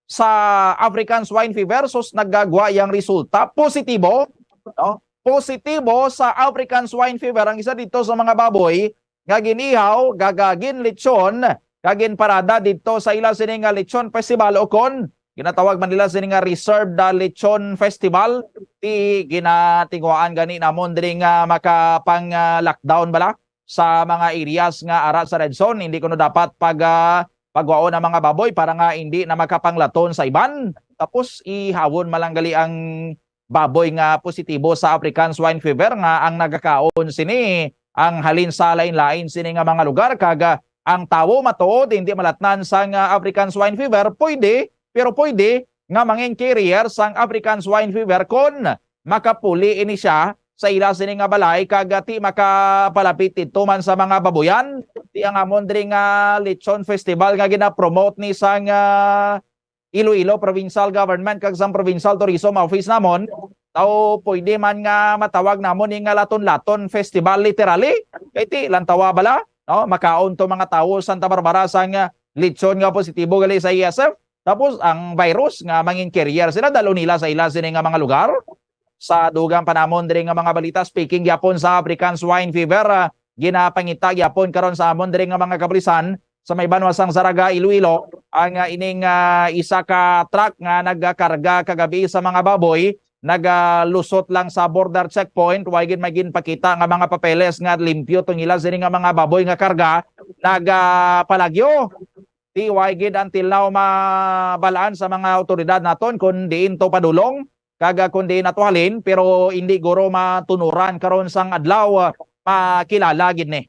sa African swine fever sus naggagwa yang resulta positibo no? Positibo sa African swine fever ang isa dito sa mga baboy nga ginihaw gagagin lechon kagin parada dito sa ila sini nga lechon festival o kon ginatawag man nila sini nga reserved lechon festival ti ginatingwaan gani namon diri nga makapang lockdown bala sa mga areas nga ara sa red zone. Hindi ko dapat pagwao ng mga baboy para nga hindi na makapanglaton sa iban. Tapos ihawon malanggali ang baboy nga positibo sa African swine fever nga ang nagakaon sini ang halin sa lain-lain sini nga mga lugar kaga ang tawo matuod hindi malatnan sang African swine fever pwede nga mangin carrier sang African swine fever kon makapuli ini siya sa ila sini nga balay kagati makapalapit ito man sa mga baboyan. Ti ang amon diri nga lechon festival nga gina-promote ni sang Iloilo Provincial Government kag sang Provincial Tourism Office namon. Tao pwede man nga matawag namon ni nga laton-laton festival literally. Kay ti lantawa bala no makaon to mga tawo Santa Barbara sang lechon nga positibo gali sa ESF. Tapos ang virus nga mangin carrier sila dalo nila sa ila sini nga mga lugar. Sa dugang panamon diri nga mga balita speaking gyapon sa African swine fever ginapangita gyapon karon sa amon diri nga mga kapulisan sa may banwa sang Saraga, Iloilo ang ining isa ka truck nga nagkarga kagabi sa mga baboy nagalusot lang sa border checkpoint way gid magin pakita nga mga papeles nga limpyo tong ila sini nga mga baboy nga karga nagapalagyo Tiway gid until now mabalaan sa mga otoridad naton kung diin to padulong kaga kung diin nato halin, pero hindi guro matunuran karon sang adlaw makilala gid ni.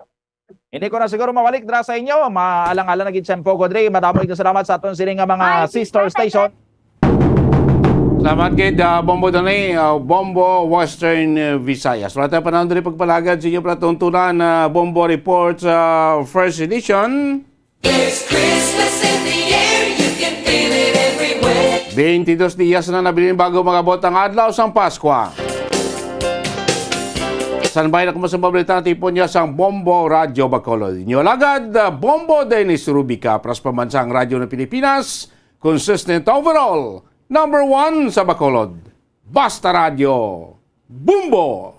Hindi ko na siguro mawalik dra sa inyo, maalang-alang na gid sempo ko dre. Madamo gid salamat sa aton sining nga mga sister station. Salamat kay Bombo Donay, Bombo Western Visayas. Wala tayo panahon rin pagpalagad sa inyong palatuntunan na Bombo Reports First Edition. It's Christmas in the air, you can feel it everywhere. 22 diyas na nabilin bago magabot ang adlaw sang Paskwa. Sanbay na kumasang pabalita ng tipon niya sang Bombo Radio Bacolod. Inyo alagad, Bombo Dennis Rubica, pras pamansang radyo ng Pilipinas, consistent overall, number 1 sa Bacolod. Basta Radio, Bumbo!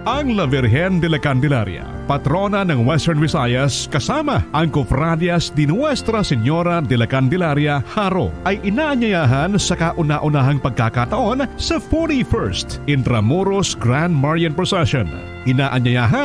Ang La Virgen de la Candelaria, patrona ng Western Visayas kasama ang Cofradias de Nuestra Señora de la Candelaria, Haro, ay inaanyayahan sa kauna-unahang pagkakataon sa 41st Intramuros Grand Marian Procession. Inaanyayahan